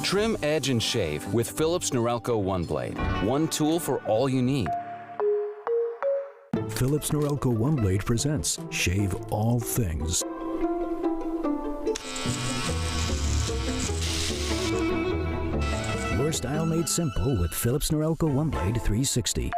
Trim, edge, and shave with Philips Norelco One Blade. One tool for all you need. Philips Norelco One Blade presents Shave All Things. Your style made simple with Philips Norelco One Blade 360.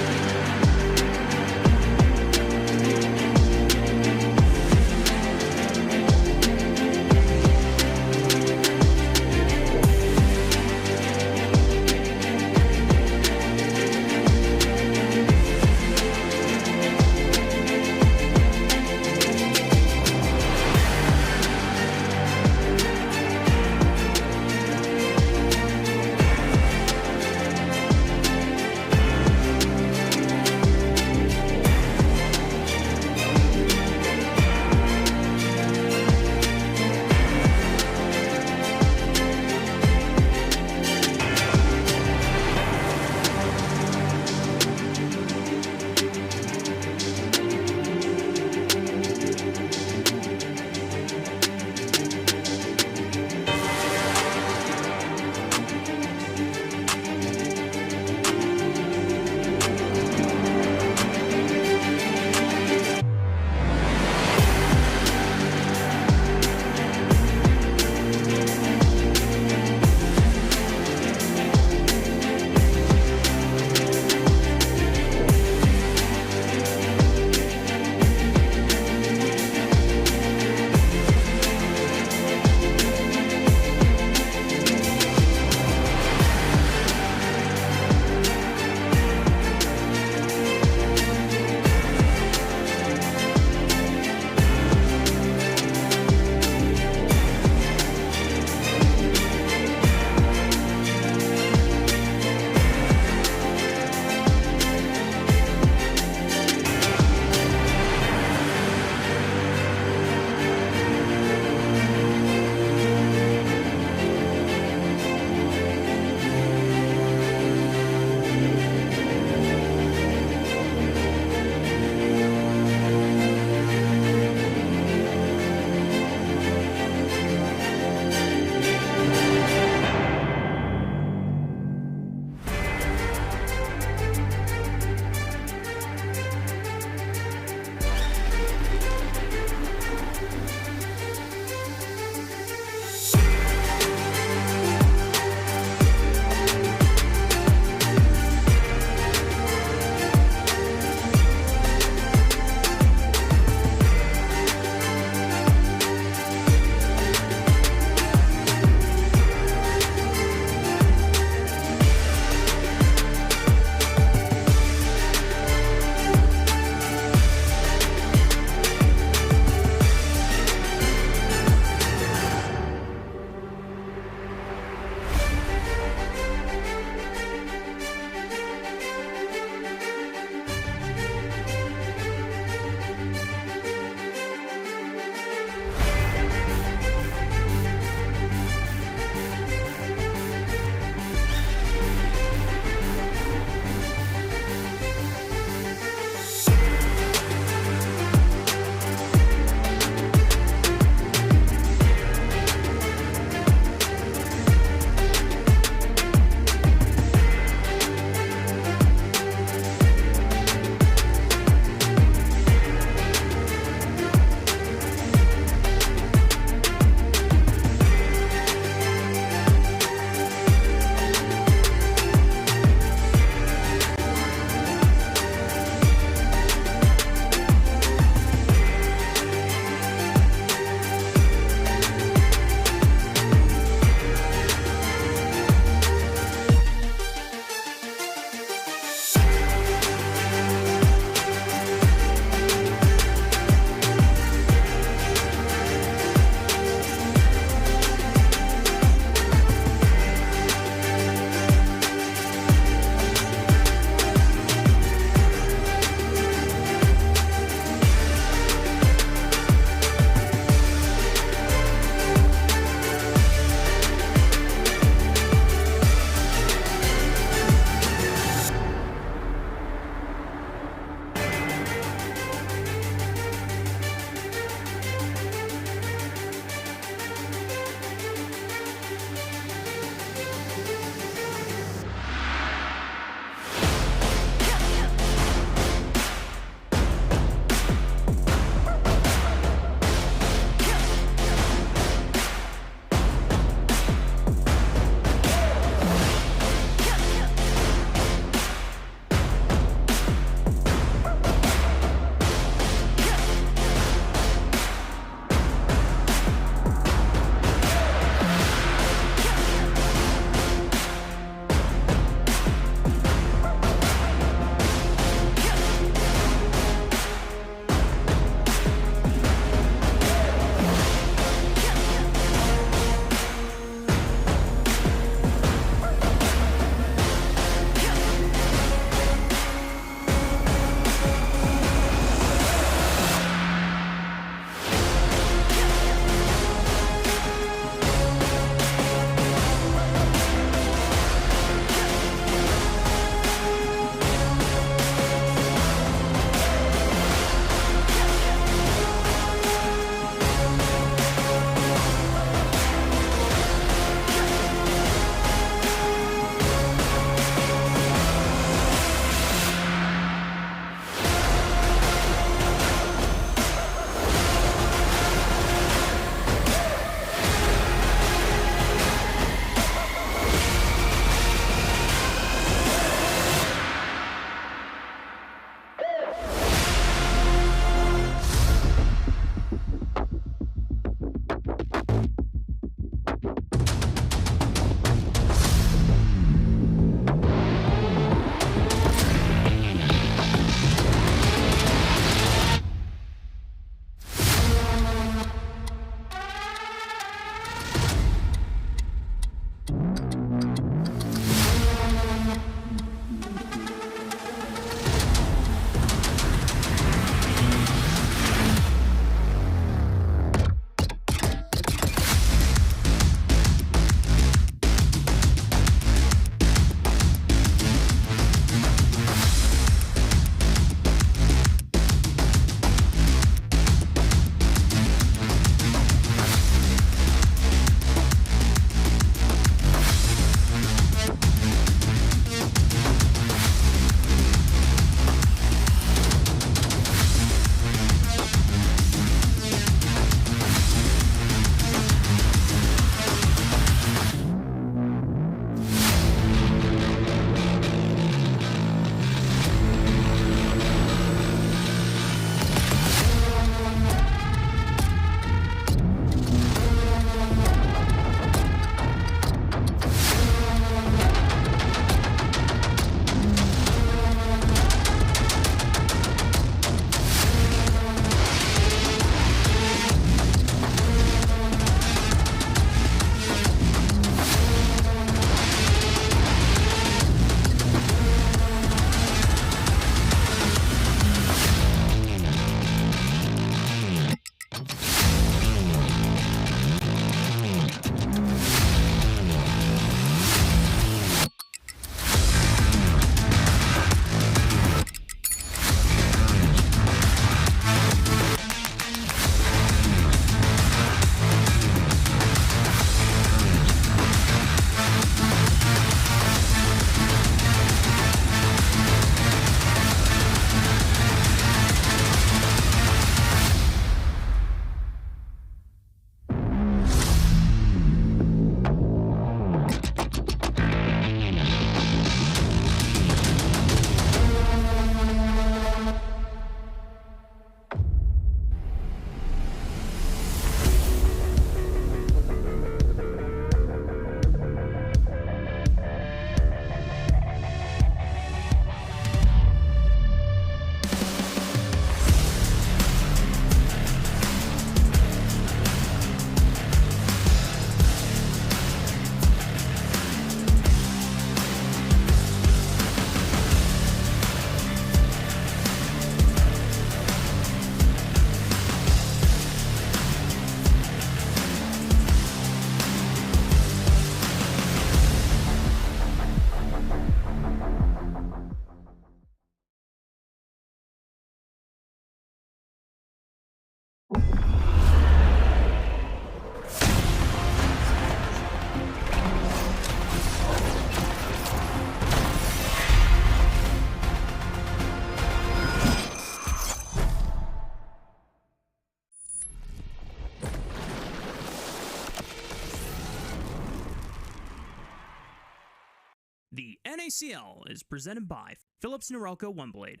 NACL is presented by Philips Norelco One Blade.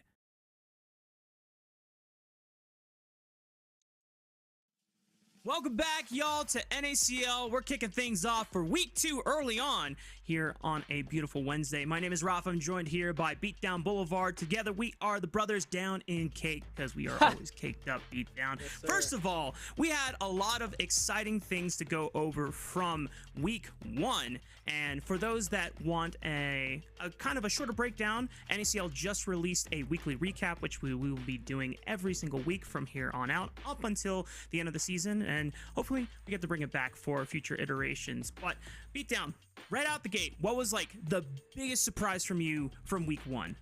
Welcome back, y'all, to NACL. We're kicking things off for week 2 early on here on a beautiful Wednesday. My name is Rafa. I'm joined here by Beatdown Boulevard. Together, we are the brothers down in cake because we are always caked up, Beatdown. Yes, first of all, we had a lot of exciting things to go over from week 1. And for those that want a kind of a shorter breakdown, NACL just released a weekly recap, which we will be doing every single week from here on out up until the end of the season. And hopefully we get to bring it back for future iterations. But Beatdown, right out the gate, what was like the biggest surprise from you from week 1?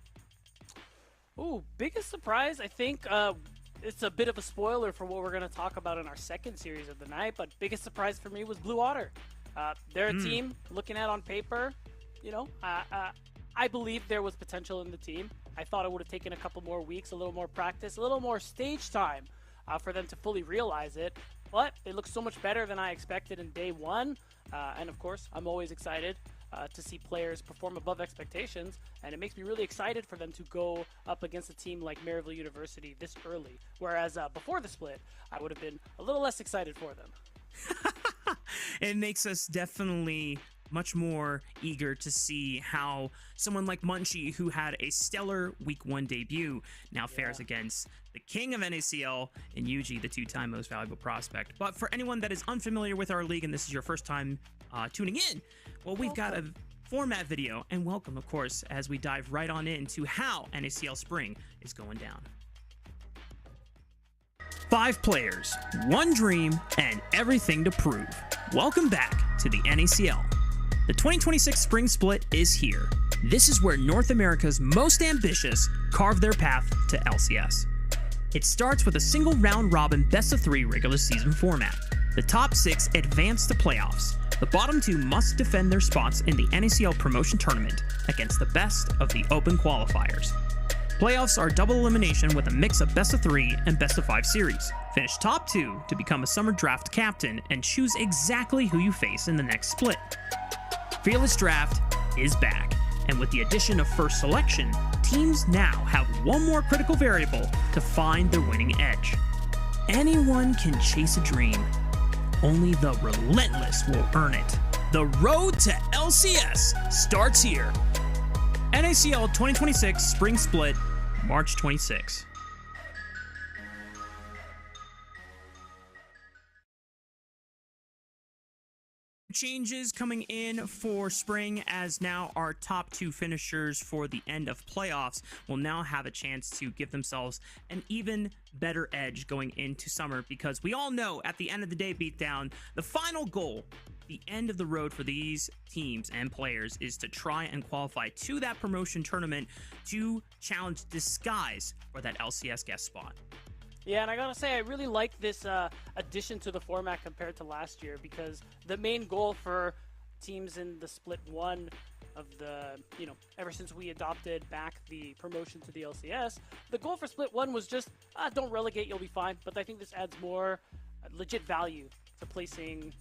Ooh, biggest surprise, I think it's a bit of a spoiler for what we're going to talk about in our second series of the night, but biggest surprise for me was Blue Otter. They're a team, looking at on paper, you know, I believe there was potential in the team. I thought it would have taken a couple more weeks, a little more practice, a little more stage time for them to fully realize it. But they look so much better than I expected in day 1. And of course, I'm always excited to see players perform above expectations. And it makes me really excited for them to go up against a team like Maryville University this early. Whereas before the split, I would have been a little less excited for them. It makes us definitely much more eager to see how someone like Munchie, who had a stellar week 1 debut, now fares against the king of NACL and Yuji, the 2-time most valuable prospect. But for anyone that is unfamiliar with our league and this is your first time tuning in, well, we've got a format video, and welcome, of course, as we dive right on into how NACL Spring is going down. 5 players, 1 dream, and everything to prove. Welcome back to the NACL. The 2026 Spring Split is here. This is where North America's most ambitious carve their path to LCS. It starts with a single round-robin best-of-3 regular season format. The top 6 advance to playoffs. The bottom 2 must defend their spots in the NACL promotion tournament against the best of the open qualifiers. Playoffs are double elimination with a mix of best-of-3 and best-of-5 series. Finish top 2 to become a summer draft captain and choose exactly who you face in the next split. Fearless Draft is back, and with the addition of first selection, teams now have one more critical variable to find their winning edge. Anyone can chase a dream. Only the relentless will earn it. The road to LCS starts here. NACL 2026 Spring Split, March 26. Changes coming in for spring, as now our top 2 finishers for the end of playoffs will now have a chance to give themselves an even better edge going into summer, because we all know at the end of the day, Beatdown, the final goal, the end of the road for these teams and players, is to try and qualify to that promotion tournament to challenge disguise for that LCS guest spot. Yeah, and I gotta say, I really like this addition to the format compared to last year, because the main goal for teams in the Split 1 of the, ever since we adopted back the promotion to the LCS, the goal for Split 1 was just, don't relegate, you'll be fine. But I think this adds more legit value to placing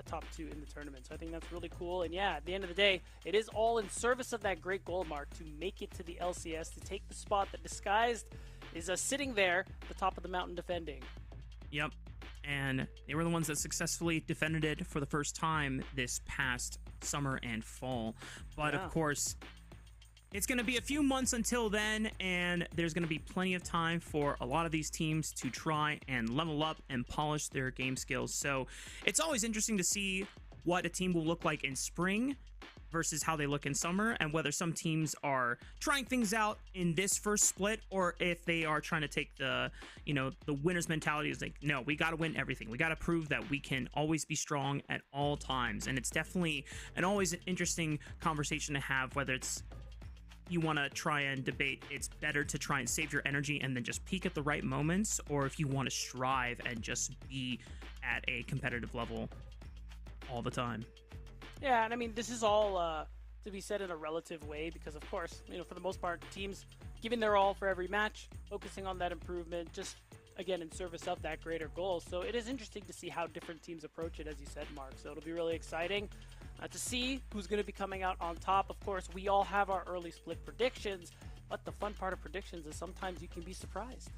top 2 in the tournament. So I think that's really cool. And yeah, at the end of the day, it is all in service of that great goal, Mark, to make it to the LCS, to take the spot that Disguised is sitting there at the top of the mountain defending. Yep, and they were the ones that successfully defended it for the first time this past summer and fall. But of course, it's going to be a few months until then, and there's going to be plenty of time for a lot of these teams to try and level up and polish their game skills. So it's always interesting to see what a team will look like in spring versus how they look in summer, and whether some teams are trying things out in this first split, or if they are trying to take the winner's mentality is like, no, we got to win everything. We got to prove that we can always be strong at all times. And it's definitely always an interesting conversation to have, whether it's you want to try and debate it's better to try and save your energy and then just peak at the right moments, or if you want to strive and just be at a competitive level all the time. Yeah, and I mean, this is all to be said in a relative way, because of course, for the most part, teams giving their all for every match, focusing on that improvement, just again in service of that greater goal. So it is interesting to see how different teams approach it, as you said, Mark. So it'll be really exciting. to see who's going to be coming out on top. Of course, we all have our early split predictions, but the fun part of predictions is sometimes you can be surprised.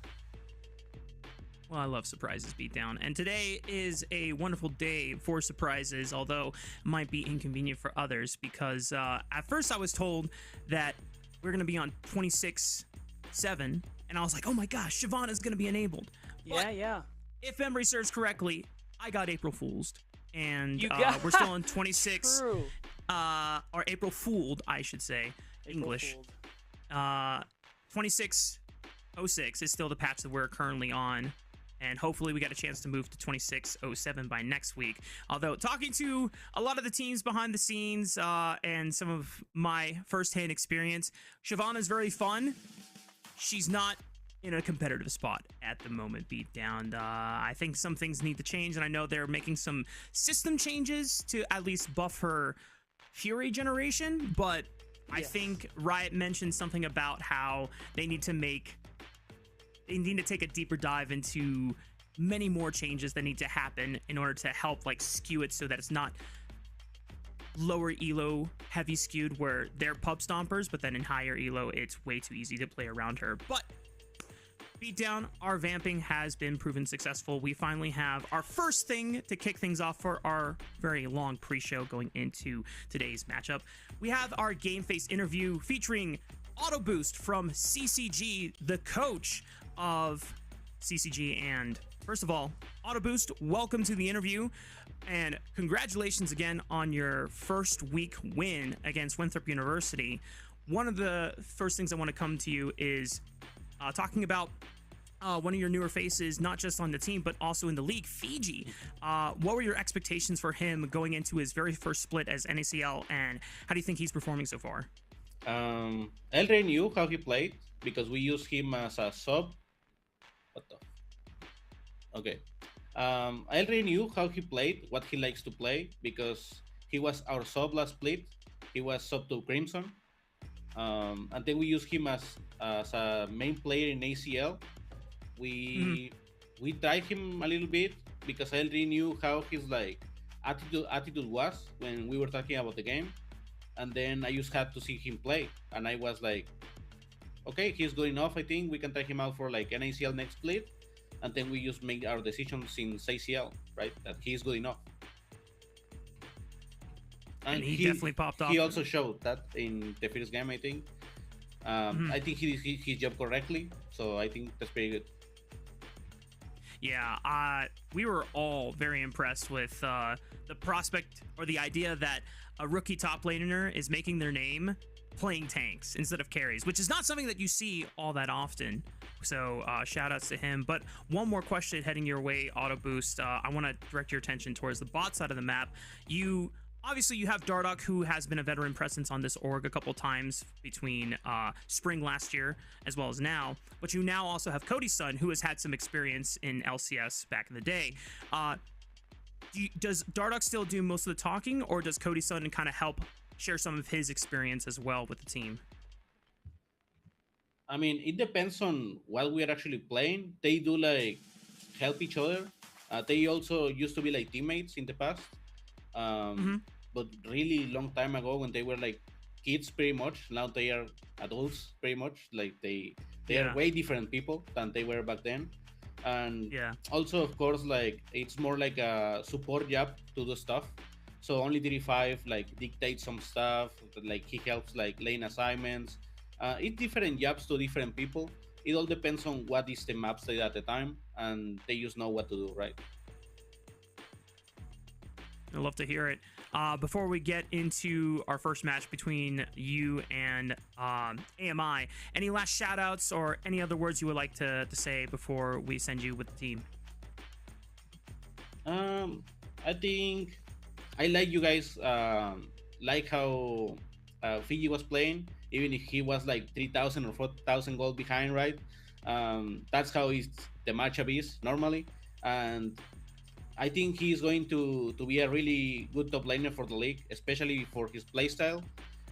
Well, I love surprises, Beatdown. And today is a wonderful day for surprises, although it might be inconvenient for others because at first I was told that we're going to be on 26-7, and I was like, oh my gosh, Shyvana's going to be enabled. Yeah. If memory serves correctly, I got April Fool's, and we're still on 26, True. or April Fooled, I should say, English. 2606 is still the patch that we're currently on. And hopefully we got a chance to move to 2607 by next week. Although talking to a lot of the teams behind the scenes and some of my firsthand experience, Shyvana is very fun. She's not in a competitive spot at the moment, Beatdown. I think some things need to change, and I know they're making some system changes to at least buff her Fury generation, but I think Riot mentioned something about how they need to take a deeper dive into many more changes that need to happen in order to help like skew it so that it's not lower elo heavy skewed where they're pub stompers, but then in higher elo it's way too easy to play around her. But Beatdown, our vamping has been proven successful. We finally have our first thing to kick things off for our very long pre-show going into today's matchup. We have our Game Face interview featuring Auto Boost from CCG, the coach of CCG. And first of all, Auto Boost, welcome to the interview, and congratulations again on your first week win against Winthrop University. One of the first things I want to come to you is talking about one of your newer faces, not just on the team, but also in the league, Fiji. What were your expectations for him going into his very first split as NACL, and how do you think he's performing so far? I already knew how he played because we used him as a sub. Okay. I already knew how he played, what he likes to play, because he was our sub last split. He was sub to Crimson. And then we used him as a main player in ACL. We tried him a little bit because I already knew how his like attitude was when we were talking about the game. And then I just had to see him play, and I was like, okay, he's good enough. I think we can try him out for like NACL next split, and then we just make our decisions since ACL, right? That he's good enough. And he definitely popped off. He also showed that in the first game, I think. I think he did his job correctly, so I think that's pretty good. Yeah, we were all very impressed with the prospect or the idea that a rookie top laner is making their name playing tanks instead of carries, which is not something that you see all that often. So shout outs to him. But one more question heading your way, Auto Boost. I want to direct your attention towards the bot side of the map. Obviously, you have Dardoch, who has been a veteran presence on this org a couple times between spring last year as well as now. But you now also have Cody's son, who has had some experience in LCS back in the day. Does Dardoch still do most of the talking, or does Cody's son kind of help share some of his experience as well with the team? I mean, it depends on what we are actually playing. They do like help each other. They also used to be like teammates in the past. But really long time ago when they were like kids pretty much. Now they are adults pretty much. Like they are way different people than they were back then. And also, of course, like it's more like a support job to do stuff. So only 35 like dictates some stuff. Like he helps like lane assignments. It's different jobs to different people. It all depends on what is the map state at the time, and they just know what to do, right? I'd love to hear it. Before we get into our first match between you and AMI, any last shout outs or any other words you would like to say before we send you with the team? I think I like you guys like how Fiji was playing, even if he was like 3,000 or 4,000 gold behind, right? That's how the matchup is normally. And I think he's going to be a really good top laner for the league, especially for his playstyle.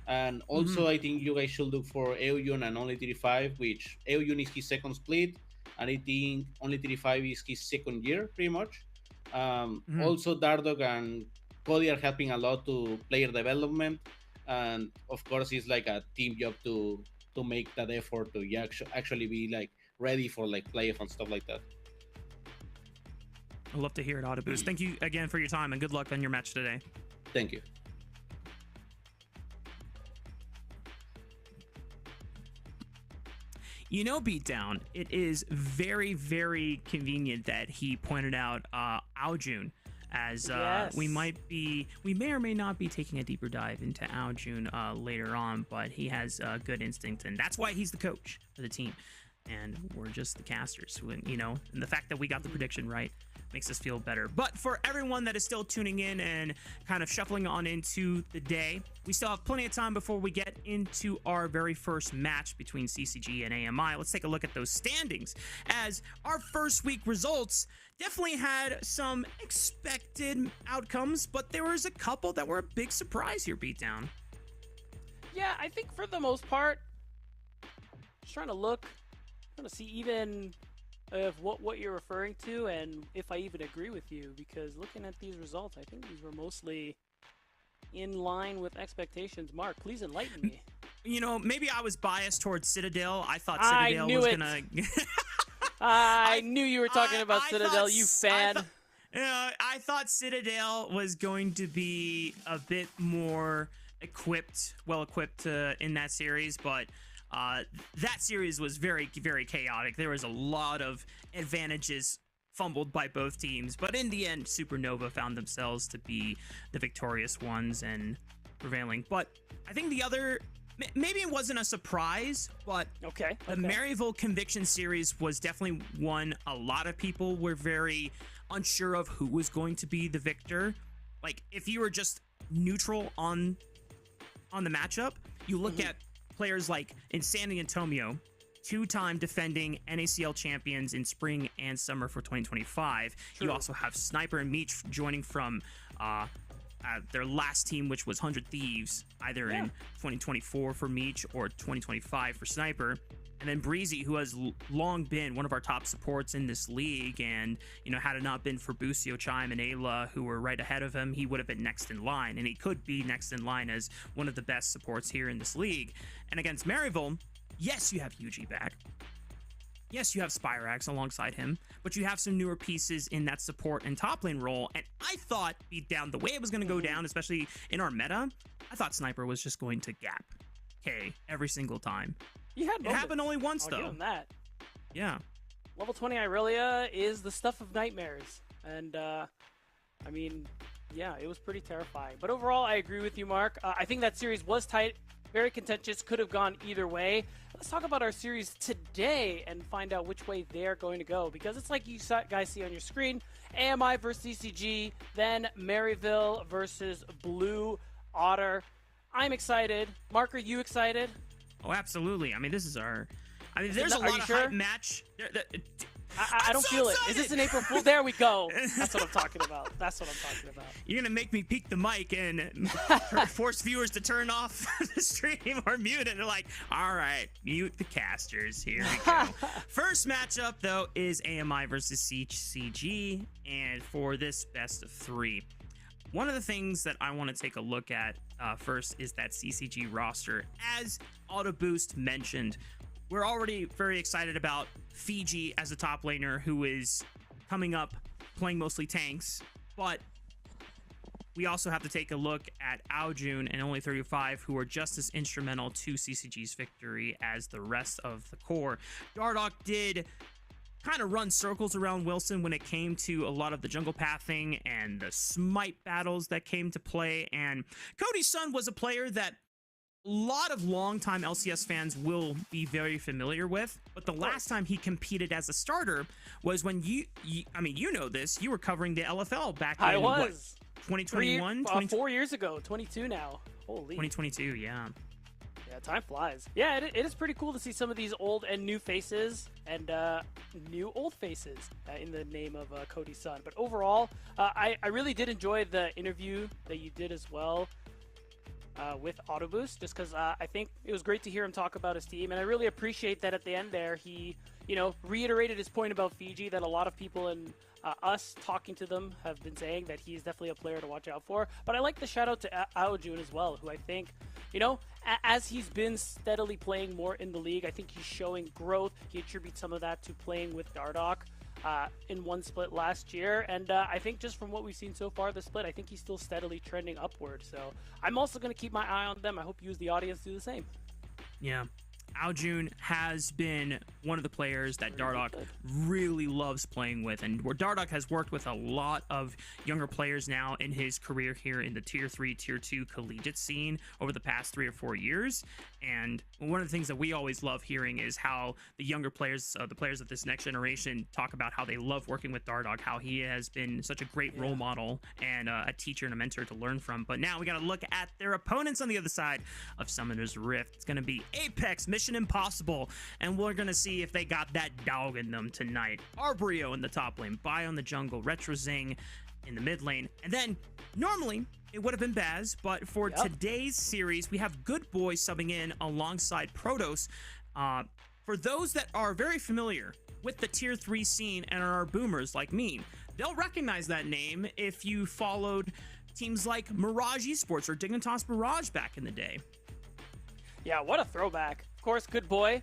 And also, I think you guys should look for Eoyun and Only 35, which Eoyun is his second split, and I think Only 35 is his second year, pretty much. Also, Dardoch and Cody are helping a lot to player development, and of course it's like a team job to make that effort to actually be like ready for like playoff and stuff like that. I'd love to hear it, Autoboost. Thank you again for your time, and good luck on your match today. Thank you. You know, Beatdown, it is very, very convenient that he pointed out Aljun, as Yes. we may or may not be taking a deeper dive into Aljun later on, but he has good instinct, and that's why he's the coach for the team. And we're just the casters, you know, and the fact that we got the prediction right makes us feel better. But for everyone that is still tuning in and kind of shuffling on into the day, we still have plenty of time before we get into our very first match between CCG and AMI. Let's take a look at those standings, as our first week results definitely had some expected outcomes, but there was a couple that were a big surprise here, Beatdown. Yeah, I think for the most part, just trying to see even of what you're referring to and if I even agree with you, because looking at these results, I think these were mostly in line with expectations. Mark, please enlighten me. You know, maybe I was biased towards Citadel. I thought I Citadel knew was it. gonna I knew you were talking about I Citadel, thought you s- fan. I thought Citadel was going to be a bit more well equipped in that series, but that series was very, very chaotic. There was a lot of advantages fumbled by both teams, but in the end, Supernova found themselves to be the victorious ones and prevailing. But I think the other, maybe it wasn't a surprise, but Okay. the Maryville Conviction series was definitely one a lot of people were very unsure of who was going to be the victor. Like, if you were just neutral on the matchup, you look at players like Insanity and Tomio, two-time defending NACL champions in spring and summer for 2025. True. You also have Sniper and Meech joining from their last team, which was 100 Thieves, either in 2024 for Meech or 2025 for Sniper. And then Breezy, who has long been one of our top supports in this league, and, you know, had it not been for Bucio, Chime, and Ayla, who were right ahead of him, he would have been next in line, and he could be next in line as one of the best supports here in this league. And against Maryville, yes, you have Yuji back. Yes, you have Spyrax alongside him, but you have some newer pieces in that support and top lane role. And I thought, Beatdown, the way it was going to go down, especially in our meta, I thought Sniper was just going to gap K every single time. It happened only once, I'll though. give him that. Yeah. Level 20 Irelia is the stuff of nightmares. And, I mean, yeah, it was pretty terrifying. But overall, I agree with you, Mark. I think that series was tight, very contentious, could have gone either way. Let's talk about our series today and find out which way they're going to go. Because it's like you guys see on your screen, AMI versus CCG, then Maryville versus Blue Otter. I'm excited. Mark, are you excited? Oh, absolutely. I mean, this is our... I mean, there's a Are lot you of sure? hype match. I don't so feel excited. it. Is this an April Fool? There we go. That's what I'm talking about. That's what I'm talking about. You're going to make me peek the mic and force viewers to turn off the stream or mute it. They're like, all right, mute the casters. Here we go. First matchup, though, is AMI versus CCG. And for this best of 3, one of the things that I want to take a look at first is that CCG roster. As Autoboost mentioned, we're already very excited about Fiji as a top laner who is coming up playing mostly tanks, but we also have to take a look at Aljun and Only 35, who are just as instrumental to CCG's victory as the rest of the core. Dardoch did kind of run circles around Wilson when it came to a lot of the jungle pathing and the smite battles that came to play, and Cody Sun was a player that a lot of longtime LCS fans will be very familiar with, but the last time he competed as a starter was when I mean, you know this, you were covering the LFL back in, what, 2021? 4 years ago, 22 now. Holy. 2022, yeah. Yeah, time flies. Yeah, it is pretty cool to see some of these old and new faces and new old faces in the name of Cody Sun. But overall, I really did enjoy the interview that you did as well. with Autoboost, just because I think it was great to hear him talk about his team, and I really appreciate that at the end there he, reiterated his point about Fiji that a lot of people in us talking to them have been saying that he's definitely a player to watch out for. But I like the shout out to Aojun as well, who I think, as he's been steadily playing more in the league, I think he's showing growth. He attributes some of that to playing with Dardoch in one split last year, and I think just from what we've seen so far this split, I think he's still steadily trending upward. So I'm also going to keep my eye on them. I hope you as the audience do the same. Yeah. Aojun has been one of the players that Dardoch really loves playing with, and where Dardoch has worked with a lot of younger players now in his career here in the Tier 3, Tier 2 collegiate scene over the past 3 or 4 years. And one of the things that we always love hearing is how the younger players, the players of this next generation, talk about how they love working with Dardoch, how he has been such a great role model and a teacher and a mentor to learn from. But now we got to look at their opponents on the other side of Summoner's Rift. It's going to be Apex Mission Impossible, and we're going to see if they got that dog in them tonight. Arbrio in the top lane, Bio in the jungle, Retrozing in the mid lane, and then normally it would have been Baz, but for today's series, we have Good Boy subbing in alongside Protoss. For those that are very familiar with the Tier 3 scene and are boomers like me, they'll recognize that name if you followed teams like Mirage Esports or Dignitas Mirage back in the day. Yeah, what a throwback. Of course, Good Boy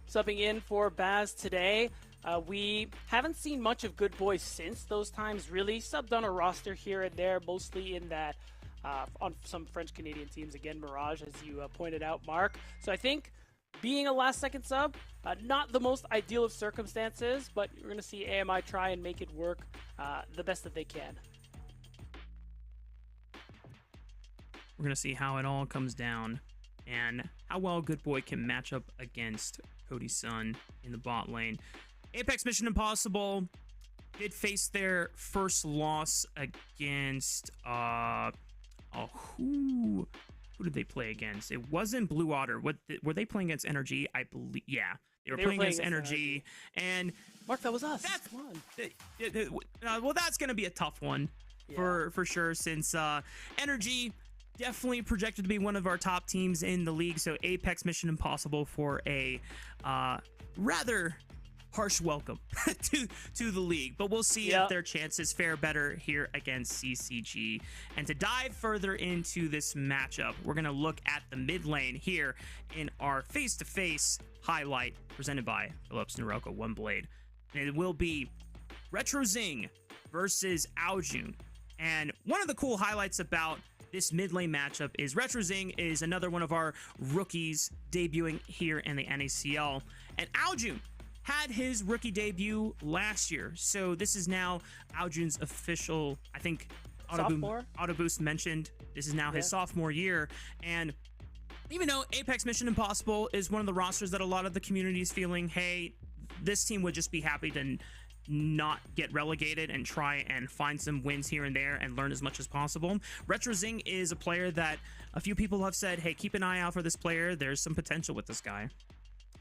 subbing in for Baz today. We haven't seen much of Good Boy since those times, really. Subbed on a roster here and there, mostly in that on some French-Canadian teams. Again, Mirage, as you pointed out, Mark. So I think being a last-second sub, not the most ideal of circumstances, but we're going to see AMI try and make it work the best that they can. We're going to see how it all comes down and how well Good Boy can match up against Cody Sun in the bot lane. Apex Mission Impossible did face their first loss against who did they play against? It wasn't Blue Otter. Were they playing against Energy? I believe, yeah. They were playing against Energy. And Mark, that was us. Come on. Well, that's going to be a tough one for sure, since Energy definitely projected to be one of our top teams in the league. So Apex Mission Impossible for a rather harsh welcome to the league, but we'll see if their chances fare better here against CCG. And to dive further into this matchup, we're going to look at the mid lane here in our face-to-face highlight presented by Philips Norelco One Blade. And it will be Retrozing versus Aojun. And one of the cool highlights about this mid lane matchup is Retrozing is another one of our rookies debuting here in the NACL, and Aojun had his rookie debut last year. So this is now Aojun's official, I think Autoboost mentioned this is now his sophomore year. And even though Apex Mission Impossible is one of the rosters that a lot of the community is feeling, hey, this team would just be happy to not get relegated and try and find some wins here and there and learn as much as possible. Retrozing is a player that a few people have said, hey, keep an eye out for this player. There's some potential with this guy.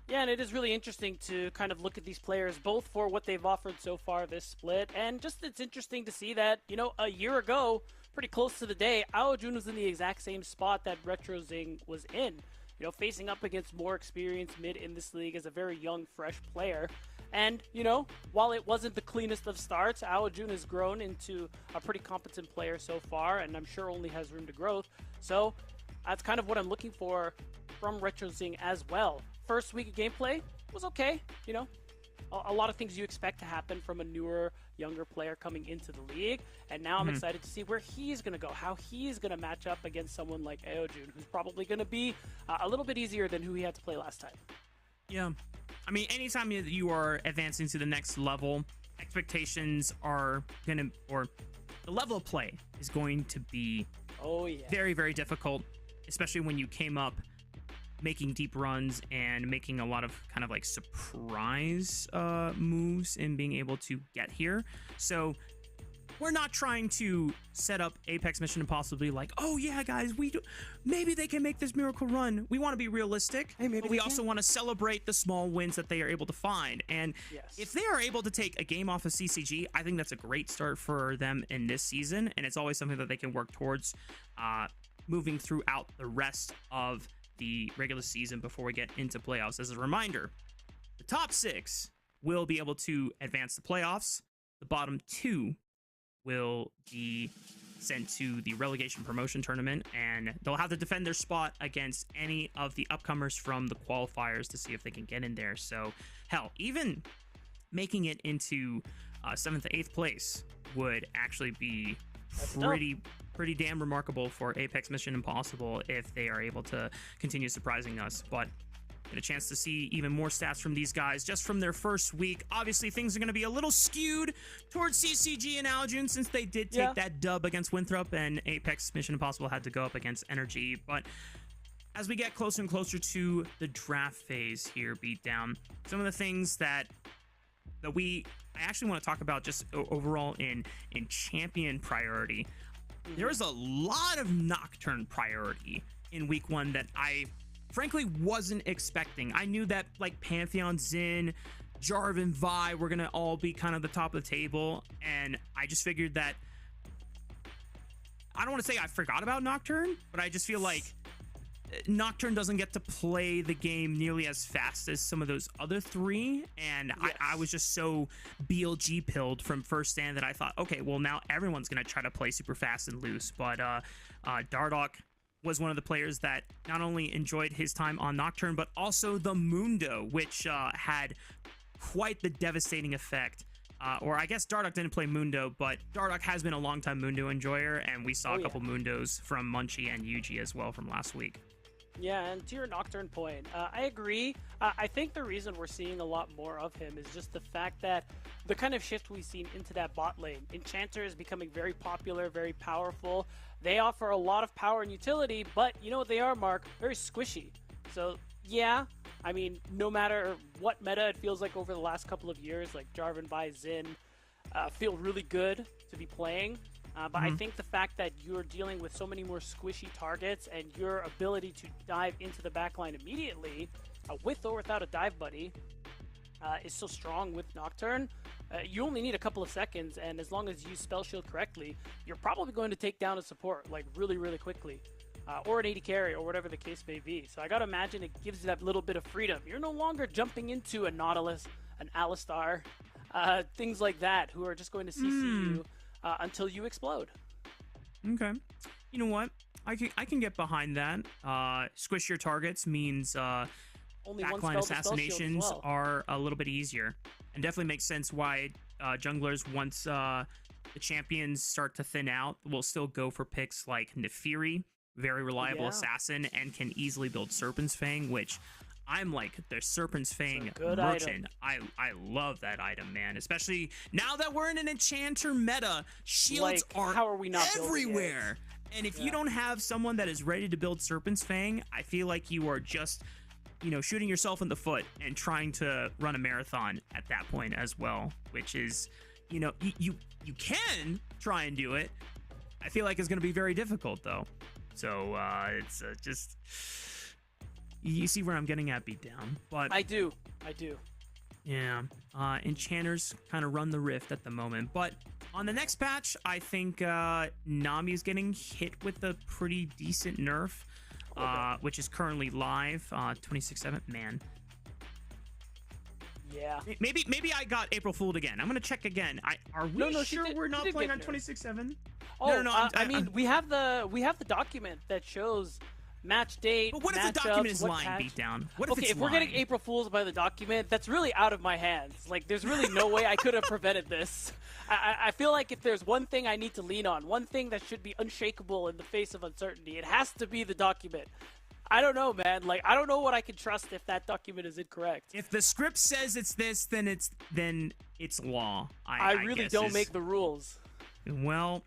Yeah, and it is really interesting to kind of look at these players, both for what they've offered so far this split, and just it's interesting to see that, a year ago, pretty close to the day, Aojun was in the exact same spot that Retrozing was in. Facing up against more experienced mid in this league as a very young, fresh player. And, while it wasn't the cleanest of starts, Aojun has grown into a pretty competent player so far, and I'm sure only has room to grow. So that's kind of what I'm looking for from Retrozing as well. First week of gameplay was okay, a lot of things you expect to happen from a newer, younger player coming into the league. And now I'm excited to see where he's going to go, how he's going to match up against someone like Aojun, who's probably going to be a little bit easier than who he had to play last time. Yeah. I mean, anytime you are advancing to the next level, expectations are going to, or the level of play is going to be very, very difficult, especially when you came up making deep runs and making a lot of kind of like surprise moves and being able to get here. So we're not trying to set up Apex Mission Impossible like, oh yeah, guys, maybe they can make this miracle run. We want to be realistic, but we also want to celebrate the small wins that they are able to find. And if they are able to take a game off of CCG, I think that's a great start for them in this season. And it's always something that they can work towards moving throughout the rest of the regular season before we get into playoffs. As a reminder, the top 6 will be able to advance the playoffs. The bottom 2 will be sent to the relegation promotion tournament, and they'll have to defend their spot against any of the upcomers from the qualifiers to see if they can get in there. So, hell, even making it into 7th to 8th place would actually be pretty damn remarkable for Apex Mission Impossible if they are able to continue surprising us. But get a chance to see even more stats from these guys just from their first week. Obviously, things are going to be a little skewed towards CCG and Aljun since they did take that dub against Winthrop, and Apex Mission Impossible had to go up against Energy. But as we get closer and closer to the draft phase here, Beatdown, some of the things that I actually want to talk about just overall in champion priority. There is a lot of Nocturne priority in week 1 that I frankly wasn't expecting. I knew that like Pantheon, Zin, Jarvan, Vi were gonna all be kind of the top of the table, and I just figured that I don't want to say I forgot about Nocturne, but I just feel like Nocturne doesn't get to play the game nearly as fast as some of those other 3, and I was just so BLG pilled from first stand that I thought, okay, well now everyone's gonna try to play super fast and loose. But Dardoch was one of the players that not only enjoyed his time on Nocturne, but also the Mundo, which had quite the devastating effect. Or I guess Dardoch didn't play Mundo, but Dardoch has been a longtime Mundo enjoyer, and we saw a couple Mundos from Munchie and Yuji as well from last week. Yeah, and to your Nocturne point, I agree. I think the reason we're seeing a lot more of him is just the fact that the kind of shift we've seen into that bot lane. Enchanter is becoming very popular, very powerful. They offer a lot of power and utility, but you know what they are, Mark? Very squishy. So, yeah, I mean, no matter what meta it feels like over the last couple of years, like Jarvan, Vi, Zin feel really good to be playing. But I think the fact that you're dealing with so many more squishy targets and your ability to dive into the backline immediately, with or without a dive buddy, is so strong with Nocturne. You only need a couple of seconds, and as long as you spell shield correctly, you're probably going to take down a support like really, really quickly. Or an AD carry, or whatever the case may be. So I gotta imagine it gives you that little bit of freedom. You're no longer jumping into a Nautilus, an Alistar, things like that, who are just going to CC you until you explode. Okay. You know what? I can get behind that. Squish your targets means Only one backline spell assassinations as well. are a little bit easier, and definitely makes sense why junglers, once the champions start to thin out, will still go for picks like Nefiri, very reliable assassin, and can easily build Serpent's Fang, which I'm like the Serpent's Fang merchant. I love that item, man. Especially now that we're in an Enchanter meta, shields how are we not everywhere. And if you don't have someone that is ready to build Serpent's Fang, I feel like you are just, shooting yourself in the foot and trying to run a marathon at that point as well, which is, you can try and do it. I feel like it's going to be very difficult though. So it's just, you see where I'm getting at, Beatdown. But I do. Yeah, Enchanters kind of run the rift at the moment. But on the next patch, I think Nami is getting hit with a pretty decent nerf, which is currently live, 26/7. Man. Yeah. Maybe I got April Fooled again. I'm gonna check again. Are we sure we're not playing on 26/7? Oh, no. I mean, we have the document that shows match date. But what if the document is lying, Beatdown? What if it's if we're getting April Fools by the document, that's really out of my hands. Like, there's really no way I could have prevented this. I feel like if there's one thing I need to lean on, one thing that should be unshakable in the face of uncertainty, it has to be the document. I don't know, man. Like, I don't know what I can trust if that document is incorrect. If the script says it's this, then it's law. I really don't make the rules. Well,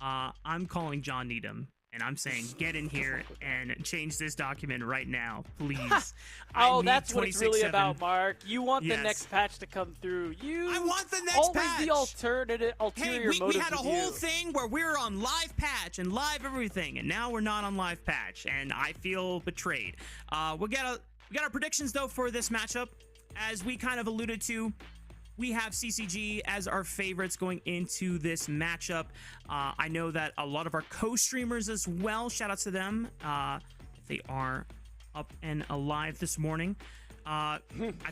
I'm calling John Needham, and I'm saying get in here and change this document right now, please. Oh, that's what it's really about, Mark. You want the next patch to come through. I want the next patch. Always the ulterior motive. We had a whole thing where we were on live patch and live everything, and now we're not on live patch, and I feel betrayed. We got our predictions though for this matchup, as we kind of alluded to. we have CCG as our favorites going into this matchup. I know that a lot of our co-streamers as well, shout out to them if they are up and alive this morning. I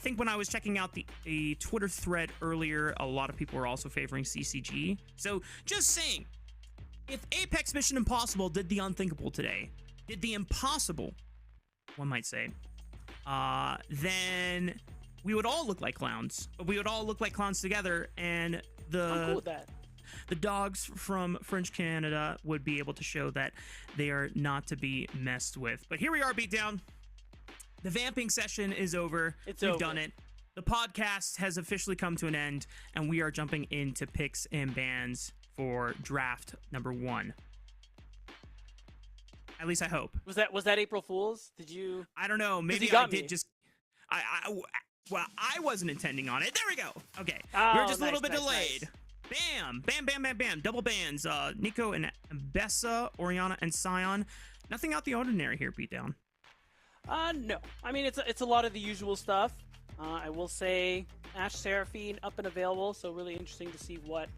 think when I was checking out the Twitter thread earlier, a lot of people were also favoring CCG. So just saying, if Apex Mission Impossible did the unthinkable today, did the impossible, one might say, then we would all look like clowns. We would all look like clowns together, and I'm cool with that. the dogs from French Canada would be able to show that they are not to be messed with. But here we are, Beatdown. The vamping session is over. We've done it. The podcast has officially come to an end, and we are jumping into picks and bans for draft number 1. At least I hope. Was that April Fool's? Did you? I don't know. Maybe I did. Just well, I wasn't intending on it. There we go. Okay, we were just a little bit delayed. Nice. Bam, bam, bam, bam, bam. Double bans. Nico and Bessa, Oriana and Sion. Nothing out the ordinary here. Beatdown. No. I mean, it's a lot of the usual stuff. I will say Ash Seraphine up and available, so really interesting to see what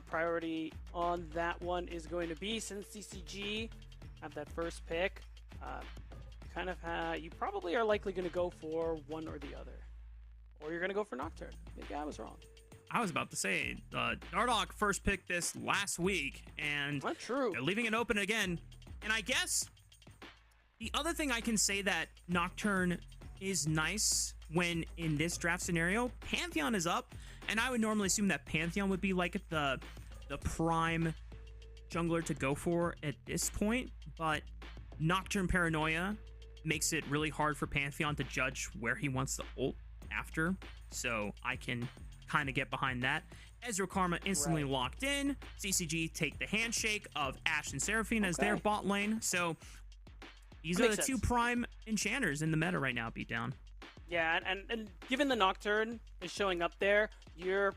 priority on that one is going to be, since CCG have that first pick. You probably are likely going to go for one or the other, or you're going to go for Nocturne. Maybe I was wrong. I was about to say Dardoch first picked this last week, and not true. They're leaving it open again. And I guess the other thing I can say that Nocturne is nice when in this draft scenario, Pantheon is up, and I would normally assume that Pantheon would be like the prime jungler to go for at this point, but Nocturne Paranoia makes it really hard for Pantheon to judge where he wants to ult after, so I can kind of get behind that. Ezreal Karma instantly locked in. CCG take the handshake of Ashe and Seraphine as their bot lane, so these are the two prime enchanters in the meta right now, Beatdown. Yeah, and given the Nocturne is showing up there, your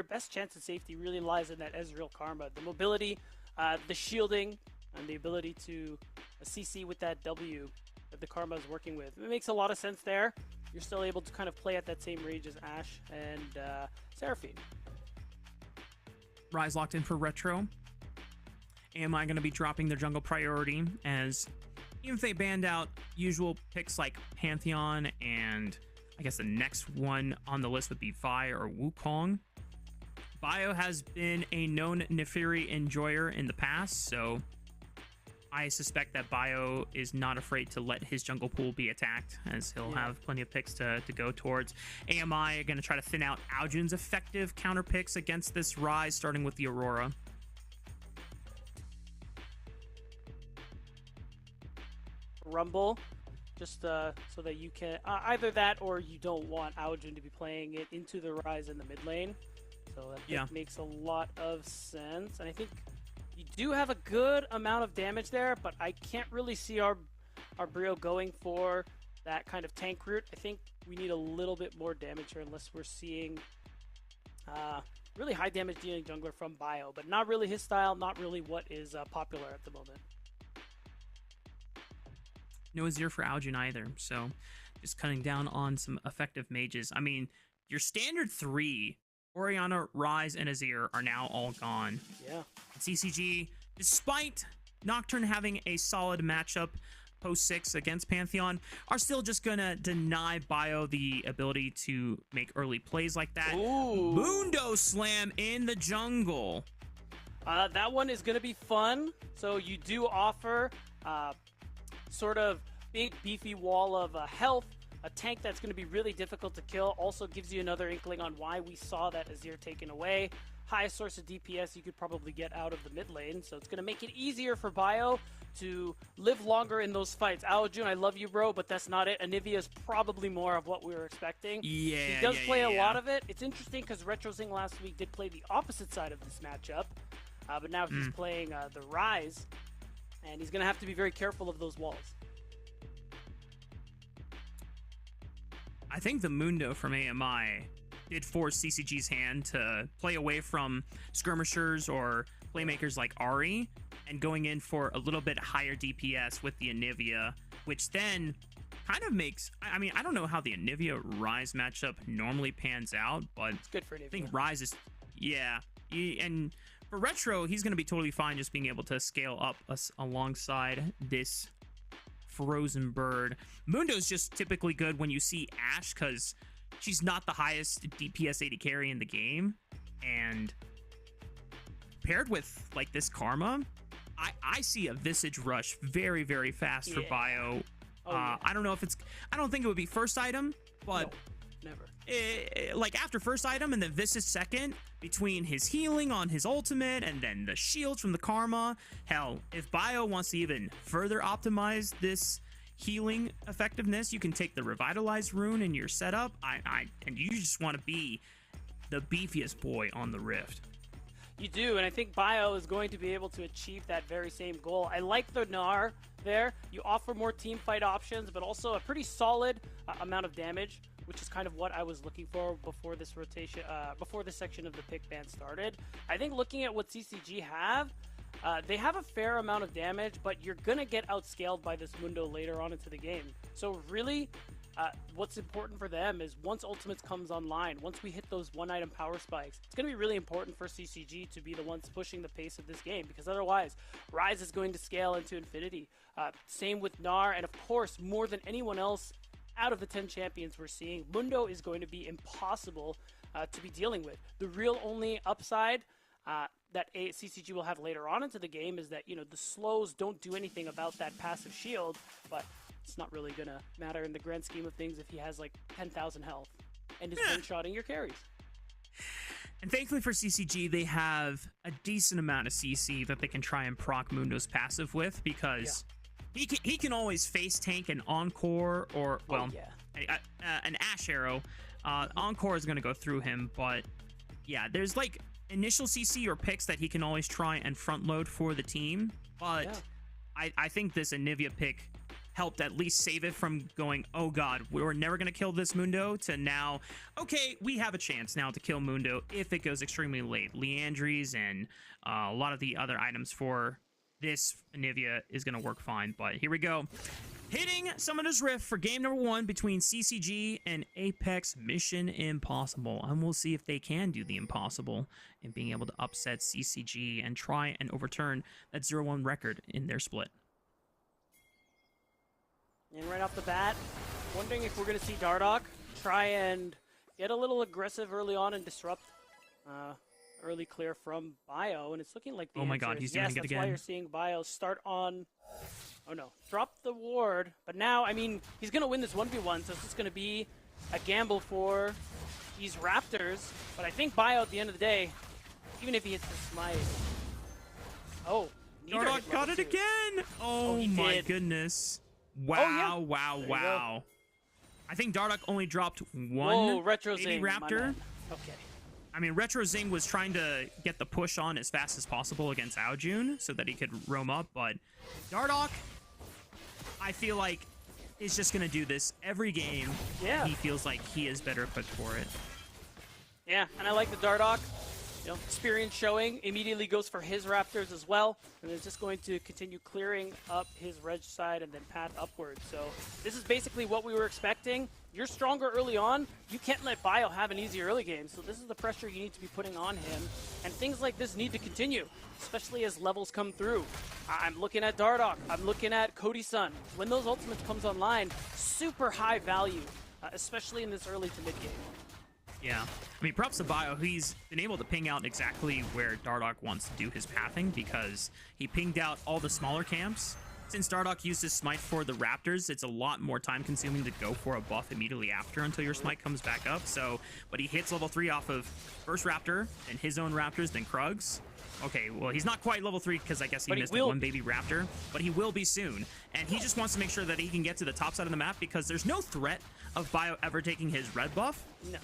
best chance of safety really lies in that Ezreal Karma. The mobility, the shielding, and the ability to CC with that W that the Karma is working with. It makes a lot of sense there. You're still able to kind of play at that same range as Ashe and Seraphine. Rise locked in for Retro. Am I going to be dropping their jungle priority, as even if they banned out usual picks like Pantheon, and I guess the next one on the list would be Vi or Wukong. Bio has been a known Neferi enjoyer in the past, so I suspect that Bio is not afraid to let his jungle pool be attacked, as he'll have plenty of picks to go towards. AMI are going to try to thin out Aljun's effective counter picks against this Rise, starting with the Aurora. Rumble, just so that you can either that, or you don't want Aljun to be playing it into the Rise in the mid lane. So that makes a lot of sense, and I think you do have a good amount of damage there, but I can't really see our Brio going for that kind of tank route. I think we need a little bit more damage here, unless we're seeing really high damage dealing jungler from Bio, but not really his style, not really what is popular at the moment. No Azir for Aljun either, so just cutting down on some effective mages. I mean, your standard 3, Oriana, Rise, and Azir are now all gone. Yeah. CCG, despite Nocturne having a solid matchup post 6 against Pantheon, are still just gonna deny Bio the ability to make early plays like that. Ooh. Mundo Slam in the jungle. That one is gonna be fun. So you do offer sort of big beefy wall of health, a tank that's going to be really difficult to kill. Also gives you another inkling on why we saw that Azir taken away. Highest source of DPS you could probably get out of the mid lane, so it's going to make it easier for Bio to live longer in those fights. Aljun, I love you, bro, but that's not it. Anivia is probably more of what we were expecting. Yeah, he does play a lot of it. It's interesting because RetroZing last week did play the opposite side of this matchup, but now he's playing the Rise, and he's going to have to be very careful of those walls. I think the Mundo from AMI did force CCG's hand to play away from skirmishers or playmakers like Ahri and going in for a little bit higher DPS with the Anivia, which then kind of makes... I mean, I don't know how the Anivia Ryze matchup normally pans out, but It's good for Anivia. I think Ryze is... Yeah. And for Retro, he's going to be totally fine just being able to scale up us alongside this Frozen Bird. Mundo's just typically good when you see Ashe, because she's not the highest DPS AD carry in the game. And paired with, like, this Karma, I see a Visage Rush very, very fast for Bio. I don't know if it's... I don't think it would be first item, but... No, never. Like, after first item and then Visage second, between his healing on his ultimate and then the shields from the Karma, hell, if Bio wants to even further optimize this healing effectiveness, you can take the Revitalize rune in your setup, and you just want to be the beefiest boy on the Rift. You do, and I think Bio is going to be able to achieve that very same goal. I like the Gnar there. You offer more team fight options, but also a pretty solid amount of damage, which is kind of what I was looking for before this rotation, before this section of the pick ban started. I think looking at what CCG have, they have a fair amount of damage, but you're gonna get outscaled by this Mundo later on into the game. So really, what's important for them is once Ultimates comes online, once we hit those one-item power spikes, it's going to be really important for CCG to be the ones pushing the pace of this game, because otherwise, Ryze is going to scale into infinity. Same with Gnar, and of course, more than anyone else out of the 10 champions we're seeing, Mundo is going to be impossible to be dealing with. The real only upside that CCG will have later on into the game is that, you know, the slows don't do anything about that passive shield, but it's not really gonna matter in the grand scheme of things if he has like 10,000 health and is one-shotting your carries. And thankfully for CCG, they have a decent amount of CC that they can try and proc Mundo's passive with, because he can always face tank an Encore or, well, an Ashe Arrow. Encore is going to go through him, but yeah, there's like initial CC or picks that he can always try and front load for the team, but I think this Anivia pick helped at least save it from going, oh god, we're never going to kill this Mundo, to now, okay, we have a chance now to kill Mundo if it goes extremely late. Leandries and a lot of the other items for this Anivia is going to work fine, but here we go. Hitting Summoner's Rift for game number 1 between CCG and Apex. Mission Impossible. And we'll see if they can do the impossible in being able to upset CCG and try and overturn that 0-1 record in their split. And right off the bat, wondering if we're going to see Dardoch try and get a little aggressive early on and disrupt early clear from Bio. And it's looking like the oh my god, he's doing it again. That's why you're seeing Bio start on... Oh no, drop the ward. But now, I mean, he's going to win this 1v1, so it's just going to be a gamble for these Raptors. But I think Bio, at the end of the day, even if he hits the smite... Oh, Dardoch got it again! Oh my goodness. Wow, wow. I think Dardoch only dropped one Retro baby Zing, Raptor. Okay. I mean, Retro Zing was trying to get the push on as fast as possible against Aojun so that he could roam up, but Dardoch, I feel like, is just going to do this every game. Yeah. He feels like he is better equipped for it. Yeah, and I like the Dardoch. You know, experience showing, immediately goes for his Raptors as well, and is just going to continue clearing up his reg side and then path upwards. So this is basically what we were expecting. You're stronger early on. You can't let Bio have an easy early game, so this is the pressure you need to be putting on him. And things like this need to continue, especially as levels come through. I'm looking at Dardoch. I'm looking at Cody Sun. When those ultimates comes online, super high value, especially in this early to mid game. Yeah. I mean, props to Bio. He's been able to ping out exactly where Dardoch wants to do his pathing, because he pinged out all the smaller camps. Since Dardoch used his smite for the Raptors, it's a lot more time consuming to go for a buff immediately after until your smite comes back up. So, but he hits level 3 off of first Raptor, then his own Raptors, then Krugs. Okay, well, he's not quite level 3 because I guess he missed one baby Raptor, but he will be soon. And he just wants to make sure that he can get to the top side of the map, because there's no threat of Bio ever taking his red buff. No.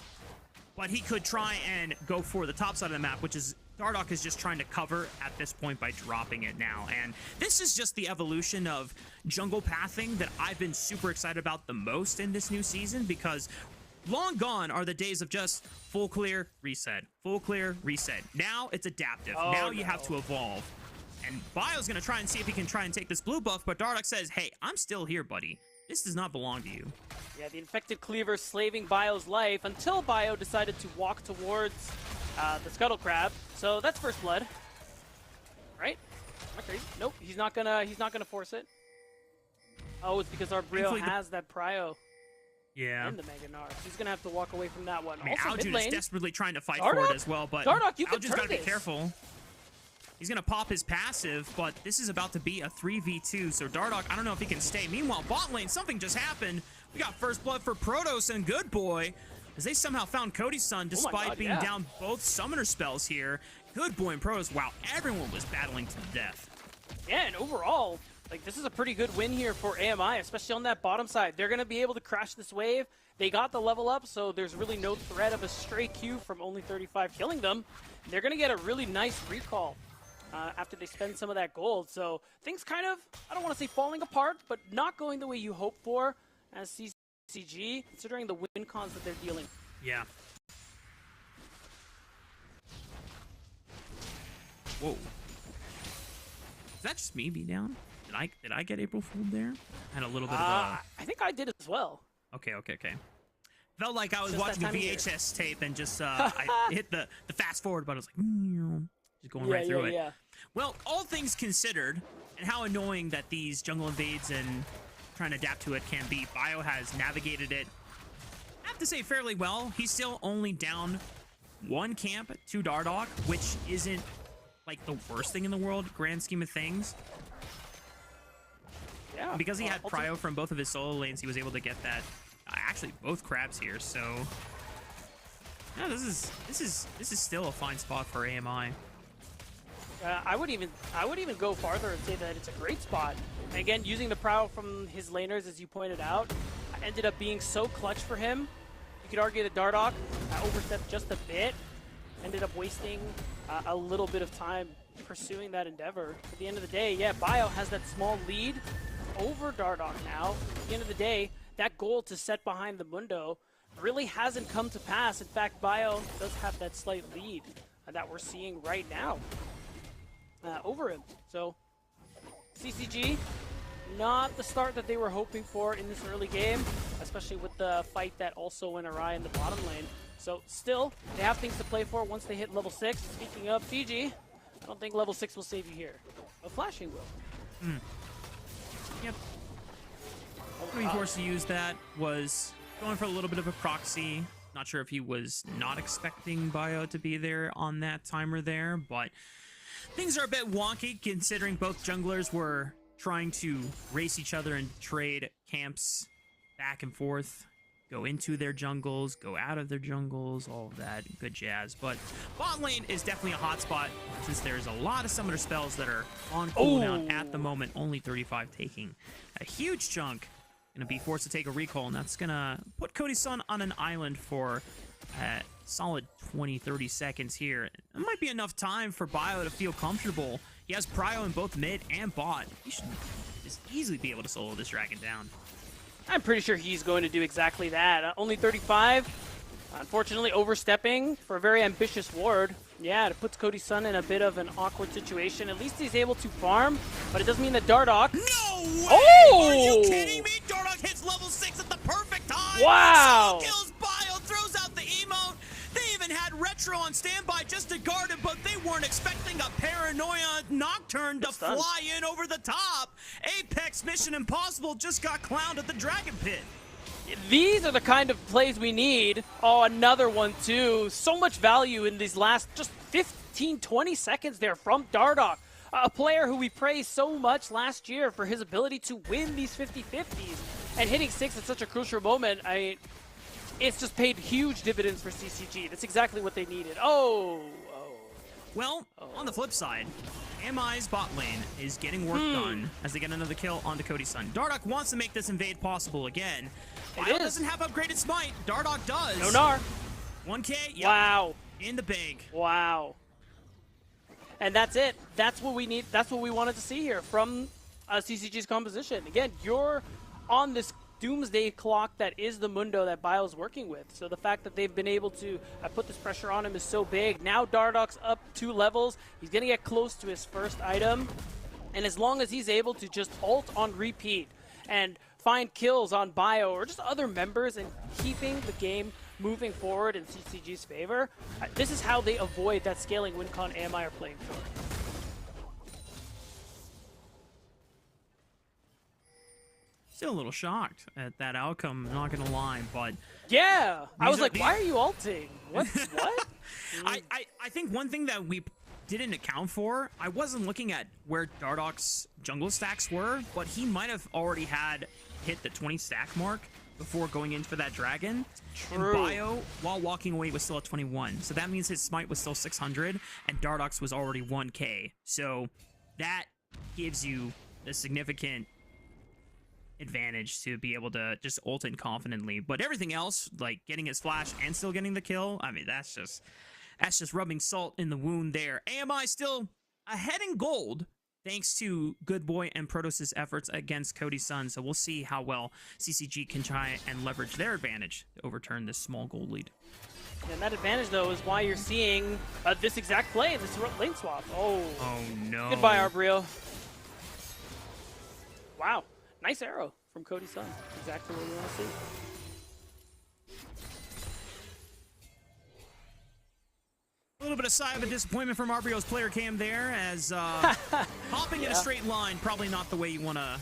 But he could try and go for the top side of the map, which is Dardoch is just trying to cover at this point by dropping it now. And this is just the evolution of jungle pathing that I've been super excited about the most in this new season, because long gone are the days of just full clear, reset, full clear, reset. Now it's adaptive. Now you have to evolve. And Bio's going to try and see if he can try and take this blue buff, but Dardoch says, hey, I'm still here, buddy. this does not belong to you. Yeah, the infected cleaver slaving Bio's life until Bio decided to walk towards the scuttle crab. So that's first blood, right? Am I crazy? Nope, he's not gonna force it. Oh, it's because our Brio has that prio. Yeah. And the Mega Gnar. He's gonna have to walk away from that one. I mean, Also, Aljun is desperately trying to fight Dardoch? for it as well, but Dardoch, you can Aljun's turn gotta be this. careful. He's gonna pop his passive, but this is about to be a 3v2, so Dardoch, I don't know if he can stay. Meanwhile, bot lane, something just happened. We got first blood for Protoss and Good Boy, as they somehow found Cody's son despite being down both summoner spells here. Good Boy and Protoss, wow, everyone was battling to the death. Yeah, and overall, like, this is a pretty good win here for AMI, especially on that bottom side. They're going to be able to crash this wave. They got the level up, so there's really no threat of a stray Q from only 35 killing them. They're going to get a really nice recall after they spend some of that gold. So things kind of, I don't want to say falling apart, but not going the way you hope for as CCG, considering the win cons that they're dealing. Yeah. Whoa. Is that just me being down? Did I get April Fooled there? Had a little bit of a... I think I did as well. Okay. Felt like I was Just watching a VHS tape and just I hit the fast forward button. I was like, just going right through it. Yeah. Well, all things considered, and how annoying that these jungle invades and trying to adapt to it can be, Bio has navigated it, I have to say, fairly well. He's still only down one camp to Dardoch, which isn't like the worst thing in the world, grand scheme of things. Yeah. And because he had prio from both of his solo lanes, he was able to get that. Actually, both crabs here. So, yeah, this is still a fine spot for AMI. I would even go farther and say that it's a great spot. And again, using the prow from his laners, as you pointed out, ended up being so clutch for him. You could argue that Dardoch overstepped just a bit, ended up wasting a little bit of time pursuing that endeavor. At the end of the day, yeah, Bio has that small lead over Dardoch now. At the end of the day, that goal to set behind the Mundo really hasn't come to pass. In fact, Bio does have that slight lead that we're seeing right now over him. So, CCG, not the start that they were hoping for in this early game, especially with the fight that also went awry in the bottom lane. So, still, they have things to play for once they hit level 6. Speaking of CG, I don't think level 6 will save you here. But flashing will. Yep. Being forced to use that, was going for a little bit of a proxy. Not sure if he was not expecting Bio to be there on that timer there, but things are a bit wonky considering both junglers were trying to race each other and trade camps back and forth, go into their jungles, go out of their jungles, all of that good jazz. But bot lane is definitely a hot spot since there's a lot of summoner spells that are on cooldown at the moment, only 35 taking a huge chunk. Gonna be forced to take a recall, and that's gonna put Cody's son on an island for a solid 20-30 seconds here. It might be enough time for Bio to feel comfortable. He has prio in both mid and bot. He should just easily be able to solo this dragon down. I'm pretty sure he's going to do exactly that. Only 35. Unfortunately, overstepping for a very ambitious ward. Yeah, it puts Cody's son in a bit of an awkward situation. At least he's able to farm, but it doesn't mean that Dardoch... No way! Oh! Are you kidding me? Dardoch hits level 6 at the perfect time! Wow! Solo kills Bio, throws out the emote. They even had Retro on standby just to guard him, but they weren't expecting a Paranoia Nocturne to fly in over the top. Apex Mission Impossible just got clowned at the Dragon Pit. These are the kind of plays we need. Oh, another one too. So much value in these last just 15, 20 seconds there from Dardoch. A player who we praised so much last year for his ability to win these 50-50s. And hitting 6 at such a crucial moment, it's just paid huge dividends for CCG. That's exactly what they needed. Well, on the flip side, MI's bot lane is getting work done as they get another kill onto Cody's son. Dardoch wants to make this invade possible again. Bio doesn't have upgraded smite. Dardoch does. No Gnar. 1K, yep. Wow. In the bag. Wow. And that's it. That's what we need. That's what we wanted to see here from CCG's composition. Again, you're on this doomsday clock that is the Mundo that Bio's working with. So the fact that they've been able to put this pressure on him is so big. Now Dardoch's up 2 levels. He's going to get close to his first item. And as long as he's able to just ult on repeat and find kills on Bio or just other members and keeping the game moving forward in CCG's favor, this is how they avoid that scaling WinCon AMI are playing for. Still a little shocked at that outcome, not gonna lie, but yeah, I was like, why are you ulting? What? I think one thing that we didn't account for, I wasn't looking at where Dardoch's jungle stacks were, but he might have already had hit the 20 stack mark before going in for that dragon. True. And Bio, while walking away, was still at 21. So that means his smite was still 600, and Dardoch's was already 1k. So that gives you a significant advantage to be able to just ult in confidently. But everything else, like getting his flash and still getting the kill, I mean, that's just rubbing salt in the wound there. AMI still ahead in gold, thanks to Good Boy and Protoss' efforts against Cody Sun. So we'll see how well CCG can try and leverage their advantage to overturn this small gold lead. And that advantage, though, is why you're seeing this exact play, this lane swap. Oh no. Goodbye, Arbrio. Wow. Nice arrow from Cody Sun. Exactly what we want to see. A little bit of sigh of a disappointment from Arbrio's player cam there, as hopping in a straight line, probably not the way you want to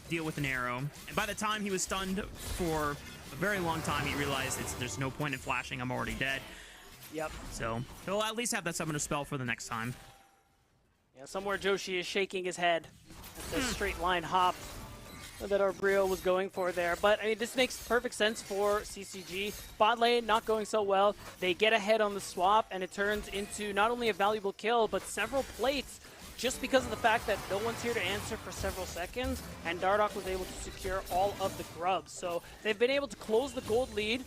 deal with an arrow. And by the time he was stunned for a very long time, he realized there's no point in flashing, I'm already dead. Yep. So he'll at least have that summoner spell for the next time. Yeah, somewhere Joshi is shaking his head at the straight line hop that Arbrio was going for there. But, I mean, this makes perfect sense for CCG. Bot lane not going so well. They get ahead on the swap, and it turns into not only a valuable kill, but several plates just because of the fact that no one's here to answer for several seconds, and Dardoch was able to secure all of the grubs. So they've been able to close the gold lead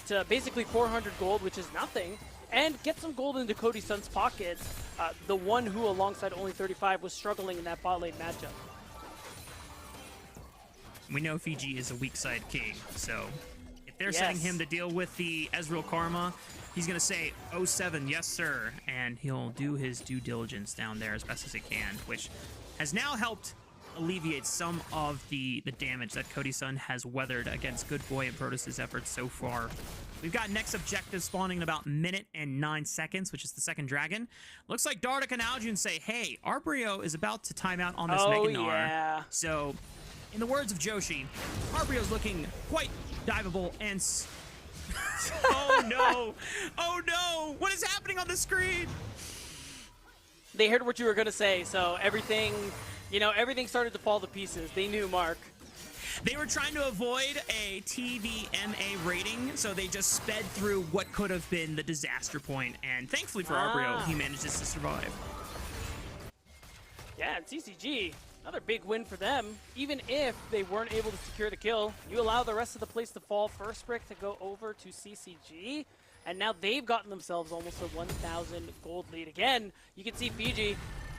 to basically 400 gold, which is nothing, and get some gold into Cody Sun's pockets, the one who, alongside only 35, was struggling in that bot lane matchup. We know Fiji is a weak side king, so if they're setting him to deal with the Ezreal Karma, he's going to say, 07, yes sir, and he'll do his due diligence down there as best as he can, which has now helped alleviate some of the damage that Cody Sun has weathered against Good Boy and Protoss' efforts so far. We've got next objective spawning in about 1 minute and 9 seconds, which is the second dragon. Looks like Dardoch and Aljun say, hey, Arbrio is about to time out on this Mega Gnar. Yeah. So, in the words of Joshi, Arbrio's looking quite diveable and... oh no! Oh no! What is happening on the screen? They heard what you were going to say, so everything, everything started to fall to pieces. They knew, Mark. They were trying to avoid a TVMA rating, so they just sped through what could have been the disaster point, and thankfully for Arbrio, he manages to survive. Yeah, and CCG, another big win for them. Even if they weren't able to secure the kill, you allow the rest of the place to fall. First brick to go over to CCG, and now they've gotten themselves almost a 1,000 gold lead. Again, you can see Fiji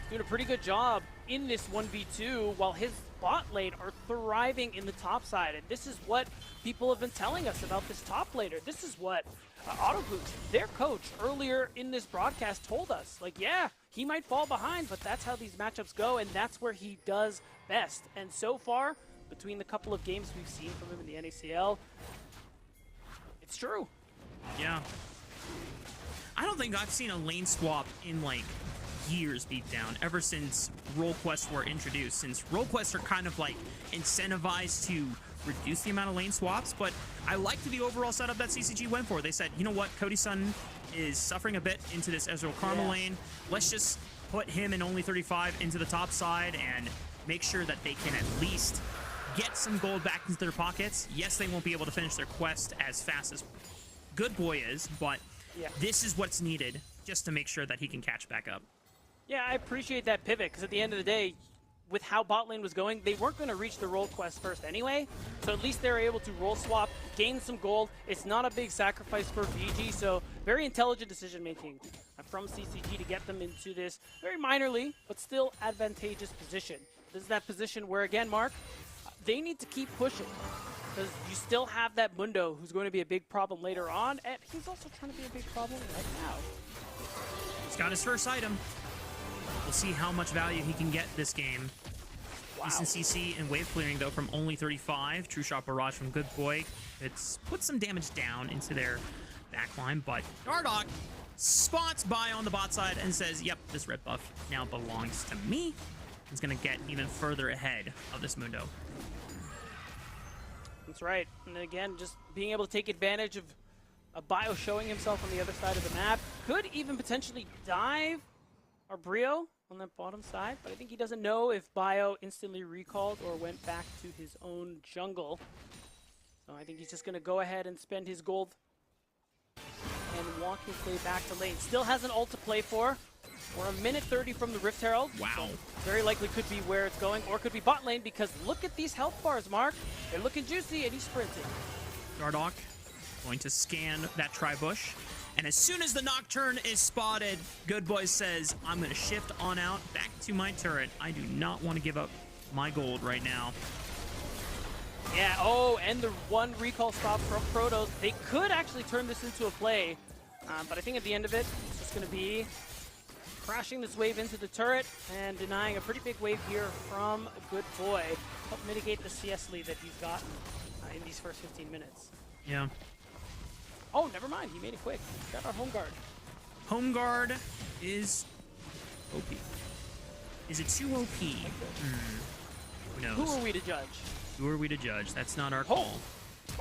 doing a pretty good job in this 1v2 while his bot lane are thriving in the top side. And this is what people have been telling us about this top laner. This is what Autoboost, their coach, earlier in this broadcast told us. Like, yeah, he might fall behind, but that's how these matchups go, and that's where he does best. And so far, between the couple of games we've seen from him in the NACL, it's true. Yeah. I don't think I've seen a lane swap in, like, years beat down, ever since role quests were introduced, since role quests are kind of, like, incentivized to reduce the amount of lane swaps, but I liked the overall setup that CCG went for. They said, you know what, Cody Sun is suffering a bit into this Ezreal Karma lane. Let's just put him in only 35 into the top side and make sure that they can at least get some gold back into their pockets. Yes, they won't be able to finish their quest as fast as Good Boy is, but this is what's needed just to make sure that he can catch back up. Yeah, I appreciate that pivot, because at the end of the day, with how bot lane was going, they weren't going to reach the role quest first anyway, so at least they're able to role swap, gain some gold. It's not a big sacrifice for VG, so very intelligent decision making from CCG to get them into this very minorly, but still advantageous position. This is that position where, again, Mark, they need to keep pushing, because you still have that Mundo, who's going to be a big problem later on, and he's also trying to be a big problem right now. He's got his first item. We'll see how much value he can get this game. Decent CC and wave clearing, though, from only 35. True Shot Barrage from Good Boy. It's put some damage down into their backline, but Dardoch spots by on the bot side and says, yep, this red buff now belongs to me. He's going to get even further ahead of this Mundo. That's right. And again, just being able to take advantage of Bio showing himself on the other side of the map. Could even potentially dive Arbrio on that bottom side, but I think he doesn't know if Bio instantly recalled or went back to his own jungle. So I think he's just going to go ahead and spend his gold and walk his way back to lane. Still has an ult to play for. We're a minute 30 from the Rift Herald. Wow. So very likely could be where it's going, or could be bot lane, because look at these health bars, Mark. They're looking juicy, and he's sprinting. Dardoch going to scan that tri-bush. And as soon as the Nocturne is spotted, Good Boy says, I'm going to shift on out back to my turret. I do not want to give up my gold right now. Yeah, oh, and the one recall stop from Protoss. They could actually turn this into a play, but I think at the end of it, it's just going to be crashing this wave into the turret and denying a pretty big wave here from Good Boy. Help mitigate the CS lead that he's gotten in these first 15 minutes. Yeah. Oh, never mind. He made it quick. Got our home guard. Home guard is OP. Is it too OP? Who knows? Who are we to judge? Who are we to judge? That's not our call.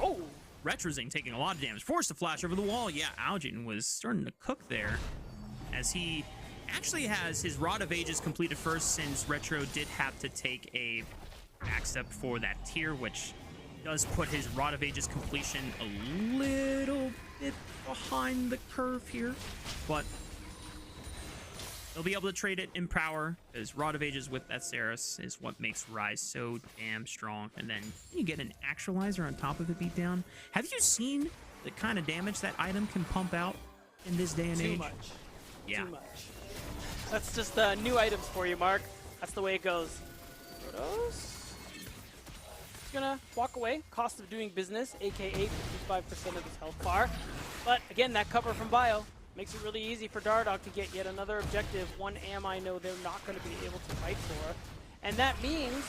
Oh! Retrozing taking a lot of damage. Forced to flash over the wall. Yeah, Algin was starting to cook there, as he actually has his Rod of Ages completed first, since Retro did have to take a backstep for that tier, which does put his Rod of Ages completion a little bit behind the curve here, but they'll be able to trade it in power, because Rod of Ages with that Saris is what makes Rise so damn strong. And then you get an Actualizer on top of the beatdown. Have you seen the kind of damage that item can pump out in this day and age? Too much. Yeah. Too much. That's just new items for you, Mark. That's the way it goes. Protoss. He's gonna walk away. Cost of doing business, aka 55% of his health bar. But again, that cover from Bio makes it really easy for Dardoch to get yet another objective. One AM I know they're not going to be able to fight for. And that means,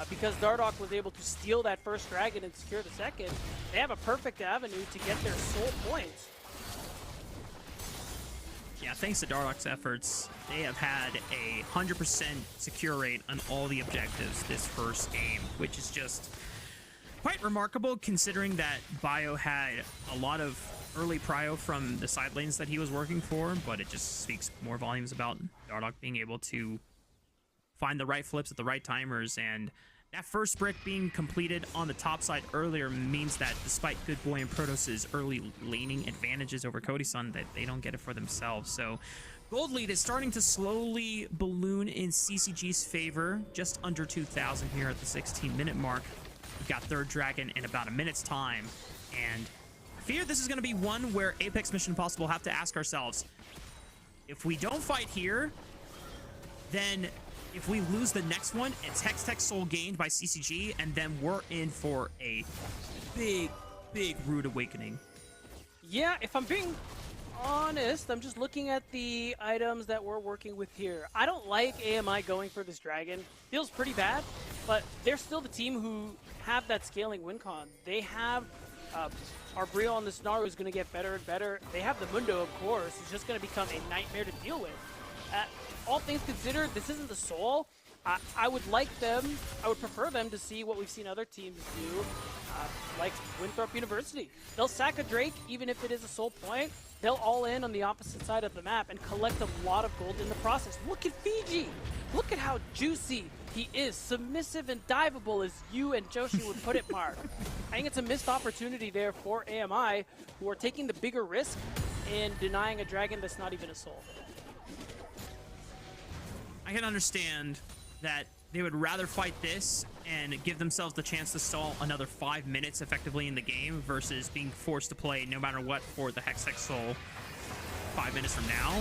because Dardoch was able to steal that first dragon and secure the second, they have a perfect avenue to get their soul points. Yeah, thanks to Dardoch's efforts, they have had a 100% secure rate on all the objectives this first game, which is just quite remarkable, considering that Bio had a lot of early prio from the side lanes that he was working for, but it just speaks more volumes about Dardoch being able to find the right flips at the right timers, and that first brick being completed on the top side earlier means that despite Good Boy and Protoss's early laning advantages over Cody-san, that they don't get it for themselves. So gold lead is starting to slowly balloon in CCG's favor, just under 2,000 here at the 16-minute mark. We've got third dragon in about a minute's time, and I fear this is going to be one where Apex Mission Impossible have to ask ourselves, if we don't fight here, then if we lose the next one, it's Hextech Soul gained by CCG, and then we're in for a big, big rude awakening. Yeah, if I'm being honest, I'm just looking at the items that we're working with here. I don't like AMI going for this dragon. Feels pretty bad, but they're still the team who have that scaling win con. They have Arbrio on the Snaru is going to get better and better. They have the Mundo, of course. It's just going to become a nightmare to deal with. All things considered, this isn't the Soul. I would prefer them to see what we've seen other teams do, like Winthrop University. They'll sack a Drake, even if it is a Soul point. They'll all in on the opposite side of the map and collect a lot of gold in the process. Look at Fiji. Look at how juicy he is. Submissive and diveable, as you and Joshi would put it, Mark. I think it's a missed opportunity there for AMI, who are taking the bigger risk in denying a dragon that's not even a Soul. I can understand that they would rather fight this and give themselves the chance to stall another 5 minutes effectively in the game versus being forced to play no matter what for the Hextech Soul 5 minutes from now.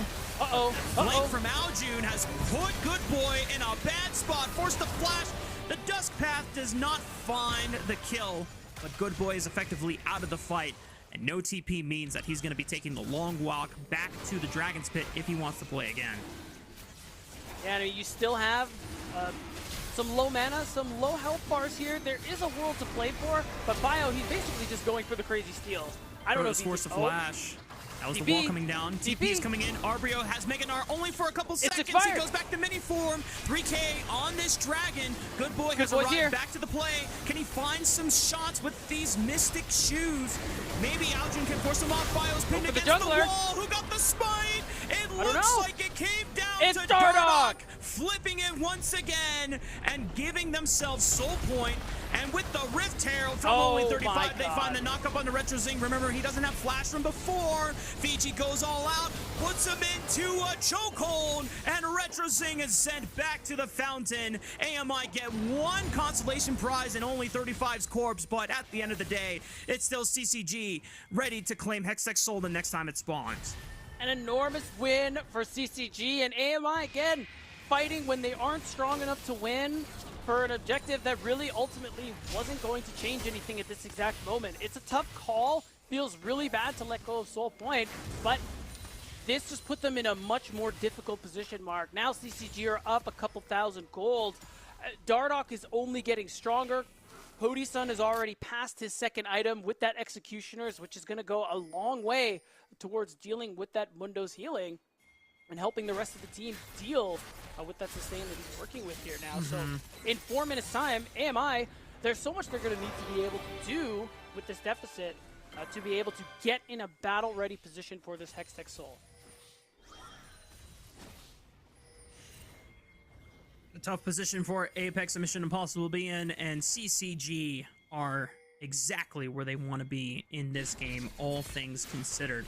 Flank from Aljun has put Good Boy in a bad spot, forced to flash. The Dusk Path does not find the kill, but Good Boy is effectively out of the fight, and no TP means that he's going to be taking the long walk back to the Dragon's Pit if he wants to play again. Yeah, I mean, you still have Some low mana, some low health bars here. There is a world to play for, but Bio, he's basically just going for the crazy steal. I don't know if he's forced a flash. That was TP. the wall coming down. TP is coming in. Arbrio has Meganar only for a couple seconds. He goes back to mini form. 3K on this dragon. Good boy has arrived here. Back to the play. Can he find some shots with these Mystic shoes? Maybe Aljun can force him off. Bio's pinned against the wall. Who got the spite? It looks like it came down to Dardoch. Flipping it once again and giving themselves soul point. And with the Rift Herald from only 35, they find the knock-up on the Retro Zing. Remember, he doesn't have flash from before. Fiji goes all out, puts him into a chokehold, and Retro Zing is sent back to the fountain. AMI get one consolation prize and only 35's corpse, but at the end of the day, it's still CCG ready to claim Hextech Soul the next time it spawns. An enormous win for CCG, and AMI again fighting when they aren't strong enough to win for an objective that really ultimately wasn't going to change anything at this exact moment. It's a tough call. Feels really bad to let go of Soul Point, but this just put them in a much more difficult position, Mark. Now CCG are up a couple thousand gold. Dardoch is only getting stronger. Podi-sun has already passed his second item with that Executioners, which is going to go a long way towards dealing with that Mundo's healing and helping the rest of the team deal with that sustain that he's working with here now. So in 4 minutes time, AMI, there's so much they're going to need to be able to do with this deficit to be able to get in a battle-ready position for this Hextech Soul. A tough position for Apex and Mission Impossible to be in, and CCG are exactly where they want to be in this game, all things considered.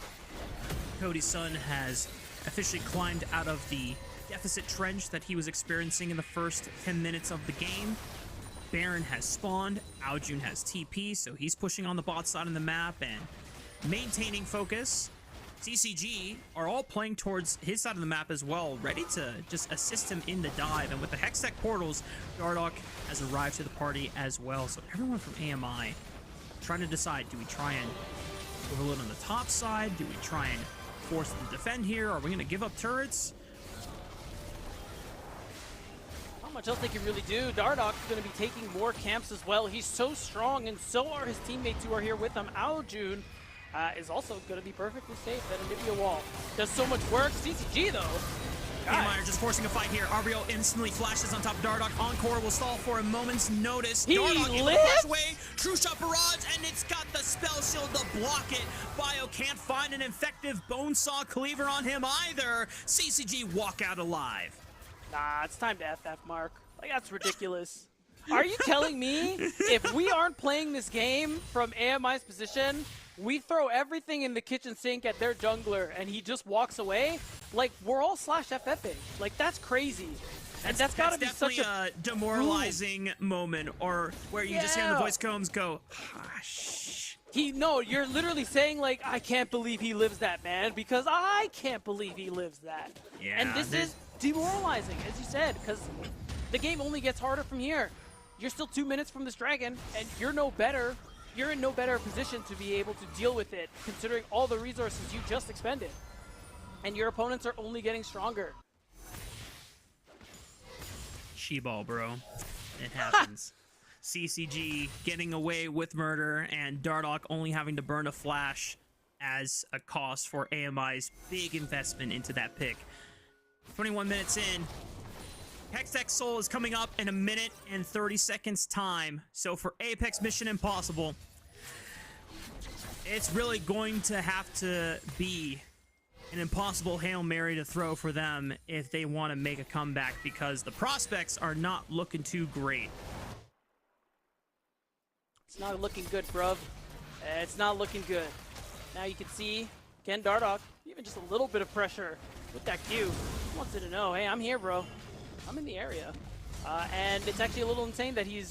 Podi-sun has officially climbed out of the deficit trench that he was experiencing in the first 10 minutes of the game. Baron has spawned, Aljun has TP, so he's pushing on the bot side of the map and maintaining focus. CCG are all playing towards his side of the map as well, ready to just assist him in the dive. And with the Hextech portals, Dardoch has arrived to the party as well. So everyone from AMI trying to decide, do we try and overload on the top side? Do we try and force them to defend here? Are we going to give up turrets? Not much else they can really do. Dardoch is going to be taking more camps as well. He's so strong, and so are his teammates who are here with him. Aljun is also going to be perfectly safe. That Anivia wall does so much work. CCG, though. AMI are just forcing a fight here. Arbrio instantly flashes on top of Dardoch. Encore will stall for a moment's notice. Dardoch able to flash away. True shot barrage, and it's got the spell shield to block it. Bio can't find an effective Bonesaw Cleaver on him either. CCG walk out alive. Nah, it's time to FF, Mark. Like, that's ridiculous. Are you telling me if we aren't playing this game from AMI's position, we throw everything in the kitchen sink at their jungler and he just walks away? Like, we're all /FFing. Like, that's crazy. And that's gotta be such a demoralizing moment, or where you just hear the voice combs go, hush. No, you're literally saying, like, I can't believe he lives that, man, because I can't believe he lives that. Yeah, and this is demoralizing, as you said, because the game only gets harder from here. You're still 2 minutes from this dragon, and you're no better. You're in no better position to be able to deal with it, considering all the resources you just expended. And your opponents are only getting stronger. She-ball, bro. It happens. CCG getting away with murder, and Dardoch only having to burn a flash as a cost for AMI's big investment into that pick. 21 minutes in. Hextech Soul is coming up in 1 minute and 30 seconds time. So for Apex Mission Impossible, it's really going to have to be an impossible Hail Mary to throw for them if they want to make a comeback, because the prospects are not looking too great. It's not looking good, bruv. It's not looking good. Now you can see, again, Dardoch, even just a little bit of pressure with that Q. He wants it to know, hey, I'm here, bro. I'm in the area. And it's actually a little insane that he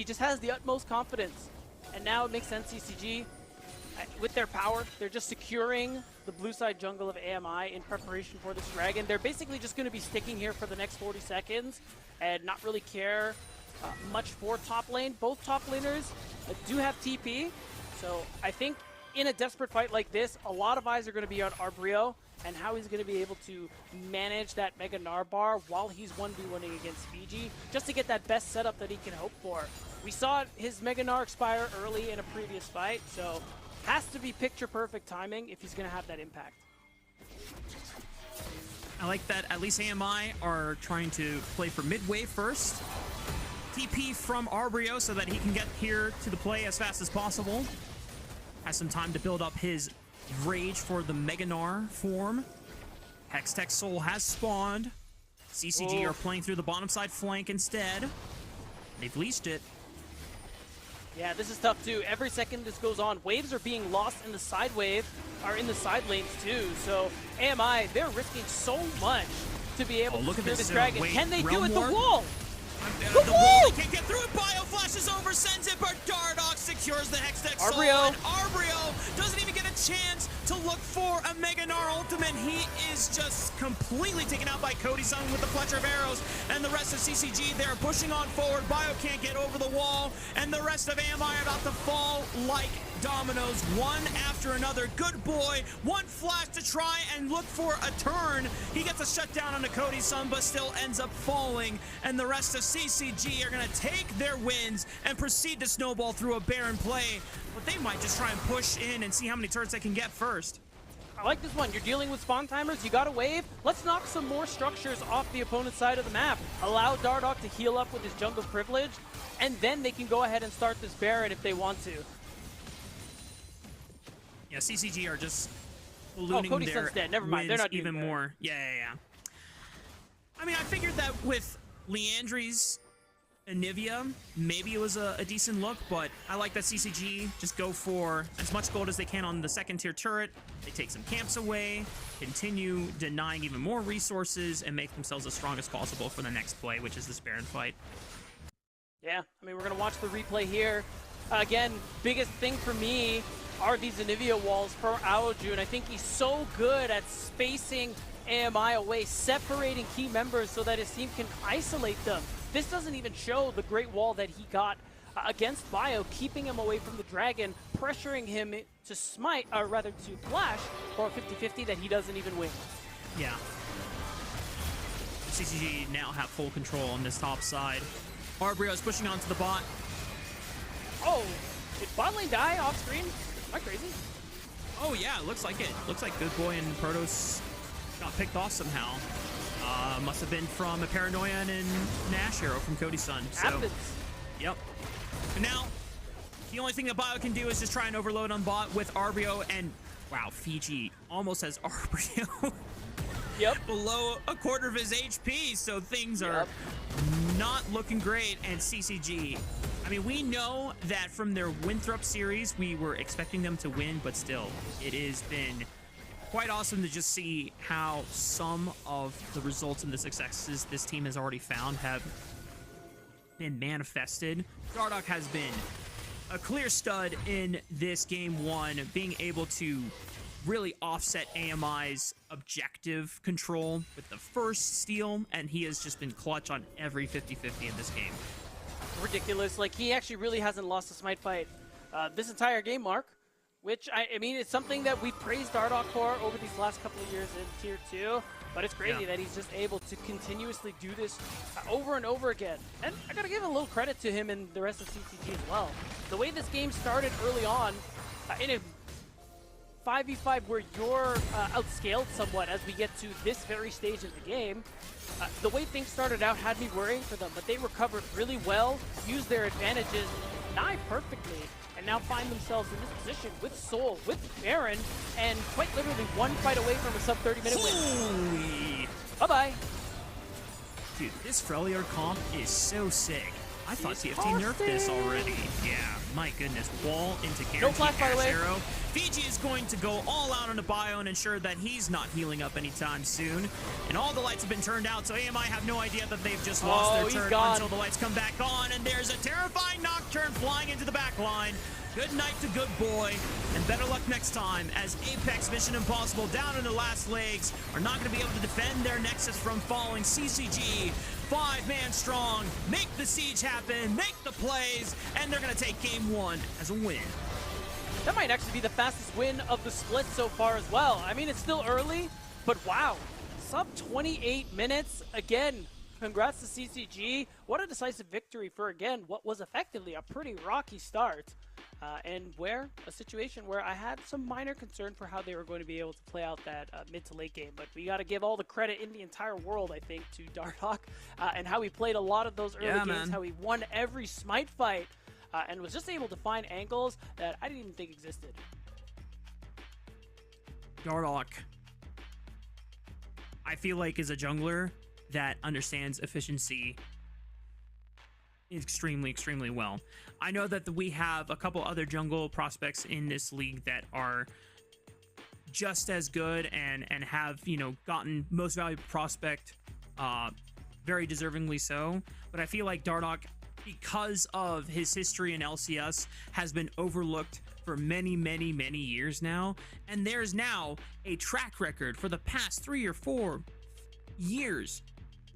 just has the utmost confidence. And now it makes sense, CCG, with their power, they're just securing the blue side jungle of AMI in preparation for this dragon. They're basically just going to be sticking here for the next 40 seconds and not really care much for top lane. Both top laners do have TP, so I think in a desperate fight like this, a lot of eyes are going to be on Arbrio. and how he's going to be able to manage that Mega Gnar bar while he's 1v1ing against Fiji, just to get that best setup that he can hope for. We saw his Mega Gnar expire early in a previous fight, so has to be picture-perfect timing if he's going to have that impact. I like that at least AMI are trying to play for mid-wave first. TP from Arbrio so that he can get here to the play as fast as possible. Has some time to build up his rage for the Mega Gnar form. Hextech Soul has spawned. CCG are playing through the bottom side flank instead. They've leashed it. Yeah, this is tough too. Every second this goes on, waves are being lost in the side wave, or in the side lanes too. So AMI, they're risking so much to be able to clear this dragon. Can they do it? The wall! The wall, they can't get through it. Bio flashes over, sends it, but Dardoch secures the Hextech Soul. And Arbrio doesn't even get a chance to look for a Mega Gnar ultimate. He is just completely taken out by Cody-san with the Fletcher of arrows. And the rest of CCG, they're pushing on forward. Bio can't get over the wall. And the rest of AMI are about to fall like dominoes, one after another. Good boy, one flash to try and look for a turn. He gets a shutdown on the Cody-san, but still ends up falling. And the rest of CCG are going to take their wins and proceed to snowball through a barren play. But they might just try and push in and see how many turrets they can get first. I like this one. You're dealing with spawn timers. You got a wave. Let's knock some more structures off the opponent's side of the map. Allow Dardoch to heal up with his jungle privilege, and then they can go ahead and start this Baron if they want to. Yeah, CCG are just ballooning their dead. Never mind. They're not even more. Yeah. I mean, I figured that with Leandri's Anivia, maybe it was a decent look, but I like that CCG just go for as much gold as they can on the second tier turret. They take some camps away, continue denying even more resources, and make themselves as strong as possible for the next play, which is this Baron fight. Yeah, I mean, we're going to watch the replay here. Again, biggest thing for me are these Anivia walls for Aojun. I think he's so good at spacing AMI away, separating key members so that his team can isolate them. This doesn't even show the great wall that he got against Bio, keeping him away from the dragon, pressuring him to smite, or rather to flash for a 50-50 that he doesn't even win. Yeah. CCG now have full control on this top side. Arbrio is pushing onto the bot. Oh, did bot lane die off screen? Am I crazy? Oh yeah, it looks like it. Looks like Good Boy and Protoss got picked off somehow. Must have been from a Paranoia and Nash arrow from Cody-san. So, yep. And now, the only thing that Bio can do is just try and overload on bot with Arbrio, and wow, Fiji almost has Arbrio below a quarter of his HP, so things are not looking great. And CCG, I mean, we know that from their Winthrop series, we were expecting them to win, but still, it has been quite awesome to just see how some of the results and the successes this team has already found have been manifested. Dardoch has been a clear stud in this game one, being able to really offset AMI's objective control with the first steal, and he has just been clutch on every 50-50 in this game. Ridiculous. Like, he actually really hasn't lost a smite fight this entire game, Mark. Which, I mean, it's something that we've praised Dardoch for over these last couple of years in Tier 2. But it's crazy that he's just able to continuously do this over and over again. And I gotta give a little credit to him and the rest of CCG as well. The way this game started early on, in a 5v5 where you're outscaled somewhat as we get to this very stage of the game, the way things started out had me worrying for them. But they recovered really well, used their advantages nigh perfectly, and now find themselves in this position with Soul, with Baron, and quite literally one fight away from a sub-30-minute win. Holy! Bye-bye. Dude, this Freljord comp is so sick. I thought TFT nerfed this already. Yeah, my goodness. Wall into guaranteed no flash, by the way. Arrow. Fiji is going to go all out on the Bio and ensure that he's not healing up anytime soon. And all the lights have been turned out, so AMI have no idea that they've just lost their turret until the lights come back on. And there's a terrifying Nocturne flying into the back line. Good night to Good Boy, and better luck next time, as Apex Mission Impossible down in the last legs are not going to be able to defend their Nexus from falling. CCG, 5-man strong, make the siege happen, make the plays, and they're going to take game one as a win. That might actually be the fastest win of the split so far as well. I mean, it's still early, But wow, sub 28 minutes again. Congrats to CCG. What a decisive victory for, again, what was effectively a pretty rocky start. And a situation where I had some minor concern for how they were going to be able to play out that mid to late game. But we got to give all the credit in the entire world, I think, to Dardoch and how he played a lot of those early games, man. how he won every smite fight and was just able to find angles that I didn't even think existed. Dardoch, I feel like, is a jungler that understands efficiency extremely, extremely well. I know that we have a couple other jungle prospects in this league that are just as good and have, you know, gotten most valuable prospect very deservingly so. But I feel like Dardoch, because of his history in LCS, has been overlooked for many, many, many years now. And there's now a track record for the past 3 or 4 years.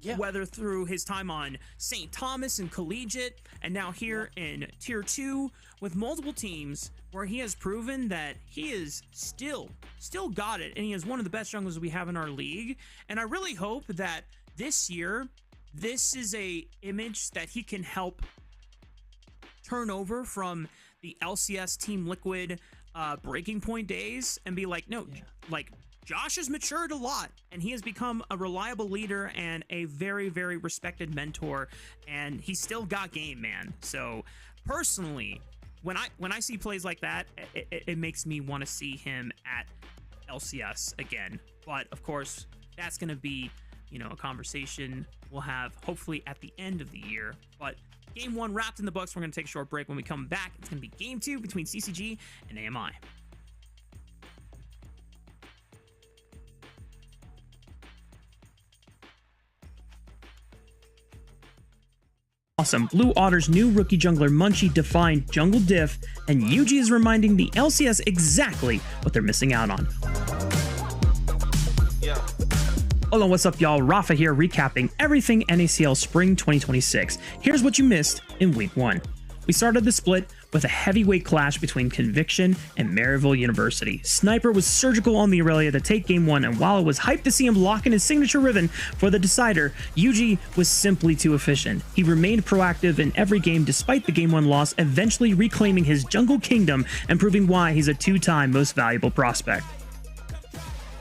Yeah. Whether through his time on St. Thomas and Collegiate, and now here in Tier 2 with multiple teams, where he has proven that he is still got it, and he is one of the best junglers we have in our league. And I really hope that this year, this is a image that he can help turn over from the LCS Team Liquid breaking point days and be like, no, like, Josh has matured a lot, and he has become a reliable leader and a very, very respected mentor, and he's still got game, man. So personally, when I see plays like that, it makes me want to see him at LCS again. But of course, that's going to be, you know, a conversation we'll have hopefully at the end of the year. But game 1 wrapped in the books. We're going to take a short break. When we come back, it's going to be game 2 between CCG and AMI. Awesome. Blue Otter's new rookie jungler Munchie defined jungle diff, and Yuji is reminding the LCS exactly what they're missing out on. Hello, what's up, y'all? Rafa here, recapping everything NACL Spring 2026. Here's what you missed in Week 1. We started the split with a heavyweight clash between Conviction and Maryville University. Sniper was surgical on the Aurelia to take Game 1, and while it was hyped to see him lock in his signature Riven for the decider, Yuji was simply too efficient. He remained proactive in every game despite the Game 1 loss, eventually reclaiming his jungle kingdom and proving why he's a 2-time most valuable prospect.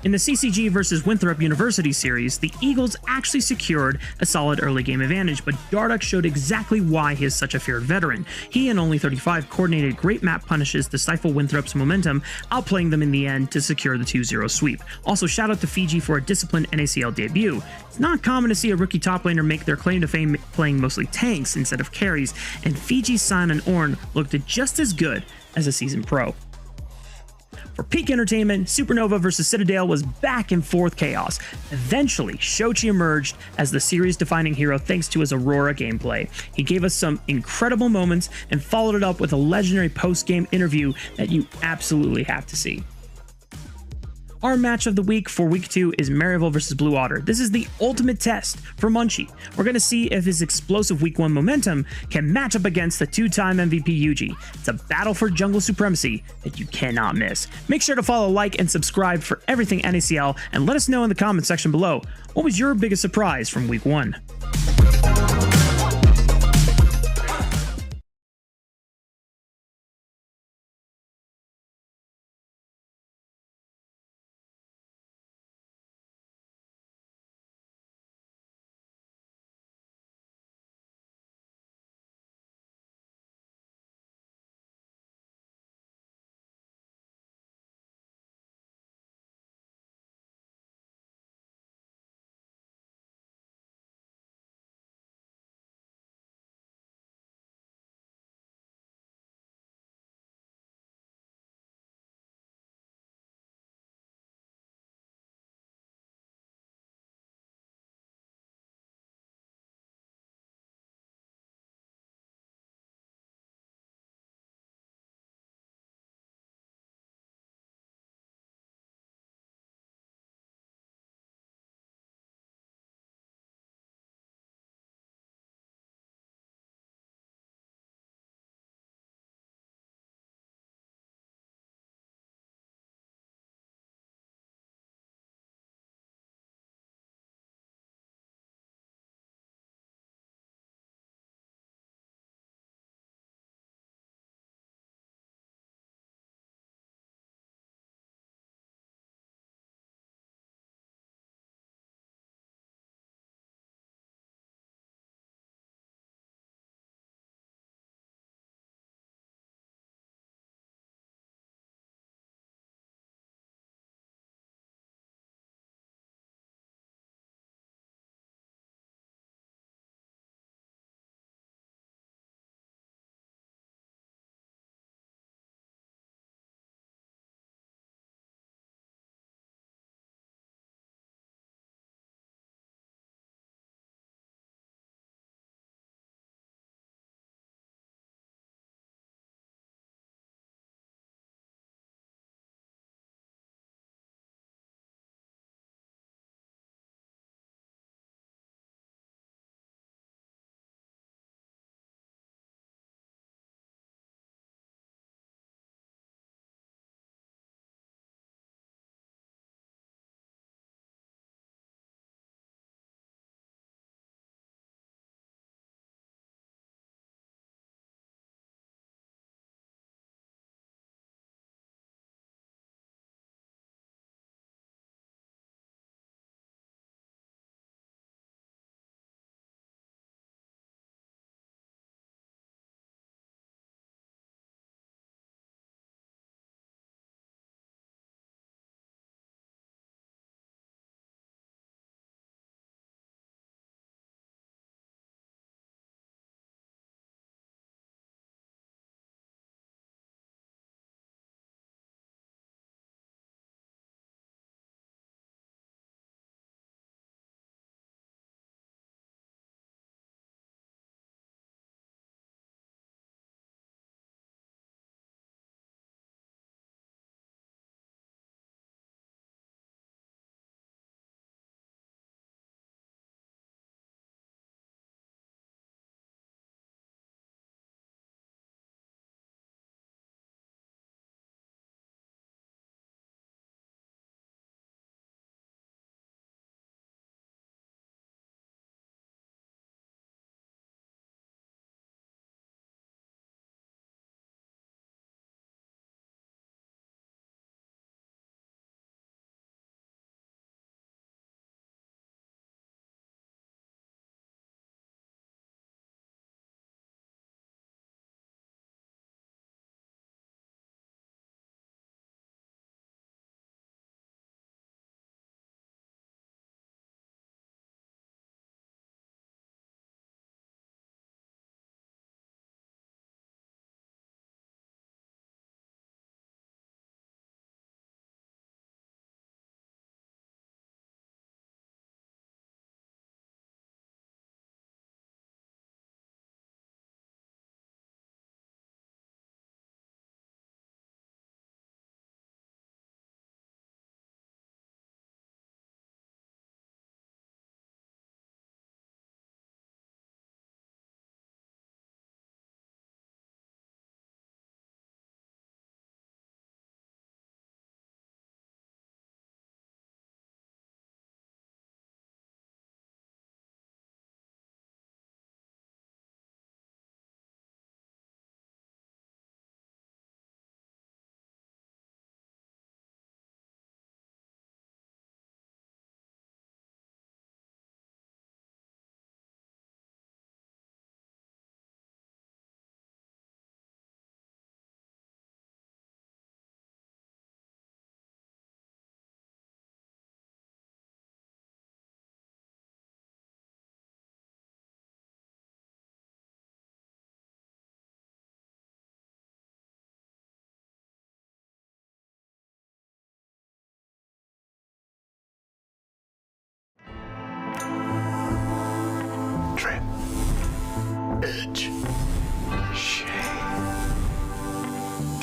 In the CCG versus Winthrop University series, the Eagles actually secured a solid early game advantage, but Dardoch showed exactly why he is such a feared veteran. He and Only 35 coordinated great map punishes to stifle Winthrop's momentum, outplaying them in the end to secure the 2-0 sweep. Also, shout out to Fiji for a disciplined NACL debut. It's not common to see a rookie top laner make their claim to fame playing mostly tanks instead of carries, and Fiji's Sion and Ornn looked just as good as a seasoned pro. For peak entertainment, Supernova vs Citadel was back and forth chaos. Eventually, Shochi emerged as the series-defining hero thanks to his Aurora gameplay. He gave us some incredible moments and followed it up with a legendary post-game interview that you absolutely have to see. Our match of the week for Week 2 is Maryville vs Blue Otter. This is the ultimate test for Munchie. We're going to see if his explosive Week 1 momentum can match up against the 2-time MVP Yuji. It's a battle for jungle supremacy that you cannot miss. Make sure to follow, like, and subscribe for everything NACL, and let us know in the comment section below, what was your biggest surprise from Week 1?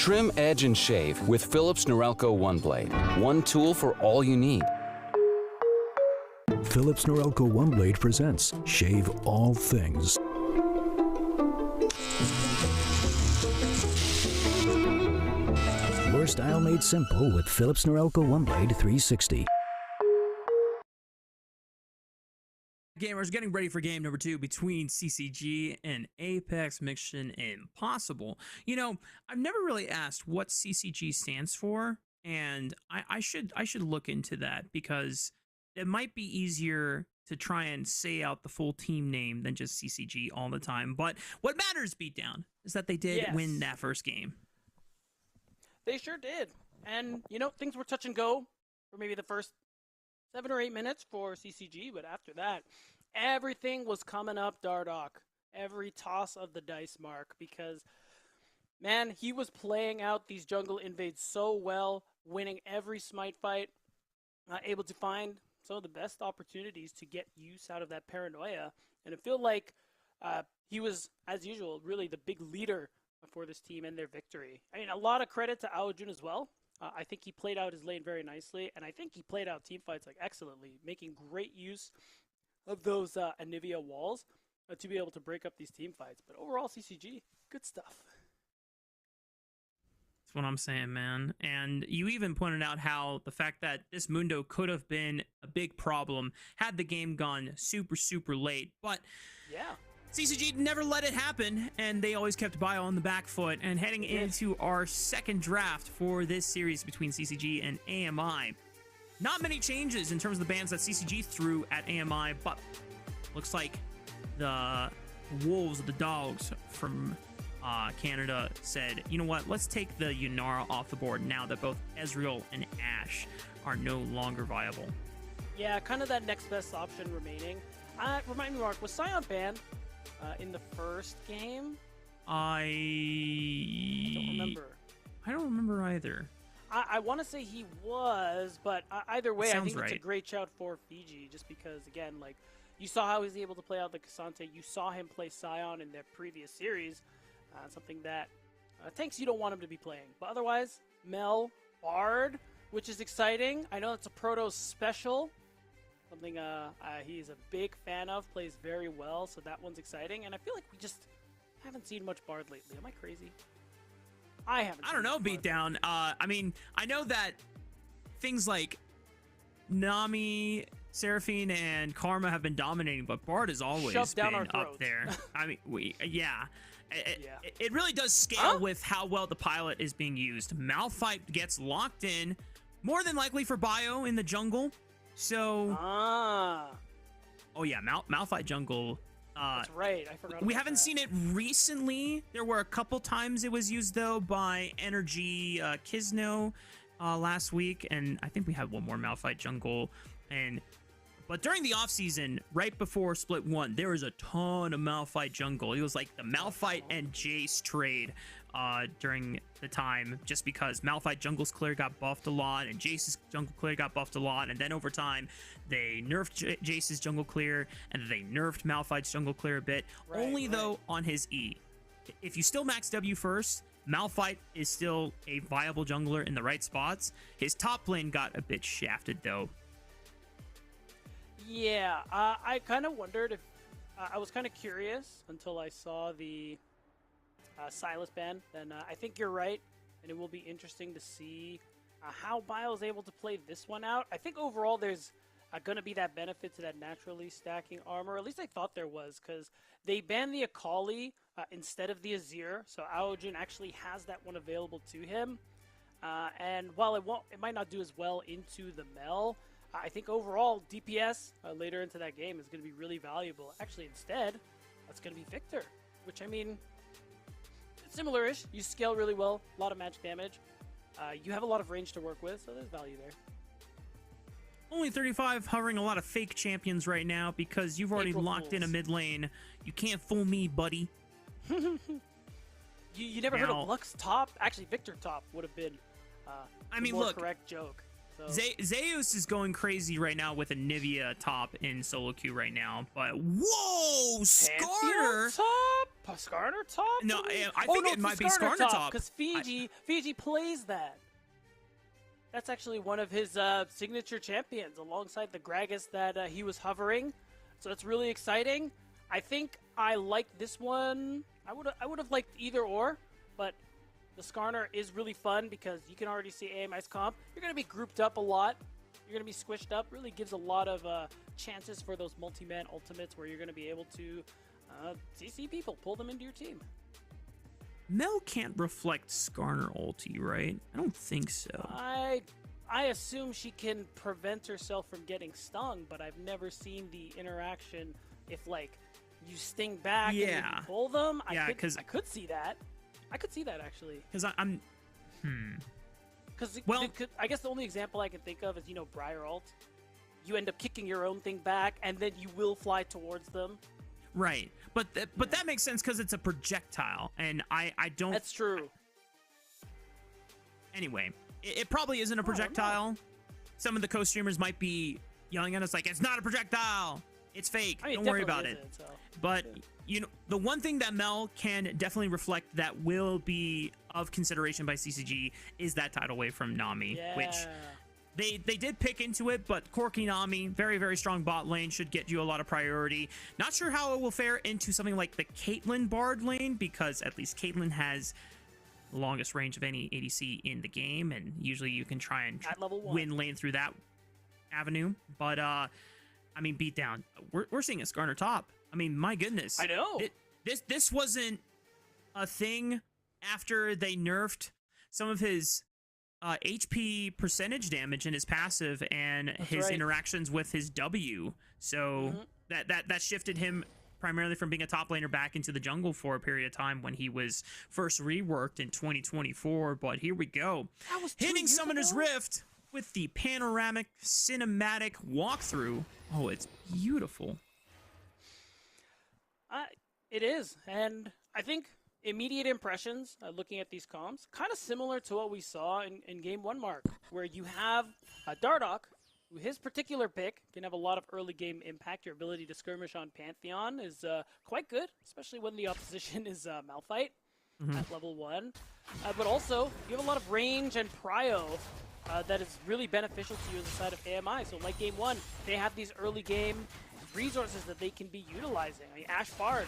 Trim, edge, and shave with Philips Norelco One Blade. One tool for all you need. Philips Norelco One Blade presents Shave All Things. Your style made simple with Philips Norelco One Blade 360. Gamers, getting ready for game number 2 between CCG and Apex Mission Impossible. You know, I've never really asked what CCG stands for, and I should look into that, because it might be easier to try and say out the full team name than just CCG all the time. But what matters, Beatdown, is that they did win that first game. They sure did. And, you know, things were touch and go for maybe the first 7 or 8 minutes for CCG, but after that, everything was coming up Dardoch. Every toss of the dice mark, because, man, he was playing out these jungle invades so well, winning every smite fight, able to find some of the best opportunities to get use out of that paranoia. And it felt like he was, as usual, really the big leader for this team and their victory. I mean, a lot of credit to Aojun as well. I think he played out his lane very nicely, and I think he played out team fights like excellently, making great use of those Anivia walls to be able to break up these team fights. But overall, CCG, good stuff. That's what I'm saying, man. And you even pointed out how the fact that this Mundo could have been a big problem had the game gone super, super late. But yeah, CCG never let it happen, and they always kept Bio on the back foot. And heading into our second draft for this series between CCG and AMI, not many changes in terms of the bans that CCG threw at AMI, but looks like the Wolves, the Dogs from Canada, said, you know what, let's take the Yunara off the board now that both Ezreal and Ashe are no longer viable. Yeah, kind of that next best option remaining. Remind me, Mark, was Sion banned in the first game? I don't remember. I don't remember either. I want to say he was, but either way, I think it's a great shout for Fiji, just because, again, like, you saw how he was able to play out the Cassante. You saw him play Sion in their previous series, something that tanks you don't want him to be playing. But otherwise, Mel, Bard, which is exciting. I know it's a Protoss special, something he's a big fan of, plays very well, so that one's exciting. And I feel like we just haven't seen much Bard lately. Am I crazy? I don't know, Beatdown. I mean, I know that things like Nami, Seraphine, and Karma have been dominating, but Bard has always been up there. I mean, it really does scale with how well the pilot is being used. Malphite gets locked in, more than likely for Bio in the jungle. So, oh yeah, Malphite jungle. That's right. I forgot. We haven't seen it recently. There were a couple times it was used though by Energy Kisno last week, and I think we had one more Malphite jungle. But during the offseason, right before Split 1, there was a ton of Malphite jungle. It was like the Malphite and Jace trade during the time, just because Malphite jungle's clear got buffed a lot, and Jace's jungle clear got buffed a lot, and then over time, they nerfed Jace's jungle clear, and they nerfed Malphite's jungle clear a bit, though on his E. If you still max W first, Malphite is still a viable jungler in the right spots. His top lane got a bit shafted, though. Yeah, I kind of wondered if... I was kind of curious until I saw the Silas ban. Then I think you're right, and it will be interesting to see how Bio is able to play this one out. I think overall there's going to be that benefit to that naturally stacking armor. At least I thought there was, because they banned the Akali instead of the Azir, so Aojun actually has that one available to him. And while it might not do as well into the Mel, I think overall DPS later into that game is going to be really valuable. Actually, instead, that's going to be Victor, which, I mean, similar-ish. You scale really well, a lot of magic damage. You have a lot of range to work with, so there's value there. Only 35, hovering a lot of fake champions right now because you've already locked in a mid lane. You can't fool me, buddy. you never heard of Lux top? Actually, Victor top would have been the more correct joke. So. Zeus is going crazy right now with a Nivea top in solo queue right now, but whoa, Skarner! Top? Skarner top? No, I think it might be Skarner top. Because Fiji plays that. That's actually one of his signature champions, alongside the Gragas that he was hovering. So it's really exciting. I think I like this one. I would have liked either or, but the Skarner is really fun because you can already see AMI's comp. You're going to be grouped up a lot. You're going to be squished up. Really gives a lot of chances for those multi-man ultimates where you're going to be able to CC people, pull them into your team. Mel can't reflect Skarner ulti, right? I don't think so. I assume she can prevent herself from getting stung, but I've never seen the interaction if, like, you sting back and you pull them. I could see that. I could see that, actually. Because I guess the only example I can think of is, Briar ult. You end up kicking your own thing back, and then you will fly towards them. Right. But that makes sense because it's a projectile, and I don't... That's true. Anyway, it probably isn't a projectile. No. Some of the co-streamers might be yelling at us like, it's not a projectile! It's fake. Don't worry about it. But, the one thing that Mel can definitely reflect that will be of consideration by CCG is that tidal wave from Nami, which... They did pick into it, but Corki Nami, very, very strong bot lane, should get you a lot of priority. Not sure how it will fare into something like the Caitlyn Bard lane, because at least Caitlyn has the longest range of any ADC in the game, and usually you can try and win lane through that avenue. But, beatdown. We're seeing a Skarner top. I mean, my goodness. I know. This wasn't a thing after they nerfed some of his... HP percentage damage in his passive and his interactions with his W. So that shifted him primarily from being a top laner back into the jungle for a period of time when he was first reworked in 2024. But here we go. Hitting Summoner's Rift with the panoramic cinematic walkthrough. Oh, it's beautiful. It is. And I think immediate impressions, looking at these comps, kind of similar to what we saw in Game 1, Mark, where you have Dardoch, who his particular pick can have a lot of early game impact. Your ability to skirmish on Pantheon is quite good, especially when the opposition is Malphite at level 1. But also, you have a lot of range and prio that is really beneficial to you on the side of AMI. So like Game 1, they have these early game resources that they can be utilizing. I mean, Ash Bard,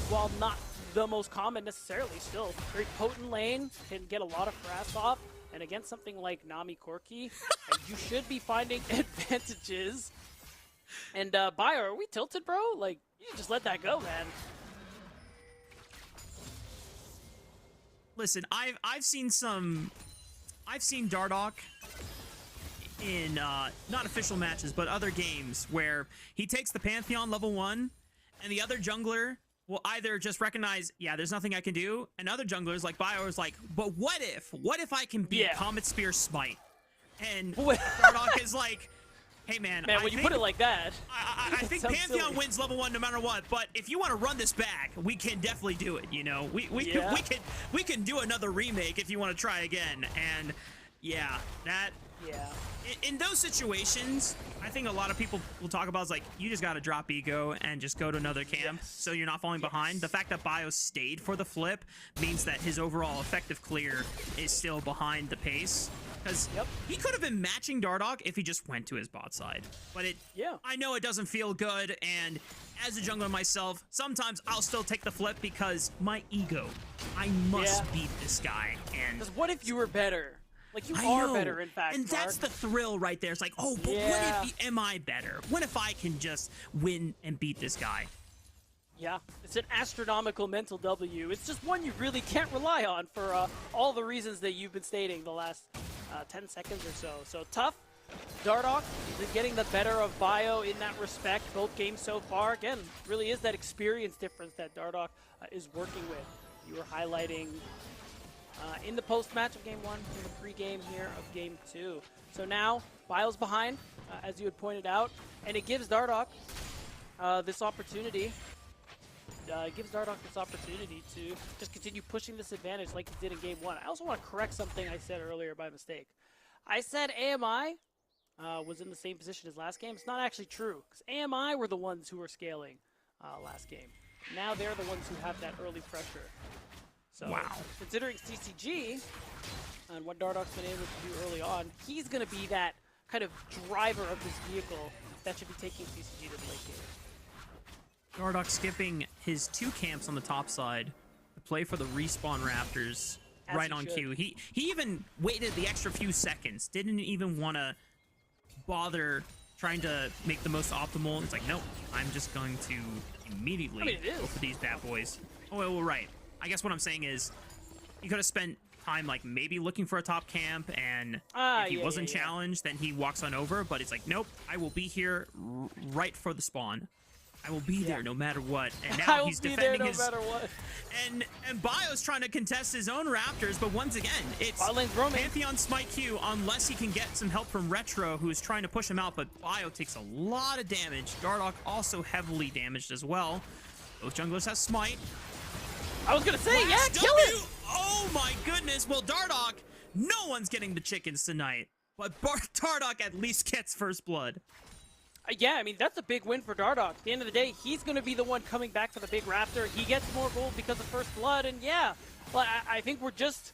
while not the most common necessarily, still very potent lane, can get a lot of harass off, and against something like Nami Corki, you should be finding advantages. And Bio, are we tilted, bro? Like, you just let that go, man. Listen, I've seen Dardoch in not official matches, but other games where he takes the Pantheon level 1, and the other jungler will either just recognize, yeah, there's nothing I can do, and other junglers like Bio is like, but what if I can beat Comet Spear Smite? And Dardoch is like, hey man, when you put it like that, I think Pantheon wins level 1 no matter what. But if you want to run this back, we can definitely do it. We can do another remake if you want to try again. And in those situations, I think a lot of people will talk about is like, you just got to drop ego and just go to another camp so you're not falling behind. The fact that Bio stayed for the flip means that his overall effective clear is still behind the pace. Because he could have been matching Dardoch if he just went to his bot side. But I know it doesn't feel good, and as a jungler myself, sometimes I'll still take the flip because my ego. I must beat this guy. And because what if you were better? Like, you are better, in fact, and that's the thrill right there. It's like, oh, but what if am I better? What if I can just win and beat this guy? Yeah, it's an astronomical mental W. It's just one you really can't rely on for all the reasons that you've been stating the last 10 seconds or so. So tough. Dardoch is getting the better of Bio in that respect. Both games so far, again, really is that experience difference that Dardoch is working with. You were highlighting in the post-match of Game 1, in the pre-game here of Game 2. So now, Bio's behind, as you had pointed out, and it gives Dardoch this opportunity. Gives Dardoch this opportunity to just continue pushing this advantage like he did in Game 1. I also want to correct something I said earlier by mistake. I said AMI was in the same position as last game. It's not actually true, because AMI were the ones who were scaling last game. Now they're the ones who have that early pressure. So considering CCG and what Dardoch's been able to do early on, he's going to be that kind of driver of this vehicle that should be taking CCG to the late game. Dardoch skipping his 2 camps on the top side to play for the respawn Raptors right on cue. He even waited the extra few seconds, didn't even want to bother trying to make the most optimal. It's like, nope, I'm just going to immediately go for these bad boys. Oh, well, right. I guess what I'm saying is he could have spent time like maybe looking for a top camp, and if he wasn't challenged, then he walks on over. But it's like, nope, I will be here right for the spawn. I will be there no matter what. And now he's defending his. No matter what. And Bio's trying to contest his own Raptors, but once again, it's Pantheon Smite Q unless he can get some help from Retro, who is trying to push him out. But Bio takes a lot of damage. Dardoch also heavily damaged as well. Both junglers have Smite. I was gonna say, kill it! Oh my goodness! Well, Dardoch, no one's getting the chickens tonight, but Dardoch at least gets first blood. Yeah, I mean, that's a big win for Dardoch. At the end of the day, he's going to be the one coming back for the big Raptor. He gets more gold because of First Blood, and well, I think we're just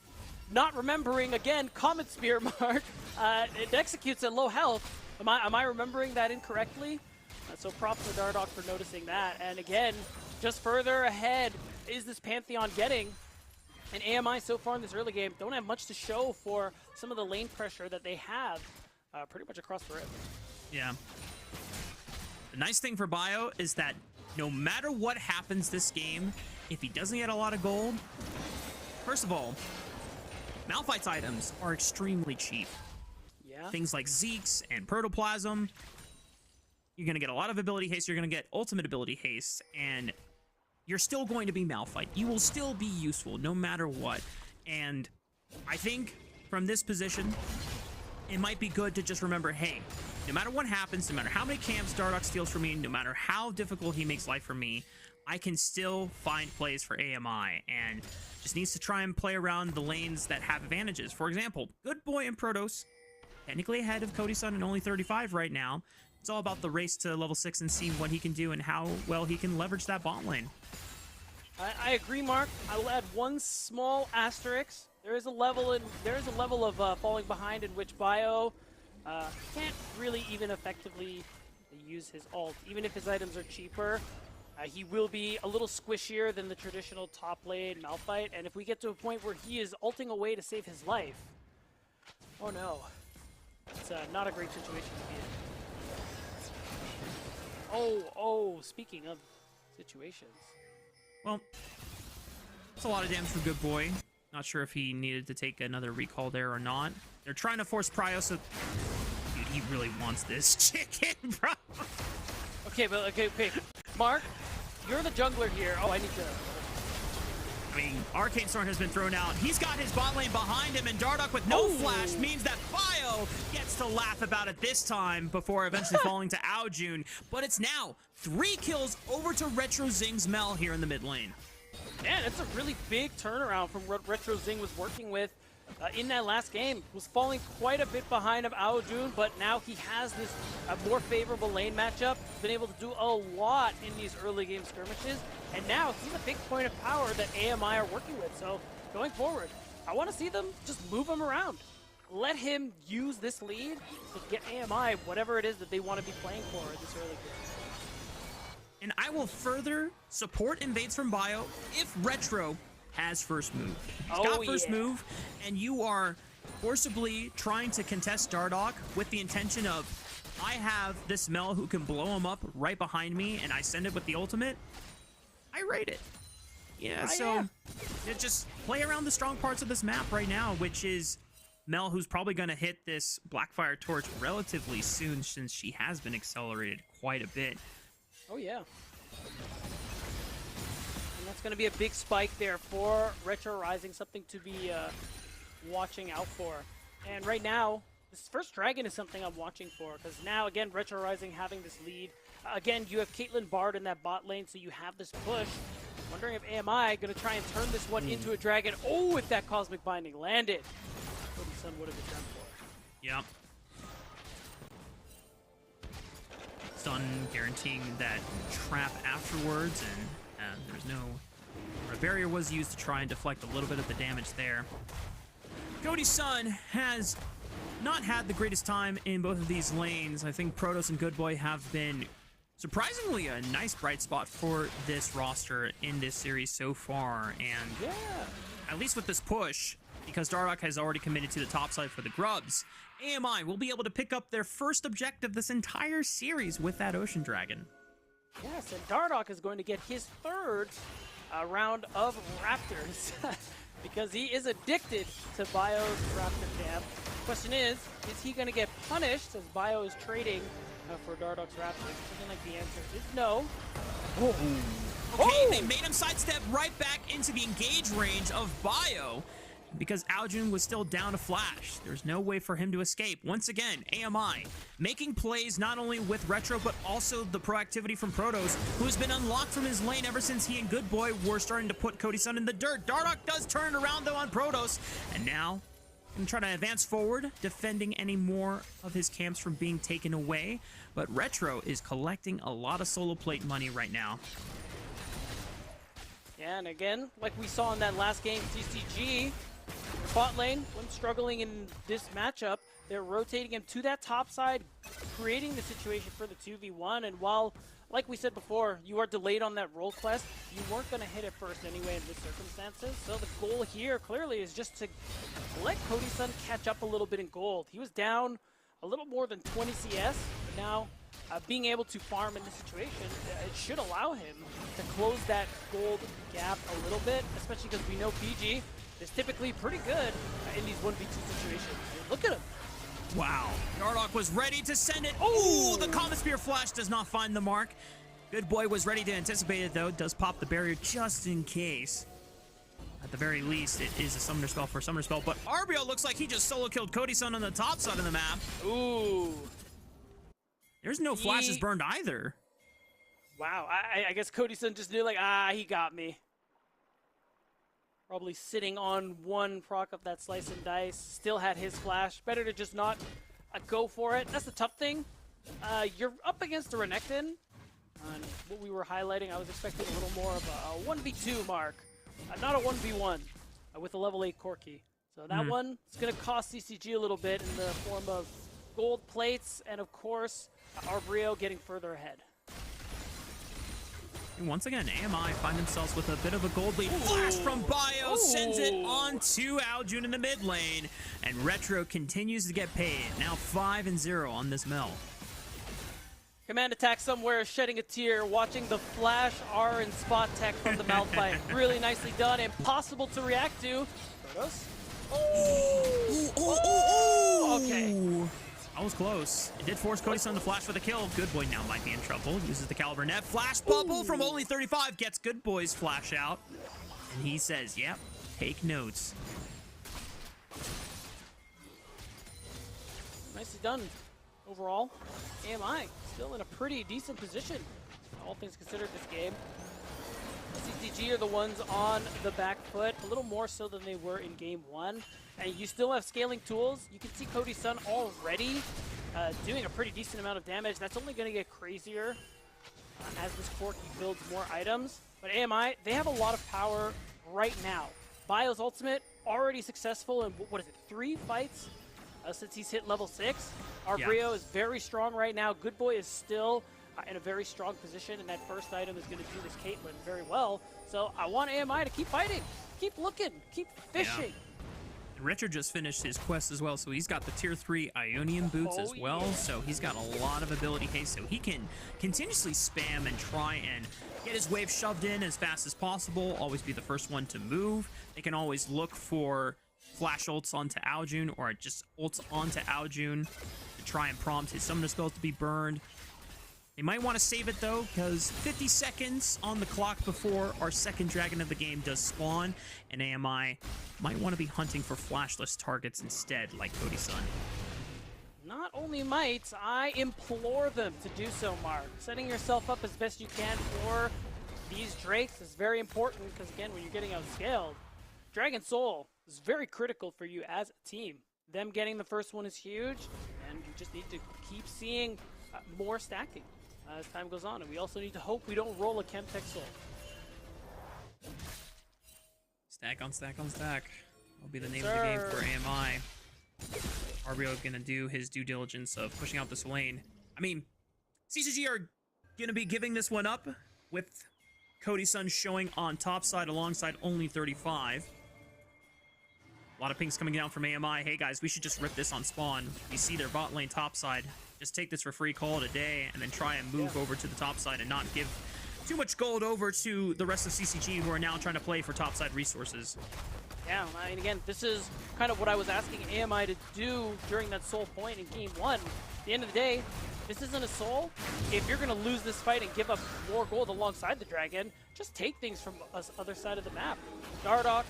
not remembering, again, Comet Spear, Mark. It executes at low health. Am I remembering that incorrectly? So props to Dardoch for noticing that. And again, just further ahead is this Pantheon getting. And AMI so far in this early game don't have much to show for some of the lane pressure that they have pretty much across the rip. Yeah. The nice thing for Bio is that no matter what happens this game, if he doesn't get a lot of gold, first of all, Malphite's items are extremely cheap. Yeah. Things like Zeke's and Protoplasm, you're going to get a lot of ability haste, you're going to get ultimate ability haste, and you're still going to be Malphite. You will still be useful no matter what. And I think from this position, it might be good to just remember, hey, no matter what happens, no matter how many camps Dardoch steals from me, no matter how difficult he makes life for me, I can still find plays for AMI, and just needs to try and play around the lanes that have advantages. For example, Good Boy and Protoss, technically ahead of Cody Sun and only 35 right now. It's all about the race to level 6 and see what he can do and how well he can leverage that bot lane. I agree, Mark. I will add one small asterisk. There is a level of falling behind in which Bio can't really even effectively use his ult. Even if his items are cheaper, he will be a little squishier than the traditional top lane Malphite, and if we get to a point where he is ulting away to save his life, oh no. It's not a great situation to be in. Oh, speaking of situations. Well, it's a lot of damage for Good Boy. Not sure if he needed to take another recall there or not. They're trying to force Prio, so... Dude, he really wants this chicken, bro. Okay. Mark, you're the jungler here. Oh, I need to... I mean, Arcane Storm has been thrown out. He's got his bot lane behind him, and Dardoch with no flash means that Bio gets to laugh about it this time before eventually falling to Aojun. But it's now 3 kills over to Retro Zing's Mel here in the mid lane. Man, it's a really big turnaround from what Retro Zing was working with in that last game. Was falling quite a bit behind of Aojun, but now he has this more favorable lane matchup. Been able to do a lot in these early game skirmishes, and now he's a big point of power that AMI are working with. So going forward, I want to see them just move him around. Let him use this lead to get AMI whatever it is that they want to be playing for in this early game. And I will further support invades from Bio if Retro has first move. He's got first move, and you are forcibly trying to contest Dardoch with the intention of, I have this Mel who can blow him up right behind me, and I send it with the ultimate. I rate it. Yeah, just play around the strong parts of this map right now, which is Mel, who's probably going to hit this Blackfire Torch relatively soon since she has been accelerated quite a bit. Oh, yeah. And that's going to be a big spike there for Retro Rising, something to be watching out for. And right now, this first dragon is something I'm watching for, because now, again, Retro Rising having this lead. Again, you have Caitlyn Bard in that bot lane, so you have this push. Wondering if AMI going to try and turn this one into a dragon. Oh, if that Cosmic Binding landed. Cody Sun would have been done for. Yep. stun, guaranteeing that trap afterwards, and there's no... A barrier was used to try and deflect a little bit of the damage there. Cody's Son has not had the greatest time in both of these lanes. I think Protoss and Goodboy have been surprisingly a nice bright spot for this roster in this series so far, and Yeah. at least with this push, because Dardoch has already committed to the top side for the Grubs, AMI will be able to pick up their first objective this entire series with that Ocean Dragon. Yes, and Dardoch is going to get his third round of Raptors because he is addicted to Bio's Raptor camp. Question is he going to get punished as Bio is trading for Dardoch's Raptors? Looking like the answer is no. Okay, they made him sidestep right back into the engage range of Bio because Aljun was still down to flash. There's no way for him to escape. Once again, AMI making plays not only with Retro, but also the proactivity from Protoss, who has been unlocked from his lane ever since he and Goodboy were starting to put Cody's Son in the dirt. Dardoch does turn it around, though, on Protoss, and now going to try to advance forward, defending any more of his camps from being taken away. But Retro is collecting a lot of solo plate money right now. Yeah, and again, like we saw in that last game, CCG, bot lane, when struggling in this matchup, they're rotating him to that top side, creating the situation for the 2v1. And while, like we said before, you are delayed on that roll quest, you weren't going to hit it first anyway in these circumstances. So the goal here clearly is just to let Cody's Son catch up a little bit in gold. He was down a little more than 20 CS, but now being able to farm in this situation, it should allow him to close that gold gap a little bit, especially because we know PG is typically pretty good in these 1v2 situations. Look at him. Wow. Dardoch was ready to send it. Oh, the Comet Spear flash does not find the mark. Goodboy was ready to anticipate it, though. Does pop the barrier just in case. At the very least, it is a summoner spell for a summoner spell. But Arbio looks like he just solo killed Cody's Son on the top side of the map. Ooh. There's no flashes burned either. Wow. I guess Cody's Son just knew, like, he got me. Probably sitting on one proc of that slice and dice. Still had his flash. Better to just not go for it. That's the tough thing. You're up against a Renekton. On what we were highlighting, I was expecting a little more of a 1v2 mark. Not a 1v1 with a level 8 Corki. So that one is going to cost CCG a little bit in the form of gold plates and, of course, Arbrio getting further ahead. And once again, AMI find themselves with a bit of a gold lead. Flash from Bio sends it on to Aljun in the mid lane. And Retro continues to get paid. Now 5-0 on this Mel. Command attack somewhere, shedding a tear, watching the flash R and spot tech from the Malphite. Really nicely done, impossible to react to. Protoss? Okay. That was close. It did force Cody's Son to flash for the kill. Goodboy now might be in trouble. Uses the Caliber Net. Flash bubble from only 35 gets Goodboy's flash out. And he says, yep, take notes. Nicely done. Overall, AMI still in a pretty decent position, all things considered, this game. CCG are the ones on the back foot, a little more so than they were in game one. And you still have scaling tools. You can see Cody's Son already doing a pretty decent amount of damage. That's only going to get crazier as this Corki builds more items. But AMI, they have a lot of power right now. Bio's ultimate, already successful in, what is it, 3 fights since he's hit level 6. Arbrio is very strong right now. Goodboy is still in a very strong position, and that first item is going to do this Caitlyn very well. So I want AMI to keep fighting, keep looking, keep fishing. Yeah. Richard just finished his quest as well, so he's got the tier 3 Ionian boots as well, so he's got a lot of ability haste, so he can continuously spam and try and get his wave shoved in as fast as possible, always be the first one to move. They can always look for flash ults onto Aljun, or just ults onto Aljun to try and prompt his summoner spells to be burned. They might want to save it, though, because 50 seconds on the clock before our second dragon of the game does spawn, and AMI might want to be hunting for flashless targets instead, like Cody's Son. Not only might, I implore them to do so, Mark. Setting yourself up as best you can for these Drakes is very important, because, again, when you're getting outscaled, Dragon Soul is very critical for you as a team. Them getting the first one is huge, and you just need to keep seeing more stacking. as time goes on. And we also need to hope we don't roll a Chemtech Soul. Stack on stack on stack. That'll be the name of the game for AMI. Arbio gonna do his due diligence of pushing out this lane. I mean, CCG are gonna be giving this one up with Cody Sun showing on top side alongside only 35. A lot of pings coming down from AMI. Hey guys, we should just rip this on spawn. We see their bot lane top side. Just take this for free, call it a day, and then try and move over to the top side and not give too much gold over to the rest of CCG who are now trying to play for top side resources. Yeah, I mean, again, this is kind of what I was asking AMI to do during that soul point in game 1. At the end of the day, this isn't a soul. If you're going to lose this fight and give up more gold alongside the dragon, just take things from the other side of the map. Dardoch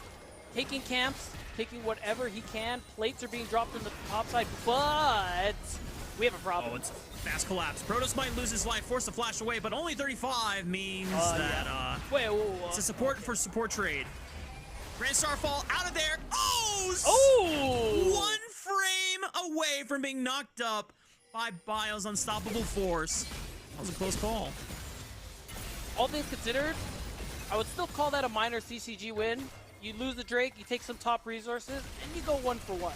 taking camps, taking whatever he can. Plates are being dropped on the top side, but we have a problem. Oh, it's fast collapse. Protoss might lose his life, force the flash away, but only 35 means that Wait, it's a support for support trade. Grand Starfall out of there. Oh! 1 frame away from being knocked up by Bio's unstoppable force. That was a close call. All things considered, I would still call that a minor CCG win. You lose the Drake, you take some top resources, and you go 1 for 1.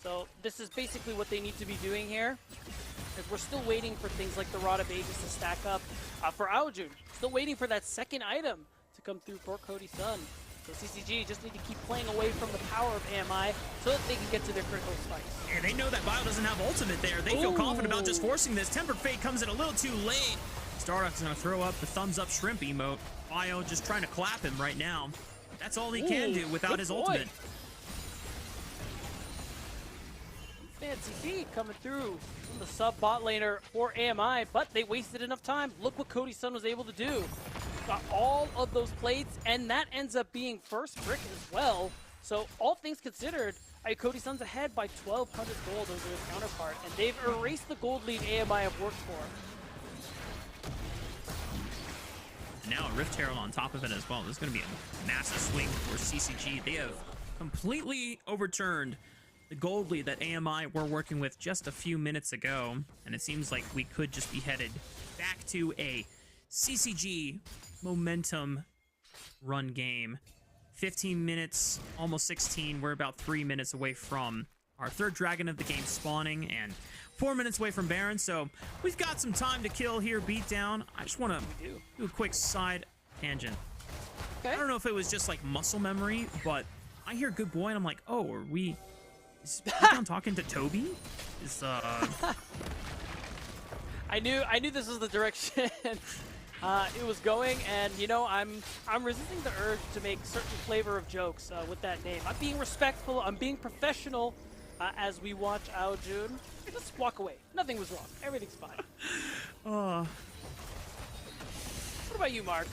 So this is basically what they need to be doing here. Because we're still waiting for things like the Rod of Aegis to stack up for Aojun. Still waiting for that second item to come through for Cody Sun. So CCG just need to keep playing away from the power of AMI so that they can get to their critical spikes. And they know that Bio doesn't have ultimate there. They feel confident about just forcing this. Tempered Fate comes in a little too late. Dardoch's gonna throw up the thumbs up shrimp emote. Bio just trying to clap him right now. That's all he can do without his ultimate. Fancy feed coming through from the sub bot laner for AMI, but they wasted enough time. Look what Cody Sun was able to do. Got all of those plates, and that ends up being first brick as well. So all things considered, Cody Sun's ahead by 1,200 gold over his counterpart, and they've erased the gold lead AMI have worked for. And now a Rift Herald on top of it as well. This is going to be a massive swing for CCG. They have completely overturned the gold lead that AMI were working with just a few minutes ago, and it seems like we could just be headed back to a CCG momentum run game. 15 minutes, almost 16. We're about 3 minutes away from our third dragon of the game spawning and 4 minutes away from Baron, so we've got some time to kill here. Beatdown. I just want to do a quick side tangent. Okay. I don't know if it was just like muscle memory, but I hear Good Boy and I'm like, oh, is Beatdown talking to Toby? I knew this was the direction it was going, and you know, I'm resisting the urge to make certain flavor of jokes with that name. I'm being respectful, I'm being professional as we watch Aojun. Just walk away. Nothing was wrong. Everything's fine. What about you, Mark?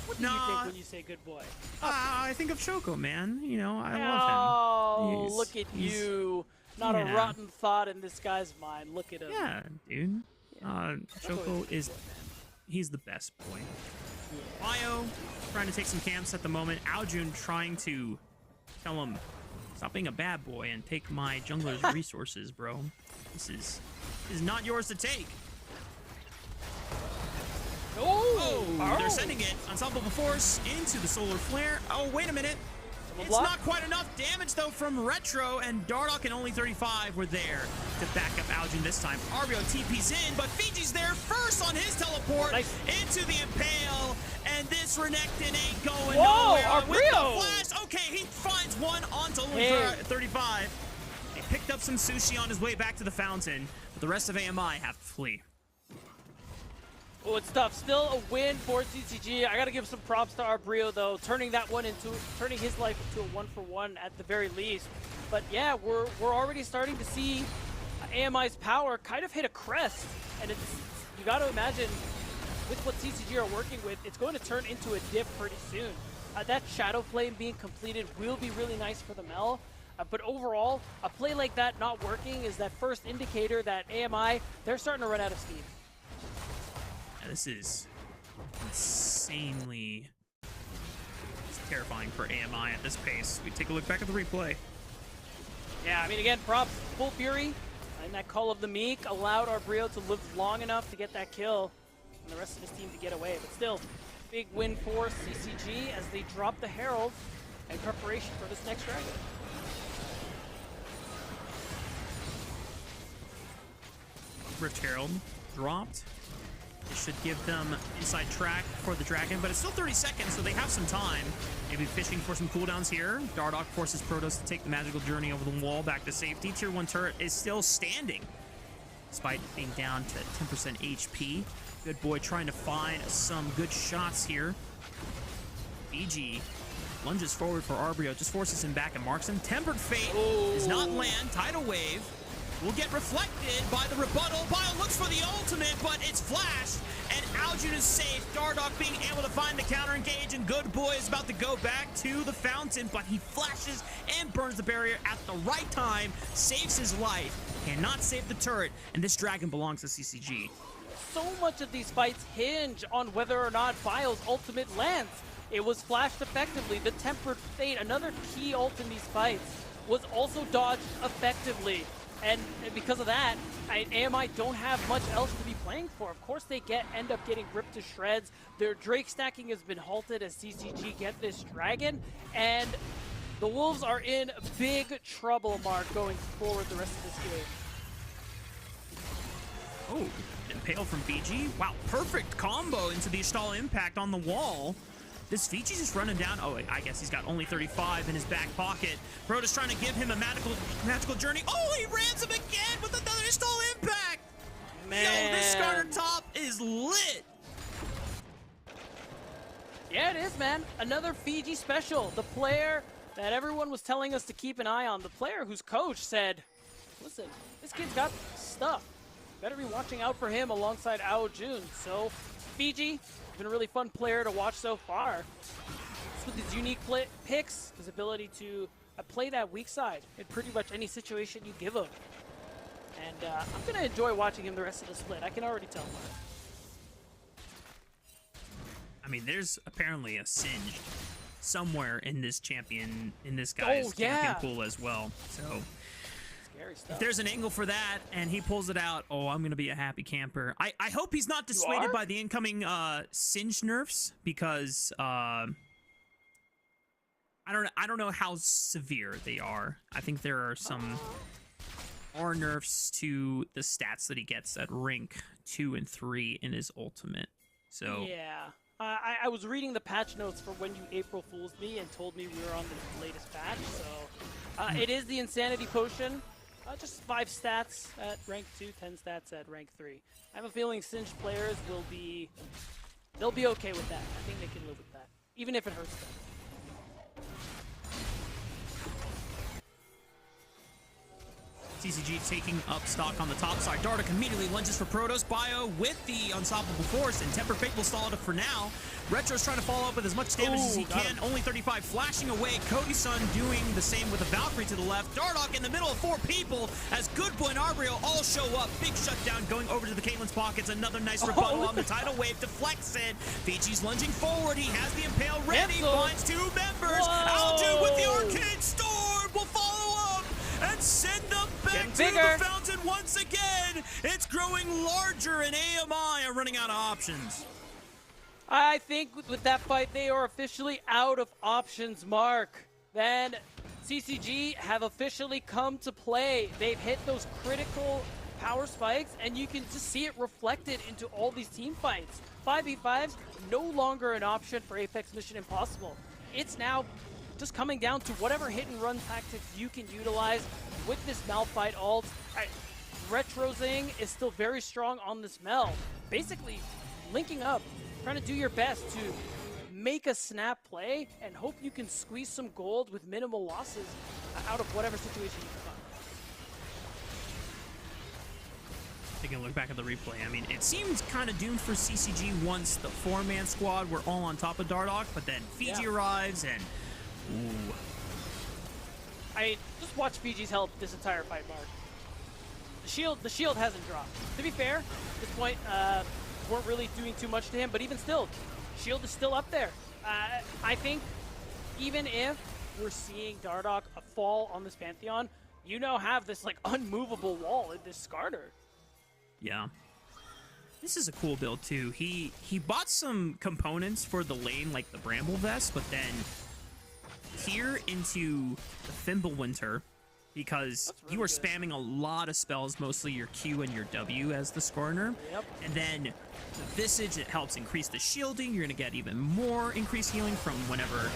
What do you think when you say Good Boy? I think of Choco, man. You know, I love him. Oh, look at you. Not a rotten thought in this guy's mind. Look at him. Yeah, dude. Choco is... He's the best boy. Bio trying to take some camps at the moment. Aojun trying to tell him, stop being a bad boy and take my jungler's resources, bro. This is not yours to take. Oh, they're sending it. Unstoppable Force into the Solar Flare. Oh, wait a minute. It's not quite enough damage, though, from Retro, and Dardoch and only 35 were there to back up Aojun this time. Arbio TP's in, but Fiji's there first on his teleport into the Impale, and this Renekton ain't going nowhere. Arbio! With the flash, okay, he finds one onto only 35. He picked up some sushi on his way back to the fountain, but the rest of AMI have to flee. Oh, it's tough. Still a win for CCG. I gotta give some props to Arbrio though, turning his life into a 1-for-1 at the very least. But yeah, we're already starting to see AMI's power kind of hit a crest, and you gotta imagine with what CCG are working with, it's going to turn into a dip pretty soon. That Shadow Flame being completed will be really nice for the Mel. But overall, a play like that not working is that first indicator that AMI, they're starting to run out of steam. This is insanely terrifying for AMI at this pace. We take a look back at the replay. Yeah, I mean, again, props. Full Fury and that Call of the Meek allowed Arbrio to live long enough to get that kill. and the rest of his team to get away. But still, big win for CCG as they drop the Herald in preparation for this next dragon. Rift Herald dropped. It should give them inside track for the dragon, but it's still 30 seconds, so they have some time. Maybe fishing for some cooldowns here. Dardoch forces Protoss to take the magical journey over the wall back to safety. Tier 1 turret is still standing, despite being down to 10% HP. Good boy trying to find some good shots here. BG lunges forward for Arbrio, just forces him back and marks him. Tempered Fate does not land. Tidal Wave will get reflected by the rebuttal. Bio looks for the ultimate, but it's flashed, and Aljun is safe. Dardoch being able to find the counter engage, and Good Boy is about to go back to the fountain, but he flashes and burns the barrier at the right time, saves his life, cannot save the turret, and this dragon belongs to CCG. So much of these fights hinge on whether or not Bio's ultimate lands. It was flashed effectively. The Tempered Fate, another key ult in these fights, was also dodged effectively. And because of that, AMI don't have much else to be playing for. Of course, they end up getting ripped to shreds. Their Drake stacking has been halted as CCG get this dragon. And the Wolves are in big trouble, Mark, going forward the rest of this game. Oh, impale from BG. Wow, perfect combo into the Ishtal impact on the wall. This Vici just running down. Oh, I guess he's got only 35 in his back pocket. Protoss trying to give him a magical journey. Oh, he rams him again with another Ishtal impact. Man. Yo, this starter top is lit. Yeah, it is, man. Another Fiji special. The player that everyone was telling us to keep an eye on. The player whose coach said, listen, this kid's got stuff. Better be watching out for him alongside Aljun. So, Fiji, been a really fun player to watch so far. With his unique picks, his ability to play that weak side in pretty much any situation you give him. And I'm going to enjoy watching him the rest of the split. I can already tell. I mean, there's apparently a Singed somewhere in this champion, in this guy's champion pool as well. So if there's an angle for that and he pulls it out, oh, I'm going to be a happy camper. I hope he's not dissuaded by the incoming Singed nerfs, because I don't know how severe they are. I think there are some nerfs to the stats that he gets at rank 2 and 3 in his ultimate. So yeah. I was reading the patch notes for when you April Fool's me and told me we were on the latest patch. So it is the Insanity Potion. Just 5 stats at rank 2, 10 stats at rank 3. I have a feeling Singed players they'll be okay with that. I think they can live with that, even if it hurts them. CCG taking up stock on the top side. Dardoch immediately lunges for Protoss. Bio with the Unstoppable Force, and Tempered Fate will stall it for now. Retro's trying to follow up with as much damage as he can. Only 35 flashing away. Cody-san doing the same with a Valkyrie to the left. Dardoch in the middle of 4 people as Good Boy and Arbrio all show up. Big shutdown going over to the Caitlyn's pockets. Another nice rebuttal on the Tidal Wave. Deflects it. Fiji's lunging forward. He has the Impale ready. Finds 2 members. Aljun with the Arcade Storm will follow up and send them back to the fountain once again. It's growing larger, and AMI are running out of options. I think with that fight, they are officially out of options, Mark. Then CCG have officially come to play. They've hit those critical power spikes, and you can just see it reflected into all these team fights. 5v5s, no longer an option for Apex Mission Impossible. It's now just coming down to whatever hit and run tactics you can utilize with this Malphite ult. Retrozing is still very strong on this Mel. Basically, linking up, trying to do your best to make a snap play and hope you can squeeze some gold with minimal losses out of whatever situation you can find. Taking a look back at the replay, I mean, it seems kind of doomed for CCG once the 4-man squad were all on top of Dardoch, but then Fiji arrives and ooh. I mean, just watch Fiji's health this entire fight, Mark. The shield hasn't dropped. To be fair, at this point, weren't really doing too much to him, but even still, shield is still up there. I think even if we're seeing Dardoch fall on this Pantheon, you now have this like unmovable wall in this Skarner. Yeah. This is a cool build too. He bought some components for the lane, like the Bramble Vest, but then here into the Fimbulwinter, because really you are good. spamming a lot of spells, mostly your Q and your W as the Skarner. Yep. And then the Visage, it helps increase the shielding. You're going to get even more increased healing from whenever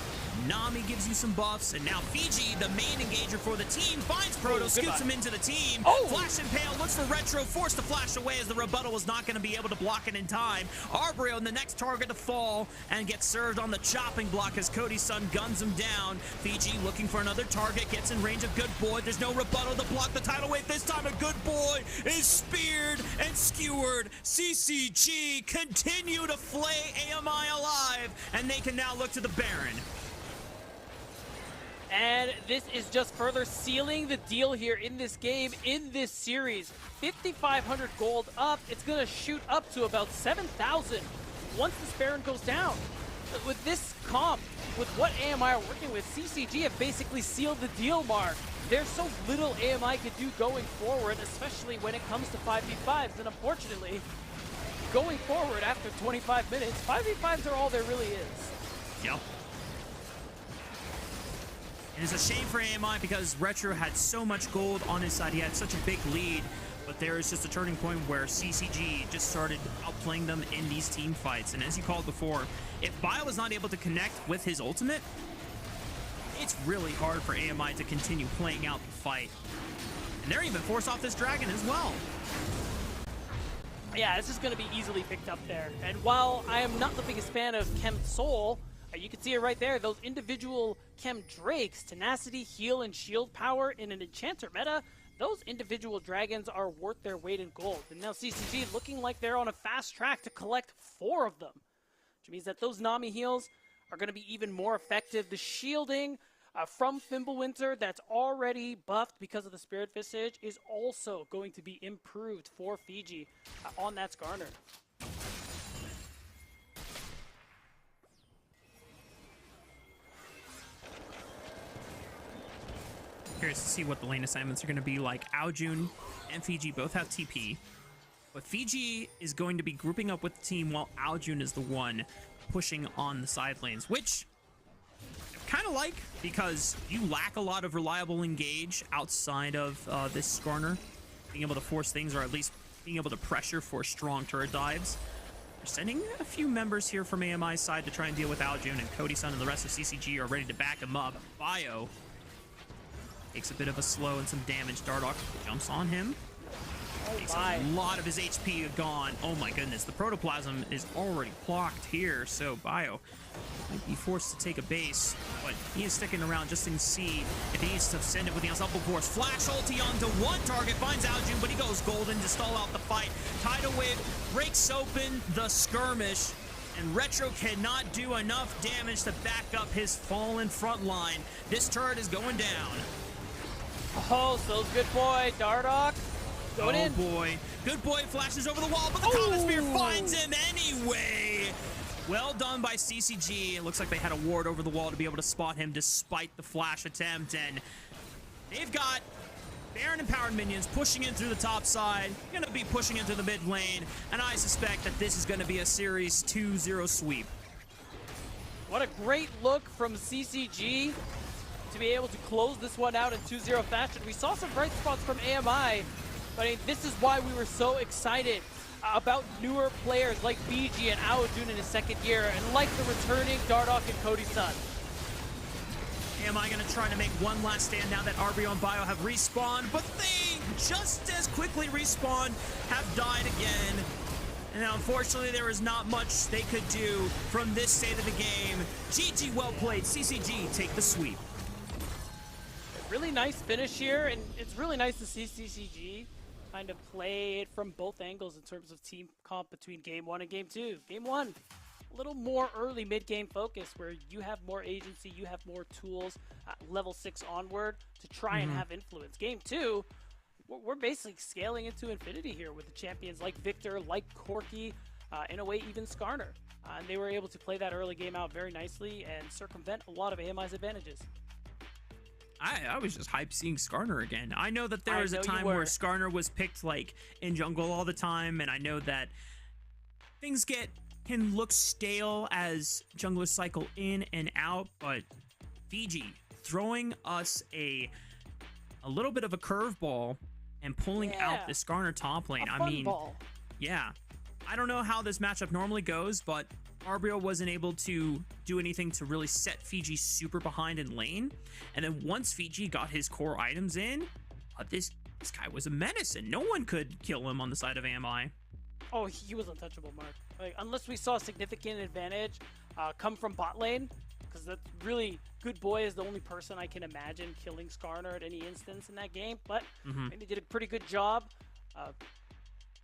Nami gives you some buffs. And now Fiji, the main engager for the team, finds Proto, scoots him into the team. Oh! Flash Impale looks for Retro, forced to flash away as the rebuttal was not going to be able to block it in time. Arboreal, the next target to fall, and gets served on the chopping block as Cody's son guns him down. Fiji looking for another target, gets in range of Good Boy. There's no rebuttal to block the tidal wave. This time a Good Boy is speared and skewered. CCG continue to flay AMI alive, and they can now look to the Baron. And this is just further sealing the deal here in this game, in this series. 5,500 gold up. It's going to shoot up to about 7,000 once this Baron goes down. With this comp, with what AMI are working with, CCG have basically sealed the deal, Mark. There's so little AMI can do going forward, especially when it comes to 5v5s. And unfortunately, going forward after 25 minutes, 5v5s are all there really is. Yep. And it's a shame for AMI because Retro had so much gold on his side. He had such a big lead, but there is just a turning point where CCG just started outplaying them in these team fights. And as you called before, if Bio is not able to connect with his ultimate, it's really hard for AMI to continue playing out the fight. And they're even forced off this dragon as well. Yeah, this is going to be easily picked up there. And while I am not the biggest fan of Chem Soul, you can see it right there. Those individual Chem Drakes, tenacity, heal, and shield power in an enchanter meta, those individual dragons are worth their weight in gold. And now CCG looking like they're on a fast track to collect 4 of them, which means that those Nami heals are going to be even more effective. The shielding from Fimbulwinter that's already buffed because of the Spirit Visage is also going to be improved for Fiji on that Skarner. Curious to see what the lane assignments are going to be like. Aojun and Fiji both have TP, but Fiji is going to be grouping up with the team while Aojun is the one pushing on the side lanes, which I kind of like because you lack a lot of reliable engage outside of this Skarner, being able to force things or at least being able to pressure for strong turret dives. We're sending a few members here from AMI's side to try and deal with Aojun, and Cody Sun and the rest of CCG are ready to back him up. Bio takes a bit of a slow and some damage. Dardoch jumps on him. Takes a lot of his HP gone. Oh my goodness, the Protoplasm is already blocked here, so Bio might be forced to take a base, but he is sticking around just to see if he needs to send it with the Unstoppable Force. Flash ulti onto one target, finds Aojun, but he goes golden to stall out the fight. Tidal Wave breaks open the skirmish, and Retro cannot do enough damage to back up his fallen front line. This turret is going down. Oh, so good boy, Dardoch. Going in. Oh boy. Good Boy flashes over the wall, but the Comet Spear finds him anyway. Well done by CCG. It looks like they had a ward over the wall to be able to spot him despite the flash attempt. And they've got Baron empowered minions pushing in through the top side, going to be pushing into the mid lane, and I suspect that this is going to be a Series 2-0 sweep. What a great look from CCG to be able to close this one out in 2-0 fashion. We saw some bright spots from AMI, but I mean, this is why we were so excited about newer players like BG and Aojun in his second year, and like the returning Dardoch and Cody Sun. AMI going to try to make one last stand now that RBO and Bio have respawned, but they just as quickly respawned, have died again. And unfortunately, there is not much they could do from this state of the game. GG, well played. CCG take the sweep. Really nice finish here, and it's really nice to see CCG kind of play it from both angles in terms of team comp between Game 1 and Game 2. Game 1, a little more early mid-game focus where you have more agency, you have more tools, level 6 onward to try and have influence. Game 2, we're basically scaling into infinity here with the champions like Victor, like Corki, in a way even Skarner. And they were able to play that early game out very nicely and circumvent a lot of AMI's advantages. I was just hyped seeing Skarner again. I know that there was a time where Skarner was picked like in jungle all the time, and I know that things can look stale as junglers cycle in and out, but Fiji throwing us a little bit of a curveball and pulling out this Skarner top lane. A fun ball. Yeah. I don't know how this matchup normally goes, but Arbrio wasn't able to do anything to really set Fiji super behind in lane. And then once Fiji got his core items in, this guy was a menace, and no one could kill him on the side of AMI. Oh, he was untouchable, Mark. Like, unless we saw a significant advantage come from bot lane, because that's really Good Boy is the only person I can imagine killing Skarner at any instance in that game. But they did a pretty good job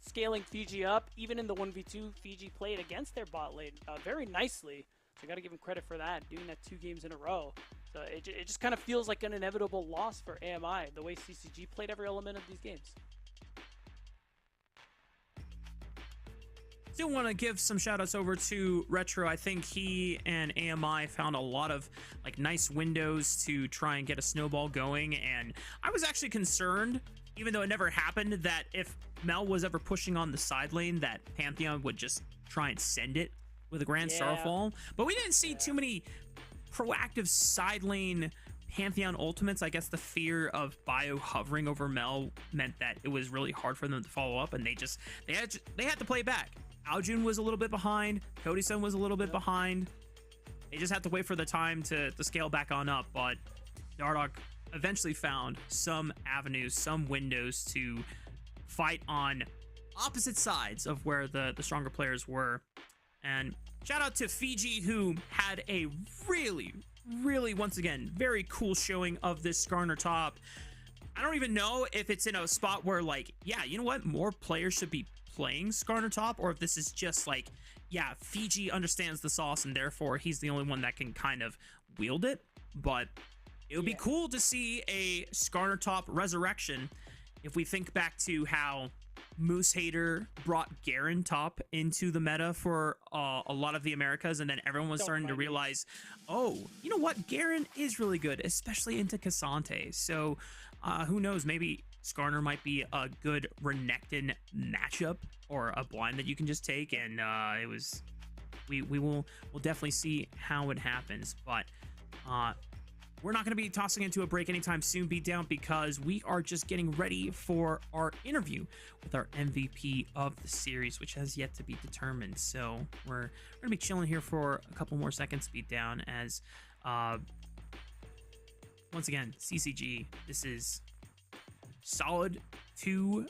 scaling Fiji up. Even in the 1v2, Fiji played against their bot lane very nicely. So I got to give him credit for that, doing that 2 games in a row. So it just kind of feels like an inevitable loss for AMI, the way CCG played every element of these games. Still want to give some shout outs over to Retro. I think he and AMI found a lot of nice windows to try and get a snowball going. And I was actually concerned, even though it never happened, that if Mel was ever pushing on the side lane, that Pantheon would just try and send it with a Grand Starfall. But we didn't see too many proactive side lane Pantheon ultimates. I guess the fear of Bio hovering over Mel meant that it was really hard for them to follow up, and they had to play back. Aljun was a little bit behind. Cody-san was a little bit behind. They just had to wait for the time to scale back on up, but Dardoch eventually found some avenues, some windows to fight on opposite sides of where the stronger players were. And shout out to Fiji, who had a really, once again, very cool showing of this Skarner top. I don't even know if it's in a spot where, you know what, more players should be playing Skarner top, or if this is just Fiji understands the sauce and therefore he's the only one that can kind of wield it. But it would be cool to see a Skarner top resurrection if we think back to how Moose Hater brought Garen top into the meta for a lot of the Americas, and then everyone was starting to realize, oh, you know what, Garen is really good, especially into Cassante. So who knows, maybe Skarner might be a good Renekton matchup or a blind that you can just take, and we'll definitely see how it happens. But we're not going to be tossing into a break anytime soon, Beatdown, because we are just getting ready for our interview with our MVP of the series, which has yet to be determined. So we're going to be chilling here for a couple more seconds, Beatdown, as once again, CCG, this is solid 2-0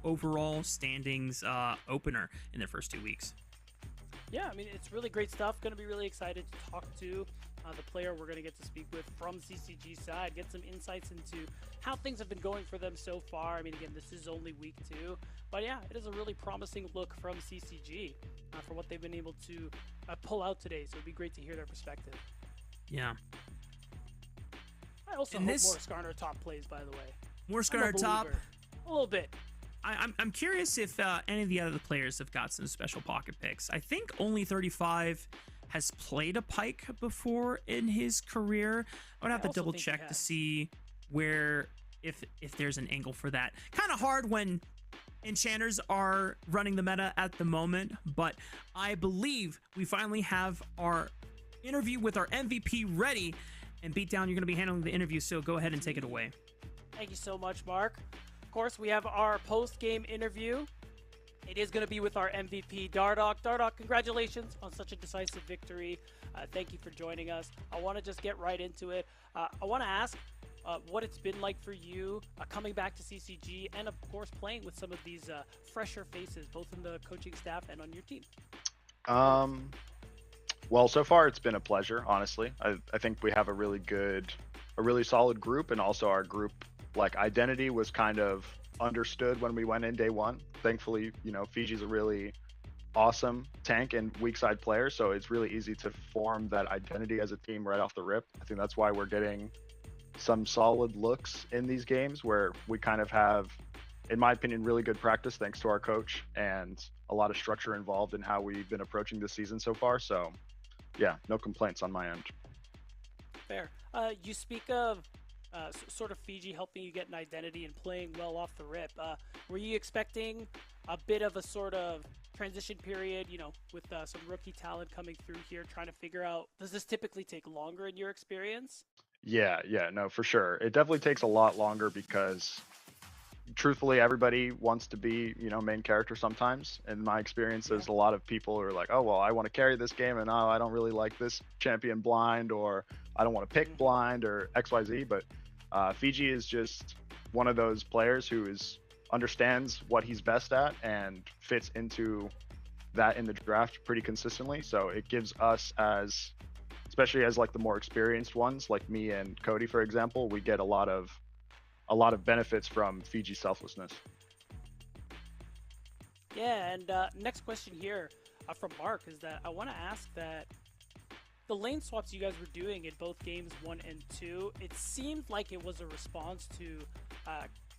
overall standings opener in their first 2 weeks. Yeah, I mean, it's really great stuff. Going to be really excited to talk to the player we're going to get to speak with from CCG side, get some insights into how things have been going for them so far. I mean, again, this is only week 2, but yeah, it is a really promising look from CCG for what they've been able to pull out today. So it'd be great to hear their perspective. Yeah. I also hope more Skarner top plays, by the way. More Skarner top? A little bit. I'm curious if any of the other players have got some special pocket picks. I think only 35 has played a Pyke before in his career. I would have to double check to see where, if there's an angle for that. Kind of hard when enchanters are running the meta at the moment, but I believe we finally have our interview with our MVP ready. And Beatdown, you're going to be handling the interview, so go ahead and take it away. Thank you so much, Mark. Of course, we have our post-game interview. It is going to be with our MVP, Dardoch. Dardoch, congratulations on such a decisive victory. Thank you for joining us. I want to just get right into it. I want to ask what it's been like for you coming back to CCG and, of course, playing with some of these fresher faces, both in the coaching staff and on your team. Well, so far it's been a pleasure, honestly. I think we have a really solid group, and also our group identity was kind of understood when we went in day 1. Thankfully, Fiji's a really awesome tank and weak side player, so it's really easy to form that identity as a team right off the rip. I think that's why we're getting some solid looks in these games where we kind of have, in my opinion, really good practice thanks to our coach and a lot of structure involved in how we've been approaching the season so far. So yeah, no complaints on my end. Fair. You speak of sort of Fiji helping you get an identity and playing well off the rip. Were you expecting a bit of a sort of transition period, with some rookie talent coming through here, trying to figure out, does this typically take longer in your experience? Yeah, no, for sure. It definitely takes a lot longer because truthfully, everybody wants to be, main character sometimes. In my experience, there's a lot of people who are like, oh, well, I want to carry this game, and I don't really like this champion blind, or I don't want to pick blind, or XYZ. But Fiji is just one of those players who understands what he's best at and fits into that in the draft pretty consistently. So it gives us, especially as like the more experienced ones, like me and Cody, for example, we get a lot of benefits from Fiji's selflessness. Yeah, and next question here from Mark is that I want to ask that the lane swaps you guys were doing in both games 1 and 2, it seemed like it was a response to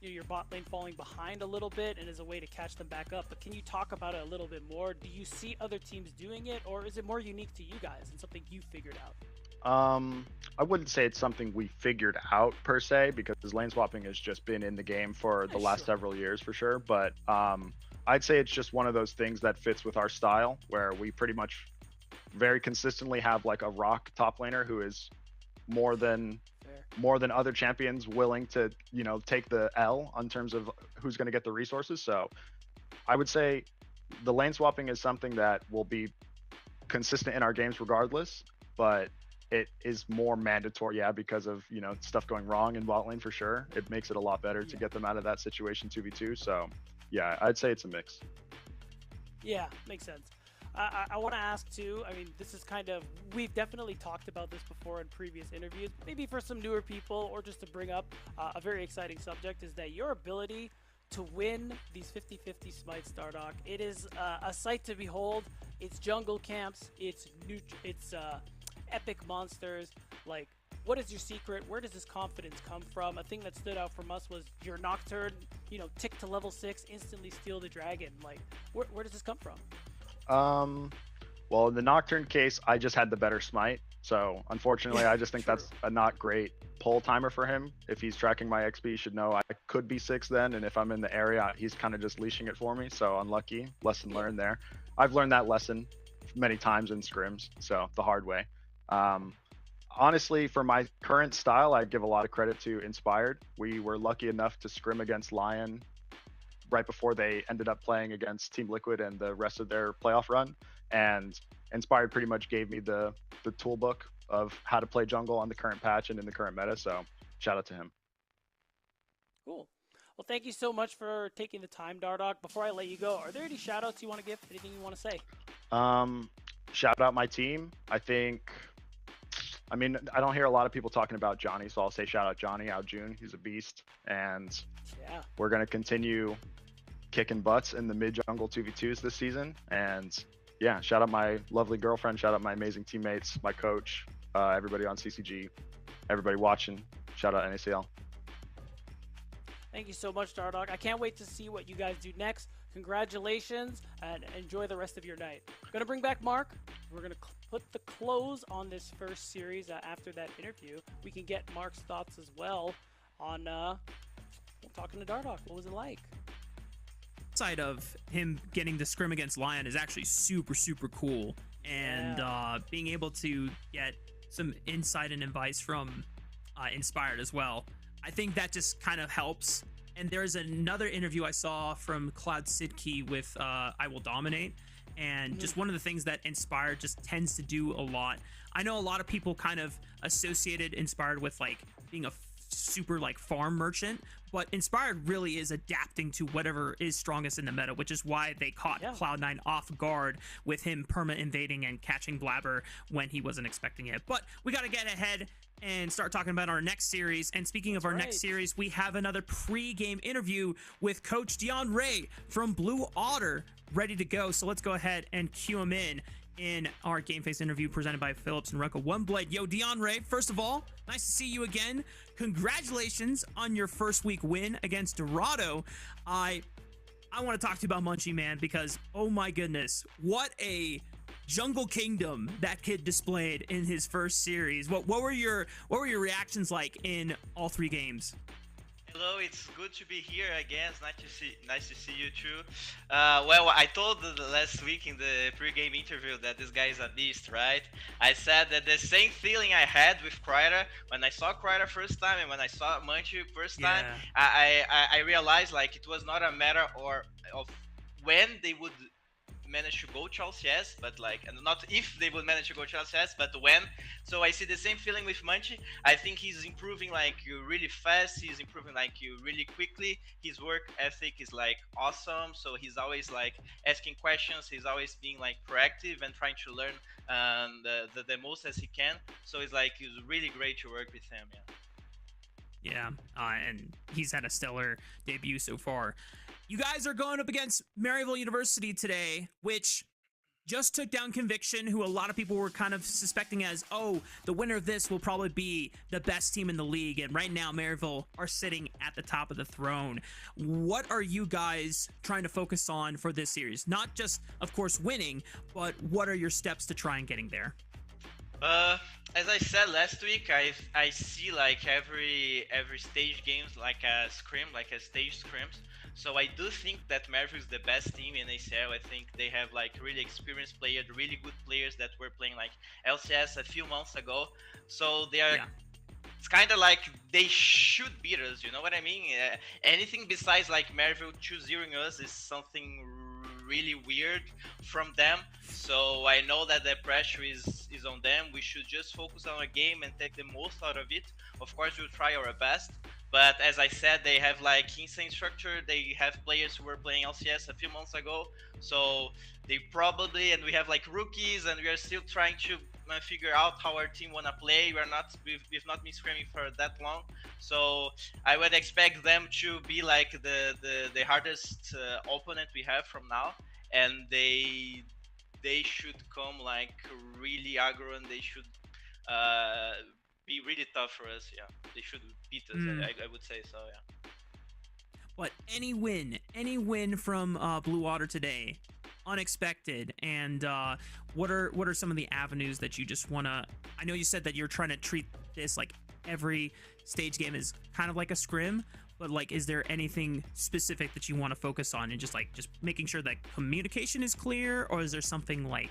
your bot lane falling behind a little bit and as a way to catch them back up. But can you talk about it a little bit more? Do you see other teams doing it, or is it more unique to you guys and something you figured out? I wouldn't say it's something we figured out per se, because lane swapping has just been in the game for the last several years for sure. But I'd say it's just one of those things that fits with our style, where we pretty much very consistently have like a rock top laner who is more than other champions willing to, take the L in terms of who's going to get the resources. So I would say the lane swapping is something that will be consistent in our games regardless, but it is more mandatory, because of, stuff going wrong in bot lane for sure. It makes it a lot better to get them out of that situation 2v2. So yeah, I'd say it's a mix. Yeah, makes sense. I want to ask too, this is we've definitely talked about this before in previous interviews, maybe for some newer people, or just to bring up a very exciting subject, is that your ability to win these 50-50 smites, Dardoch, it is a sight to behold. It's jungle camps, it's epic monsters. Like, what is your secret? Where does this confidence come from? A thing that stood out from us was your Nocturne, tick to level 6, instantly steal the dragon. Like, where does this come from? Well, in the Nocturne case, I just had the better smite. So unfortunately, I just think that's a not great pull timer for him. If he's tracking my XP, he should know I could be 6 then. And if I'm in the area, he's kind of just leashing it for me. So unlucky. Lesson learned there. I've learned that lesson many times in scrims, so the hard way. Honestly, for my current style, I give a lot of credit to Inspired. We were lucky enough to scrim against Lion right before they ended up playing against Team Liquid and the rest of their playoff run. And Inspired pretty much gave me the toolbook of how to play jungle on the current patch and in the current meta. So shout out to him. Cool. Well, thank you so much for taking the time, Dardoch. Before I let you go, are there any shout outs you want to give? Anything you want to say? Shout out my team. I don't hear a lot of people talking about Johnny, so I'll say shout out Johnny out June. He's a beast, and we're going to continue kicking butts in the mid jungle 2v2s this season. And yeah, shout out my lovely girlfriend, shout out my amazing teammates, my coach, everybody on CCG, everybody watching. Shout out NACL. Thank you so much, Dardoch. I can't wait to see what you guys do next. Congratulations, and enjoy the rest of your night. Going to bring back Mark. We're going to put the close on this first series after that interview. We can get Mark's thoughts as well on talking to Dardoch. What was it like? Side of him getting the scrim against Lion is actually super, super cool. And being able to get some insight and advice from Inspired as well, I think that just kind of helps. And there's another interview I saw from Cloud Sidkey with I Will Dominate. And just one of the things that Inspired just tends to do a lot. I know a lot of people kind of associated Inspired with like being a super like farm merchant, but Inspired really is adapting to whatever is strongest in the meta, which is why they caught Cloud9 off guard with him perma invading and catching Blabber when he wasn't expecting it. But we got to get ahead and start talking about our next series. And speaking of our next series, we have another pre-game interview with Coach Dion Ray from Blue Otter ready to go. So let's go ahead and cue him in our Game Face interview presented by Phillips and Rucka One Blade. Yo, Dion Ray, first of all, nice to see you again. Congratulations on your first week win against Dorado. I want to talk to you about Munchie, man, because oh my goodness, what a Jungle Kingdom that kid displayed in his first series. What were your reactions like in all 3 games? Hello, it's good to be here again. It's nice to see you too. Well, I told the last week in the pre-game interview that this guy is a beast, right? I said that the same feeling I had with Kryder when I saw Kryder first time and when I saw Munchie first time. I realized like it was not a matter of when they would manage to go to LCS, but like, and not if they would manage to go to LCS, but when. So I see the same feeling with Munchie. I think he's improving like really fast. He's improving like really quickly. His work ethic is like awesome. So he's always like asking questions. He's always being like proactive and trying to learn the most as he can. So it's like it's really great to work with him. Yeah, and he's had a stellar debut so far. You guys are going up against Maryville University today, which just took down Conviction, who a lot of people were kind of suspecting as, oh, the winner of this will probably be the best team in the league. And right now, Maryville are sitting at the top of the throne. What are you guys trying to focus on for this series? Not just, of course, winning, but what are your steps to try and getting there? As I said last week, I see like every stage games like a scrim, like a stage scrims. So I do think that Maryville is the best team in ACL. I think they have like really experienced players, really good players that were playing like LCS a few months ago. So they are. Yeah. It's kind of like they should beat us. You know what I mean? Anything besides like Maryville 2-0ing us is something really weird from them. So I know that the pressure is on them. We should just focus on our game and take the most out of it. Of course, we'll try our best. But as I said, they have like insane structure. They have players who were playing LCS a few months ago. So they probably, and we have like rookies, and we are still trying to figure out how our team wanna play. We've not been scrimming for that long. So I would expect them to be like the hardest opponent we have from now. And they should come like really aggro, and they should be really tough for us. Yeah, they should beat us. I would say so. Yeah. But any win from Blue Otter today, unexpected. And what are some of the avenues that you just wanna? I know you said that you're trying to treat this like every stage game is kind of like a scrim. But like, is there anything specific that you want to focus on, and just making sure that communication is clear, or is there something like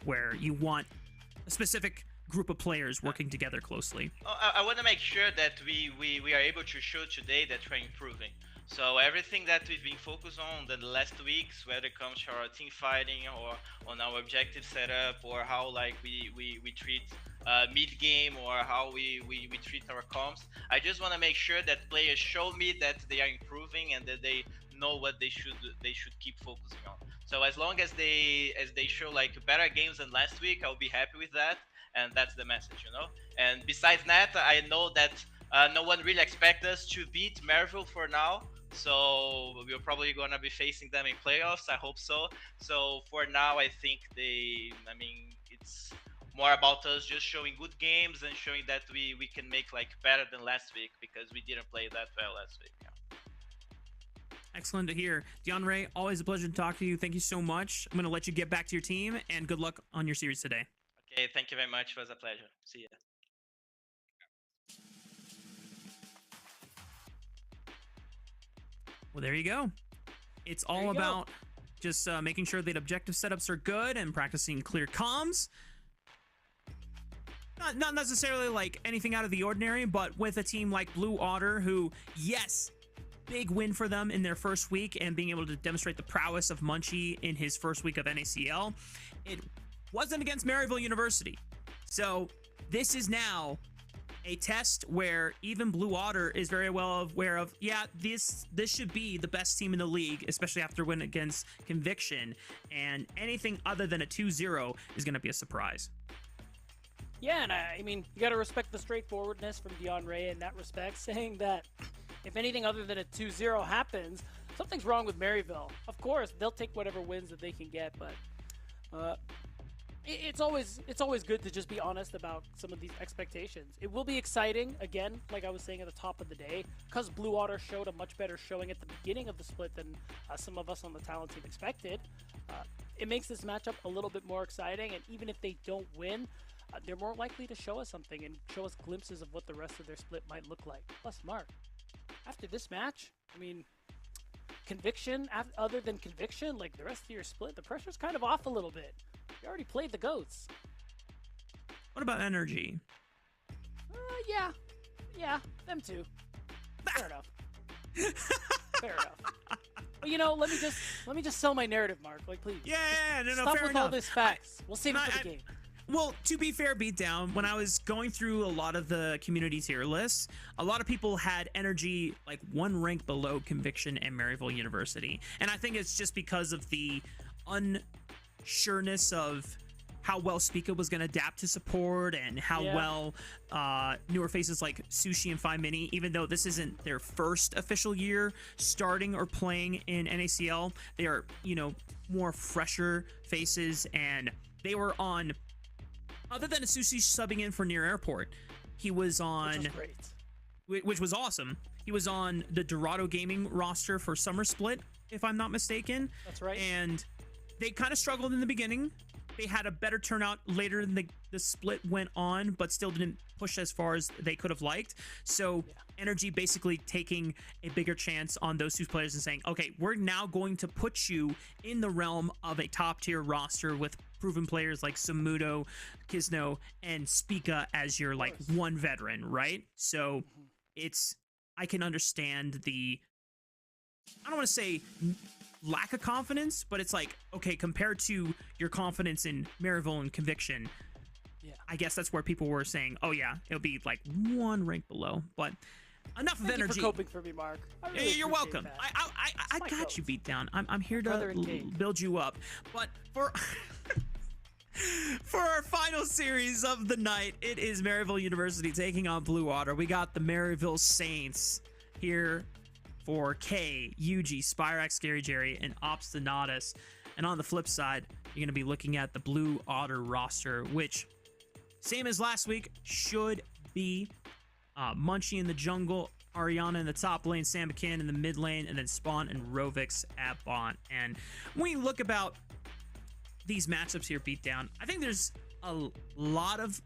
where you want a specific group of players working together closely? I want to make sure that we are able to show today that we're improving. So everything that we've been focused on the last weeks, whether it comes to our team fighting or on our objective setup, or how like we treat mid game, or how we treat our comps, I just want to make sure that players show me that they are improving and that they know what they should keep focusing on. So as long as they show like better games than last week, I'll be happy with that, and that's the message, you know. And besides that, I know that no one really expects us to beat Maryville for now. So we're probably gonna be facing them in playoffs. I hope so. So for now, I think it's more about us just showing good games and showing that we can make like better than last week, because we didn't play that well last week. Yeah. Excellent to hear. DeAndre, always a pleasure to talk to you. Thank you so much. I'm gonna let you get back to your team, and good luck on your series today. Okay, thank you very much. It was a pleasure. See ya. Well, there you go. It's all about just making sure that objective setups are good and practicing clear comms. Not necessarily like anything out of the ordinary, but with a team like Blue Otter, who, yes, big win for them in their first week, and being able to demonstrate the prowess of Munchie in his first week of NACL. It wasn't against Maryville University. So this is now a test where even Blue Otter is very well aware of, yeah, this should be the best team in the league, especially after win against Conviction, and anything other than a 2-0 is going to be a surprise. Yeah, and I mean, you got to respect the straightforwardness from DeAndre in that respect, saying that if anything other than a 2-0 happens, something's wrong with Maryville. Of course, they'll take whatever wins that they can get, but it's always good to just be honest about some of these expectations. It will be exciting, again, like I was saying at the top of the day, because Blue Otter showed a much better showing at the beginning of the split than some of us on the talent team expected. It makes this matchup a little bit more exciting, and even if they don't win, they're more likely to show us something and show us glimpses of what the rest of their split might look like. Plus, Mark, after this match, I mean, Conviction, other than Conviction, like the rest of your split, the pressure's kind of off a little bit. You already played the GOATs. What about Energy? Yeah, them too. Fair enough. Fair enough. But you know, let me just sell my narrative, Mark. Like, please. Yeah, no, Stop fair with enough. all this facts. We'll save it for the game. Well, to be fair, Beatdown, when I was going through a lot of the community tier lists, a lot of people had Energy like one rank below Conviction and Maryville University. And I think it's just because of the unsureness of how well Spica was going to adapt to support and how well newer faces like Sushi and Phi Mini, even though this isn't their first official year starting or playing in NACL, they are, you know, more fresher faces, and they were on... Other than Sushi subbing in for Near Airport, he was on... Which was great. Which was awesome. He was on the Dardoch Gaming roster for Summer Split, if I'm not mistaken. That's right. And they kind of struggled in the beginning. They had a better turnout later in the split went on, but still didn't push as far as they could have liked. So Energy basically taking a bigger chance on those two players and saying, okay, we're now going to put you in the realm of a top tier roster with proven players like Samudo, Kisno, and Spica as your like one veteran, right? So I can understand the, I don't want to say lack of confidence, but it's like, okay, compared to your confidence in Maryville and Conviction, I guess that's where people were saying, oh yeah, it'll be like one rank below. But enough of energy. Thank you for coping for me, Mark. I really You're welcome. that. I got you, Beatdown. I'm here to build you up. But for for our final series of the night, it is Maryville University taking on Blue Otter. We got the Maryville Saints here for K, UG, Spirax, Scary Jerry, and Obstinatus. And on the flip side, you're going to be looking at the Blue Otter roster, which, same as last week, should be Munchie in the jungle, Ariana in the top lane, Sam McCann in the mid lane, and then Spawn and Rovix at bot. And when you look about these matchups here, Beatdown, I think there's a lot of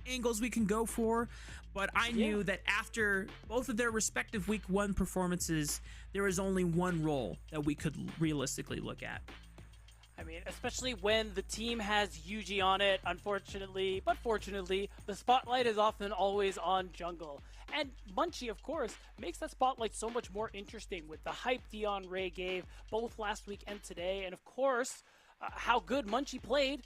angles we can go for, but I knew that after both of their respective week one performances, there was only one role that we could realistically look at. I mean, especially when the team has Yuji on it, unfortunately, but fortunately, the spotlight is often always on jungle. And Munchie, of course, makes that spotlight so much more interesting with the hype Dion Ray gave both last week and today, and of course, how good Munchie played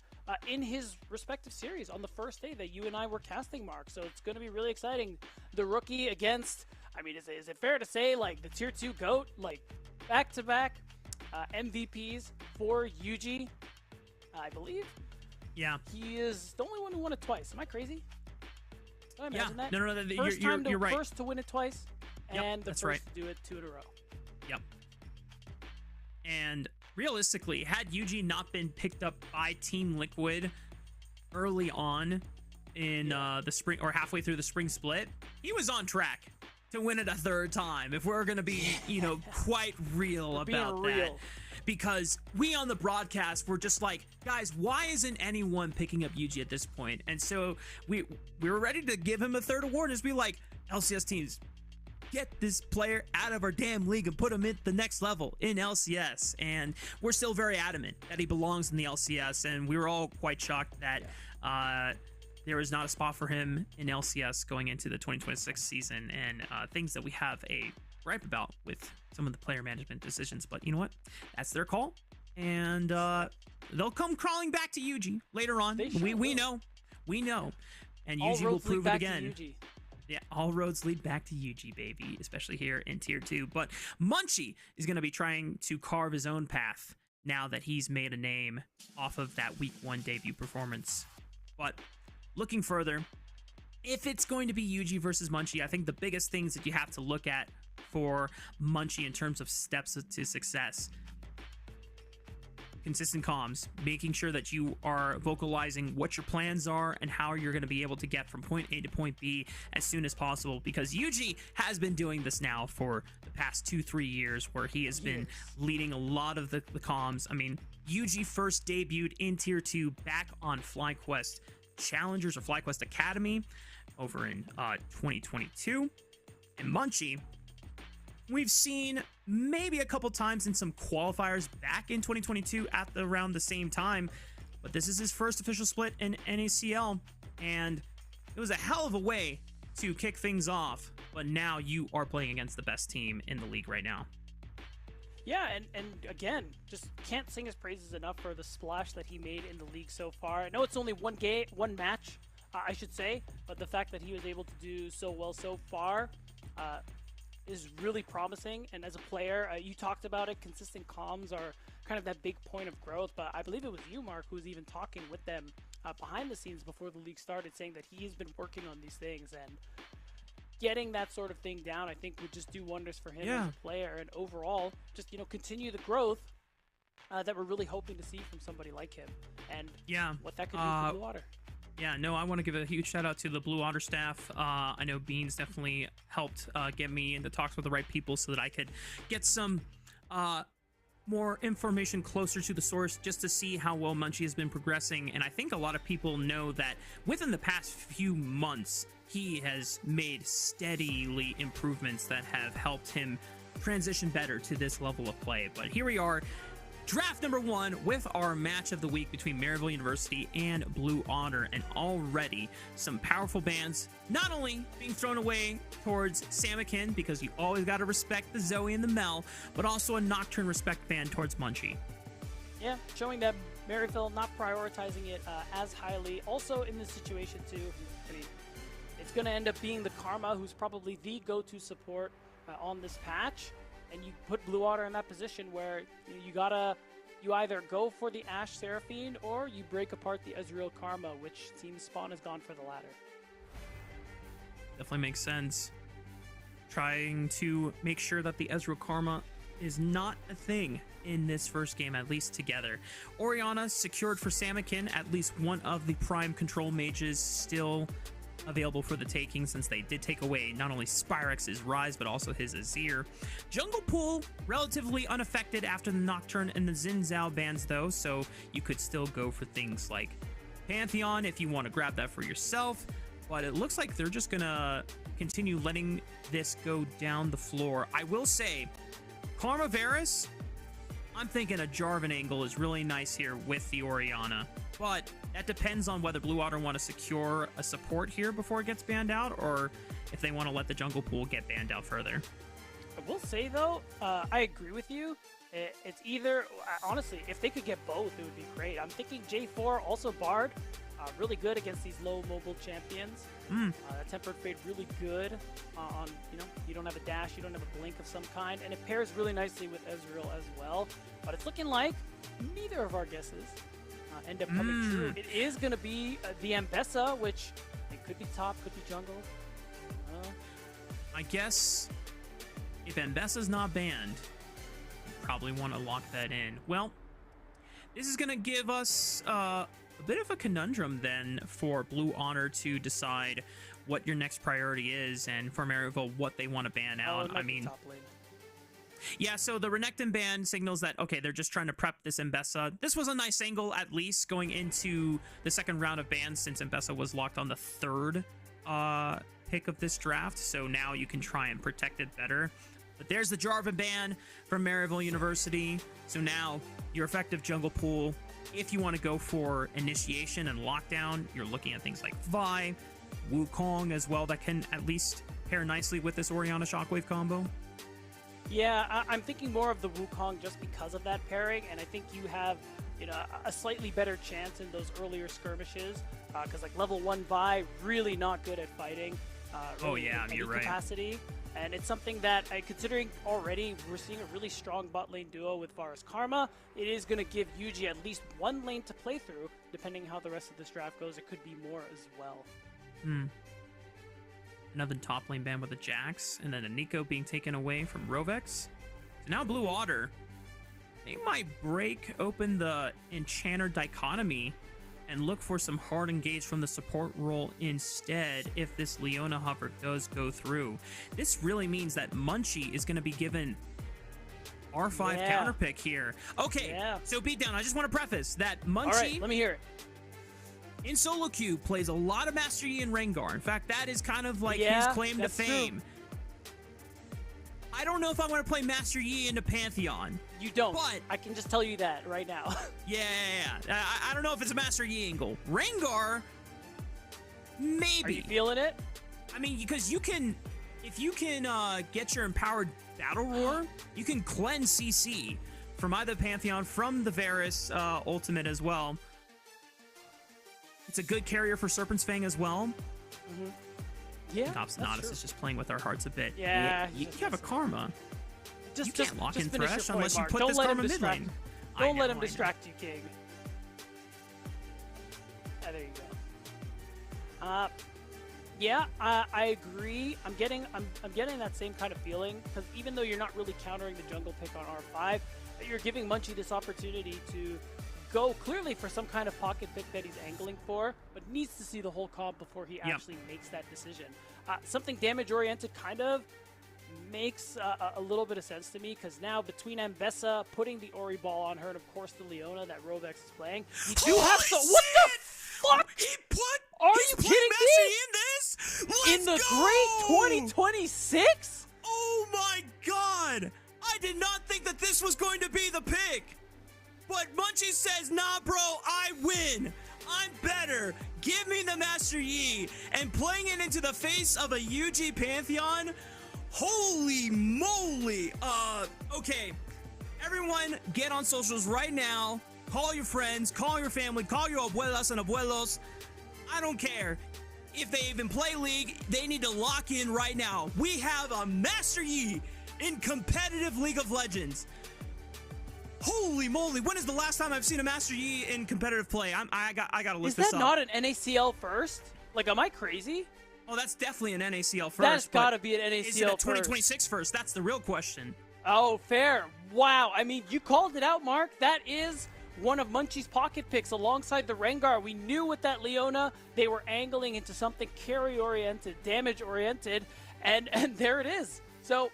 in his respective series on the first day that you and I were casting, Mark. So it's going to be really exciting. The rookie against, I mean, is it fair to say, like, the tier 2 GOAT, like, back-to-back MVPs for Yuji, I believe? Yeah. He is the only one who won it twice. Am I crazy? Did I imagine that? No, you're right. First to win it twice, and the first right. to do it 2 in a row. Yep. And realistically, had Yuji not been picked up by Team Liquid early on in the spring or halfway through the spring split, he was on track to win it a third time. If we're going to be, quite real about that. Because we on the broadcast were just like, guys, why isn't anyone picking up Yuji at this point? And so we were ready to give him a third award and just be like, LCS teams, get this player out of our damn league and put him at the next level in LCS. And we're still very adamant that he belongs in the LCS. And we were all quite shocked that there is not a spot for him in LCS going into the 2026 season, and things that we have a gripe about with some of the player management decisions. But you know what? That's their call. And they'll come crawling back to Yuji later on. We know. And Yuji will prove it again. Yeah, all roads lead back to Yuji, baby, especially here in Tier 2. But Munchie is going to be trying to carve his own path now that he's made a name off of that Week 1 debut performance. But looking further, if it's going to be Yuji versus Munchie, I think the biggest things that you have to look at for Munchie in terms of steps to success: consistent comms, making sure that you are vocalizing what your plans are and how you're going to be able to get from point A to point B as soon as possible, because Yuji has been doing this now for the past 2-3 years, where he has been leading a lot of the comms. I mean, Yuji first debuted in Tier 2 back on FlyQuest Challengers or FlyQuest Academy over in 2022, and Munchie we've seen maybe a couple times in some qualifiers back in 2022 at around the same time, but this is his first official split in NACL, and it was a hell of a way to kick things off, but now you are playing against the best team in the league right now. Yeah, and again, just can't sing his praises enough for the splash that he made in the league so far. I know it's only one match, I should say, but the fact that he was able to do so well so far is really promising. And as a player, you talked about it, consistent comms are kind of that big point of growth, but I believe it was you, Mark, who was even talking with them behind the scenes before the league started, saying that he's been working on these things, and getting that sort of thing down, I think, would just do wonders for him as a player, and overall, just, you know, continue the growth that we're really hoping to see from somebody like him, and what that could do for Blue Otter. Yeah, no, I want to give a huge shout out to the Blue Otter staff. I know Beans definitely helped get me into talks with the right people so that I could get some more information closer to the source, just to see how well Munchie has been progressing. And I think a lot of people know that within the past few months, he has made steadily improvements that have helped him transition better to this level of play. But here we are, draft number 1 with our match of the week between Maryville University and Blue Otter, and already some powerful bans not only being thrown away towards Samakin, because you always got to respect the Zoe and the Mel, but also a Nocturne respect ban towards Munchie. Yeah, showing that Maryville not prioritizing it as highly. Also in this situation too, I mean, it's going to end up being the Karma, who's probably the go-to support on this patch. And you put Blue Otter in that position where you either go for the Ashe Seraphine or you break apart the Ezreal Karma, which seems Spawn has gone for the latter. Definitely makes sense. Trying to make sure that the Ezreal Karma is not a thing in this first game, at least together. Orianna secured for Samakin, at least one of the prime control mages still available for the taking, since they did take away not only Spyrex's Rise, but also his Azir. Jungle Pool, relatively unaffected after the Nocturne and the Xin Zhao bans, though, so you could still go for things like Pantheon if you want to grab that for yourself, but it looks like they're just gonna continue letting this go down the floor. I will say, Karma Varus, I'm thinking a Jarvan angle is really nice here with the Orianna, but that depends on whether Blue Otter want to secure a support here before it gets banned out, or if they want to let the jungle pool get banned out further. I will say, though, I agree with you. It's either, honestly, if they could get both, it would be great. I'm thinking J4, also Bard, really good against these low mobile champions. That Tempered Fade really good on, you know, you don't have a dash, you don't have a blink of some kind, and it pairs really nicely with Ezreal as well. But it's looking like neither of our guesses end up coming true. It is going to be the Ambessa, which it could be top, could be jungle. I guess if Ambessa's not banned, you probably want to lock that in. Well, this is going to give us a bit of a conundrum then for Blue Otter to decide what your next priority is, and for Maryville what they want to ban out. I mean, top lane. Yeah, so the Renekton ban signals that, okay, they're just trying to prep this Ambessa. This was a nice angle, at least, going into the second round of bans, since Ambessa was locked on the third pick of this draft, so now you can try and protect it better. But there's the Jarvan ban from Maryville University, so now your effective jungle pool, if you want to go for initiation and lockdown, you're looking at things like Vi, Wukong as well, that can at least pair nicely with this Orianna Shockwave combo. Yeah, I'm thinking more of the Wukong just because of that pairing, and I think you have, you know, a slightly better chance in those earlier skirmishes, because like level 1 Vi, really not good at fighting. Really you're right. Capacity, and it's something that, considering already we're seeing a really strong bot lane duo with Varus Karma, it is going to give Yuji at least one lane to play through. Depending how the rest of this draft goes, it could be more as well. Another top lane ban with a Jax, and then a Nico being taken away from Rovex. So now Blue Otter, they might break open the Enchanter dichotomy and look for some hard engage from the support role instead if this Leona hover does go through. This really means that Munchie is going to be given R5 counter pick here. Okay, so Beatdown, I just want to preface that Munchie... All right, let me hear it. In solo queue, plays a lot of Master Yi and Rengar. In fact, that is kind of like his claim to fame. True. I don't know if I want to play Master Yi into Pantheon. You don't. But I can just tell you that right now. Yeah. I don't know if it's a Master Yi angle. Rengar, maybe. Are you feeling it? I mean, because you can, if you can get your empowered Battle Roar, you can cleanse CC from either Pantheon, from the Varus ultimate as well. It's a good carrier for Serpent's Fang as well. Mm-hmm. Yeah, Obstinatus is just playing with our hearts a bit. Yeah. You have a Karma. You Just can't lock in finish Thresh your point, unless you Mark. put Don't this let Karma him mid distract. lane. Don't let I him know. distract you, King. Yeah, there you go. Yeah, I agree. I'm getting that same kind of feeling, because even though you're not really countering the jungle pick on R5, you're giving Munchie this opportunity to go clearly for some kind of pocket pick that he's angling for, but needs to see the whole comp before he actually makes that decision. Something damage oriented kind of makes a little bit of sense to me, because now between Ambessa putting the Ori ball on her and of course the Leona that Rovex is playing, you do have to. What the fuck? Are you kidding me? In this? In the great 2026? Oh my god! I did not think that this was going to be the pick. But Munchie says, nah, bro, I win. I'm better. Give me the Master Yi. And playing it into the face of a UG Pantheon? Holy moly. Okay. Everyone get on socials right now. Call your friends, call your family, call your abuelas and abuelos. I don't care. If they even play League, they need to lock in right now. We have a Master Yi in competitive League of Legends. Holy moly, when is the last time I've seen a Master Yi in competitive play? I gotta look Is this that up. not an NACL first? Like, am I crazy? Oh, that's definitely an NACL first. That's gotta be an NACL is it a first. 2026 first? That's the real question. Oh, fair. Wow. I mean, you called it out, Mark. That is one of Munchie's pocket picks alongside the Rengar. We knew with that Leona, they were angling into something carry-oriented, damage-oriented, and there it is. So,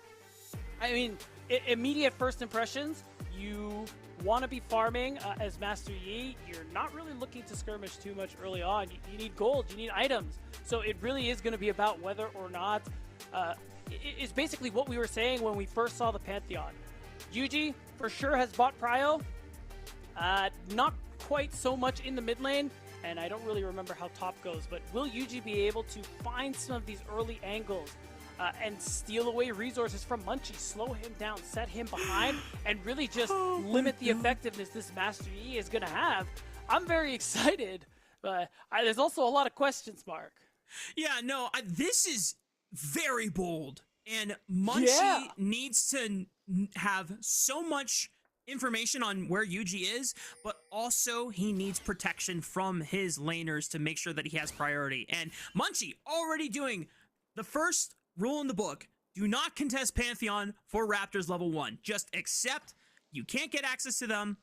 I mean, immediate first impressions, you want to be farming as Master Yi. You're not really looking to skirmish too much early on. You need gold, you need items. So it really is going to be about whether or not, it's basically what we were saying when we first saw the Pantheon. Yuji for sure has bought Prio. Not quite so much in the mid lane, and I don't really remember how top goes, but will Yuji be able to find some of these early angles and steal away resources from Munchie, slow him down, set him behind, and really just limit the effectiveness this Master Yi is going to have? I'm very excited, but there's also a lot of questions, Mark. Yeah, no, this is very bold, and Munchie needs to have so much information on where Yuji is, but also he needs protection from his laners to make sure that he has priority. And Munchie already doing the first rule in the book: do not contest Pantheon for Raptors level 1. Just accept you can't get access to them,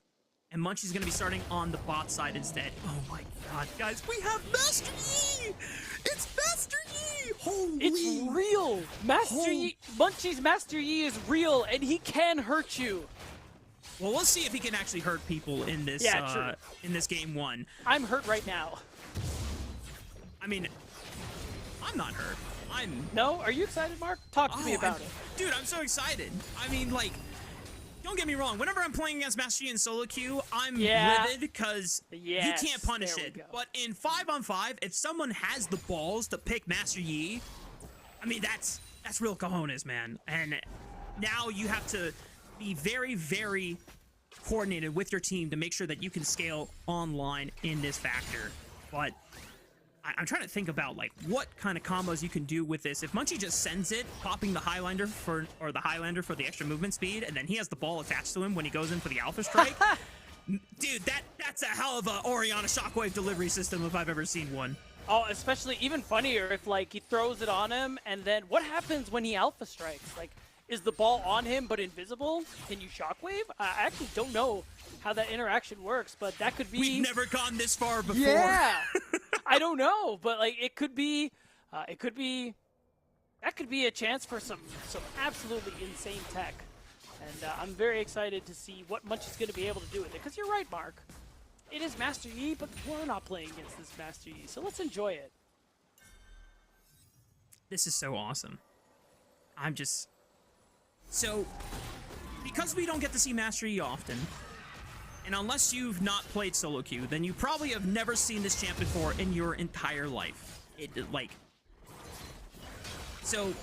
and Munchie's going to be starting on the bot side instead. Oh my god, guys, we have Master Yi! It's Master Yi! Holy! It's real! Master Yi, Munchie's Master Yi is real, and he can hurt you. Well, we'll see if he can actually hurt people in this in this game 1. I'm hurt right now. I mean, I'm not hurt. No? Are you excited, Mark? Talk to me about it. Dude, I'm so excited. I mean, like, don't get me wrong. Whenever I'm playing against Master Yi in solo queue, I'm livid because you can't punish it. But in 5-on-5, if someone has the balls to pick Master Yi, I mean, that's real cojones, man. And now you have to be very, very coordinated with your team to make sure that you can scale online in this factor. But I'm trying to think about like what kind of combos you can do with this. If Munchie just sends it, popping the Highlander for the extra movement speed, and then he has the ball attached to him when he goes in for the Alpha Strike, dude, that's a hell of a Orianna Shockwave delivery system if I've ever seen one. Oh, especially even funnier if like he throws it on him, and then what happens when he Alpha Strikes? Like, is the ball on him but invisible? Can you Shockwave? I actually don't know how that interaction works, but that could be... We've never gone this far before. Yeah! I don't know, but like it could be that could be a chance for some absolutely insane tech. And I'm very excited to see what Munchie's going to be able to do with it. Because you're right, Mark. It is Master Yi, but we're not playing against this Master Yi, so let's enjoy it. This is so awesome. I'm just... So, because we don't get to see Master Yi often, and unless you've not played solo queue, then you probably have never seen this champ before in your entire life. So,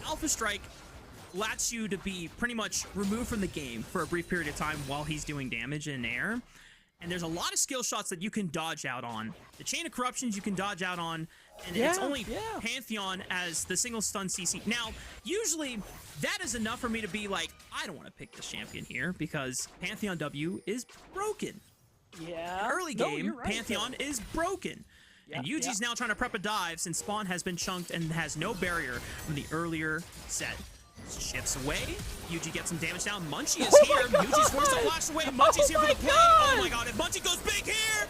Alpha Strike lets you to be pretty much removed from the game for a brief period of time while he's doing damage in air. And there's a lot of skill shots that you can dodge out on. The Chain of Corruptions you can dodge out on, and it's only Pantheon as the single stun CC. Now, usually that is enough for me to be like, I don't want to pick this champion here because Pantheon W is broken. Yeah. Early game, right, Pantheon is broken. And Yuji's now trying to prep a dive since Spawn has been chunked and has no barrier from the earlier set. Chips away. Yuji gets some damage down. Munchie is here. Yuji's forced to flash away. Munchie's here for the play. Oh my god, if Munchie goes big here,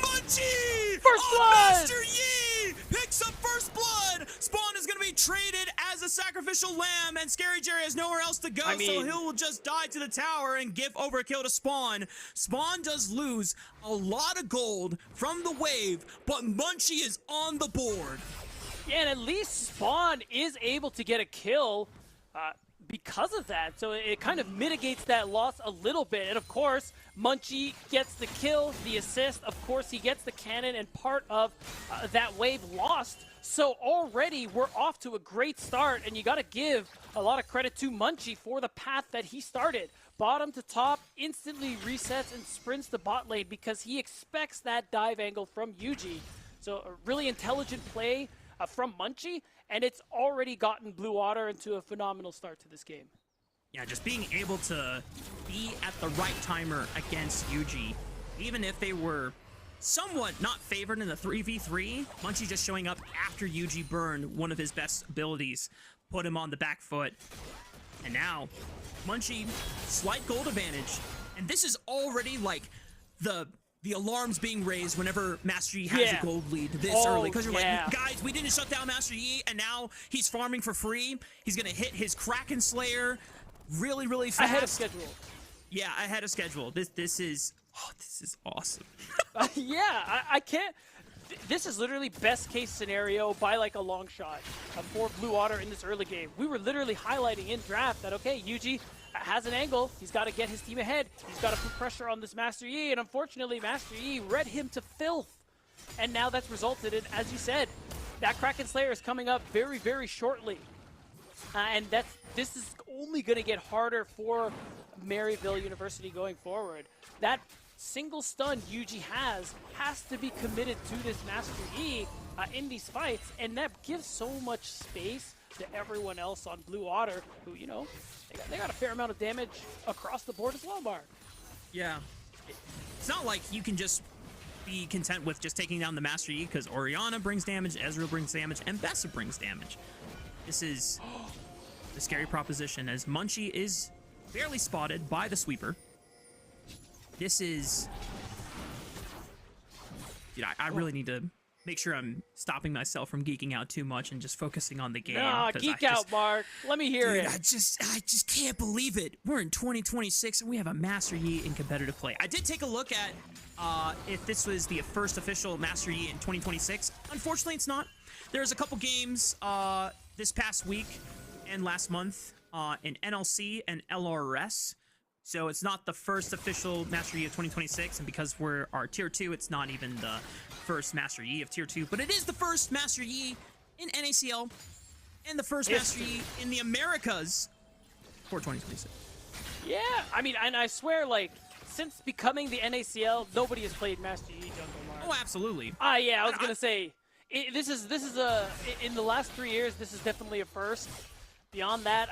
Munchie! First blood! Master Yi picks up first blood. Spawn is going to be traded as a sacrificial lamb, and Scary Jerry has nowhere else to go, so he'll just die to the tower and give overkill to Spawn. Spawn does lose a lot of gold from the wave, but Munchie is on the board. Yeah, and at least Spawn is able to get a kill because of that. So it kind of mitigates that loss a little bit. And of course, Munchie gets the kill, the assist. Of course, he gets the cannon and part of that wave lost. So already we're off to a great start, and you got to give a lot of credit to Munchie for the path that he started. Bottom to top, instantly resets and sprints to bot lane because he expects that dive angle from Yuji. So a really intelligent play from Munchie, and it's already gotten Blue Otter into a phenomenal start to this game. Yeah, just being able to be at the right timer against Yuji, even if they were somewhat not favored in the 3v3, Munchie just showing up after Yuji burned one of his best abilities, put him on the back foot. And now, Munchie, slight gold advantage. And this is already like the alarms being raised whenever Master Yi has a gold lead this early. Because you're like, guys, we didn't shut down Master Yi, and now he's farming for free. He's going to hit his Kraken Slayer really, really fast. Ahead of schedule. Yeah, ahead of schedule. This is awesome. I can't. This is literally best case scenario by like a long shot for Blue Otter in this early game. We were literally highlighting in draft that, okay, Yuji has an angle. He's got to get his team ahead. He's got to put pressure on this Master Yi, and unfortunately, Master Yi read him to filth. And now that's resulted in, as you said, that Kraken Slayer is coming up very, very shortly. And this is only going to get harder for Maryville University going forward. That single stun Yuji has to be committed to this Master Yi in these fights, and that gives so much space to everyone else on Blue Otter, who, you know, they got a fair amount of damage across the board as well, Mark. Yeah. It's not like you can just be content with just taking down the Master Yi, because Orianna brings damage, Ezreal brings damage, and Bessa brings damage. This is the scary proposition, as Munchie is barely spotted by the sweeper. This is... Dude, I really need to make sure I'm stopping myself from geeking out too much and just focusing on the game. Nah, geek out, Mark. Let me hear it. I just can't believe it. We're in 2026 and we have a Master Yi in competitive play. I did take a look at if this was the first official Master Yi in 2026. Unfortunately, it's not. There's a couple games this past week and last month in NLC and LRS. So it's not the first official Master Yi of 2026, and because we're our Tier 2, it's not even the first Master Yi of Tier 2, but it is the first Master Yi in NACL, and the first Master Yi in the Americas for 2026. Yeah, I mean, and I swear, like, since becoming the NACL, nobody has played Master Yi Jungle, Mark. Oh, absolutely. Yeah, I was going to say, this is in the last 3 years, this is definitely a first. Beyond that,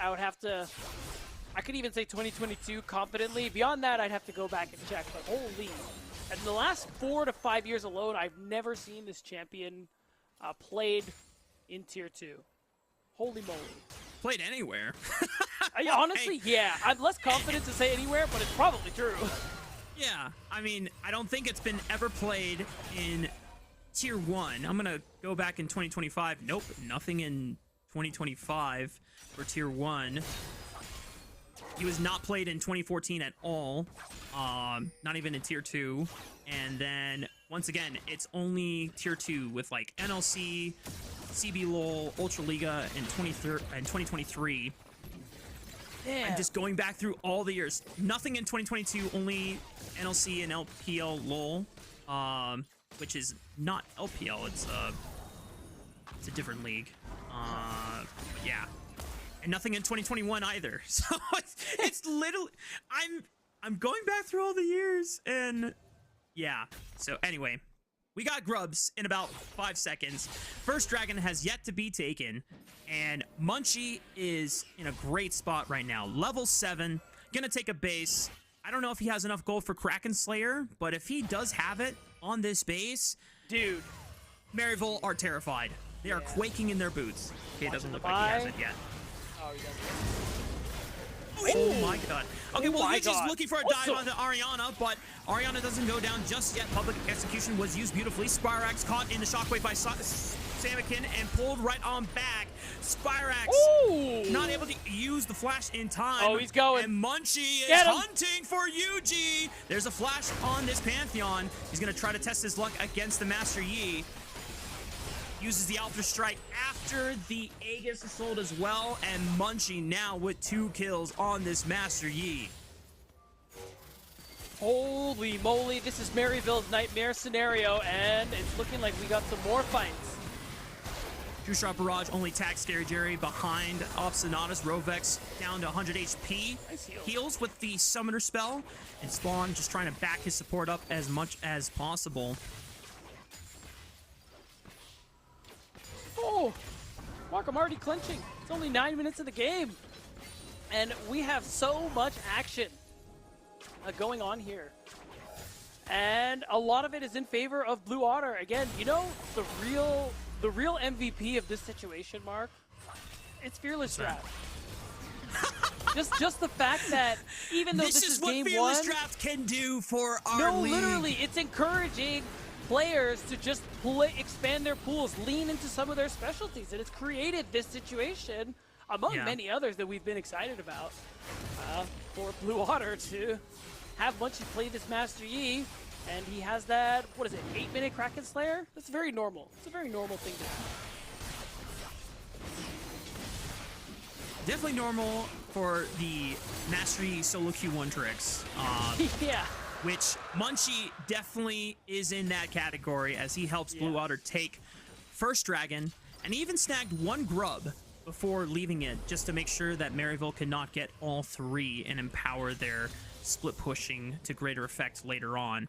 I could even say 2022 confidently. Beyond that, I'd have to go back and check. But holy, in the last 4 to 5 years alone, I've never seen this champion played in Tier 2. Holy moly. Played anywhere. Honestly, yeah. I'm less confident to say anywhere, but it's probably true. Yeah, I mean, I don't think it's been ever played in Tier 1. I'm going to go back in 2025. Nope, nothing in 2025 for Tier 1. He was not played in 2014 at all, not even in Tier 2. And then, once again, it's only Tier 2 with, like, NLC, CB LOL, Ultra Liga in 2023. I'm just going back through all the years. Nothing in 2022, only NLC and LPL LOL, which is not LPL. It's a different league. Yeah, and nothing in 2021 either. So it's literally I'm going back through all the years, and yeah. So anyway, we got grubs in about 5 seconds. First dragon has yet to be taken. And Munchie is in a great spot right now. Level 7, gonna take a base. I don't know if he has enough gold for Kraken Slayer, but if he does have it on this base, dude, Maryville are terrified. They are quaking in their boots. Okay, it doesn't look like he has it yet. Oh, he doesn't. Oh my god. Okay, well, he's just God. looking for a dive onto Ariana, but Ariana doesn't go down just yet. Public execution was used beautifully. Spyrax caught in the shockwave by Samikin and pulled right on back. Spyrax not able to use the flash in time. Oh, he's going. And Munchie is hunting for Yuji. There's a flash on this Pantheon. He's going to try to test his luck against the Master Yi. Uses the Alpha Strike after the Aegis Assault as well, and Munchie now with 2 kills on this Master Yi. Holy moly, this is Maryville's nightmare scenario, and it's looking like we got some more fights. True Shot Barrage only tags Scary Jerry behind Obstinatus. Rovex down to 100 HP. Nice heal. Heals with the Summoner spell, and Spawn just trying to back his support up as much as possible. Oh, Mark, I'm already clinching. It's only 9 minutes of the game. And we have so much action going on here. And a lot of it is in favor of Blue Otter. Again, you know, the real MVP of this situation, Mark, it's Fearless Draft. just the fact that even though this is game what Fearless Draft can do for our league. No, literally, it's encouraging players to just expand their pools, lean into some of their specialties, and it's created this situation among many others that we've been excited about for Blue Otter to have Munchie play this Master Yi, and he has that, what is it, 8-minute Kraken Slayer? That's very normal. It's a very normal thing to have. Definitely normal for the Master Yi solo Q1 tricks. Yeah. Which Munchie definitely is in that category as he helps Blue Otter take first dragon, and he even snagged 1 grub before leaving it just to make sure that Maryville could not get all 3 and empower their split pushing to greater effect later on.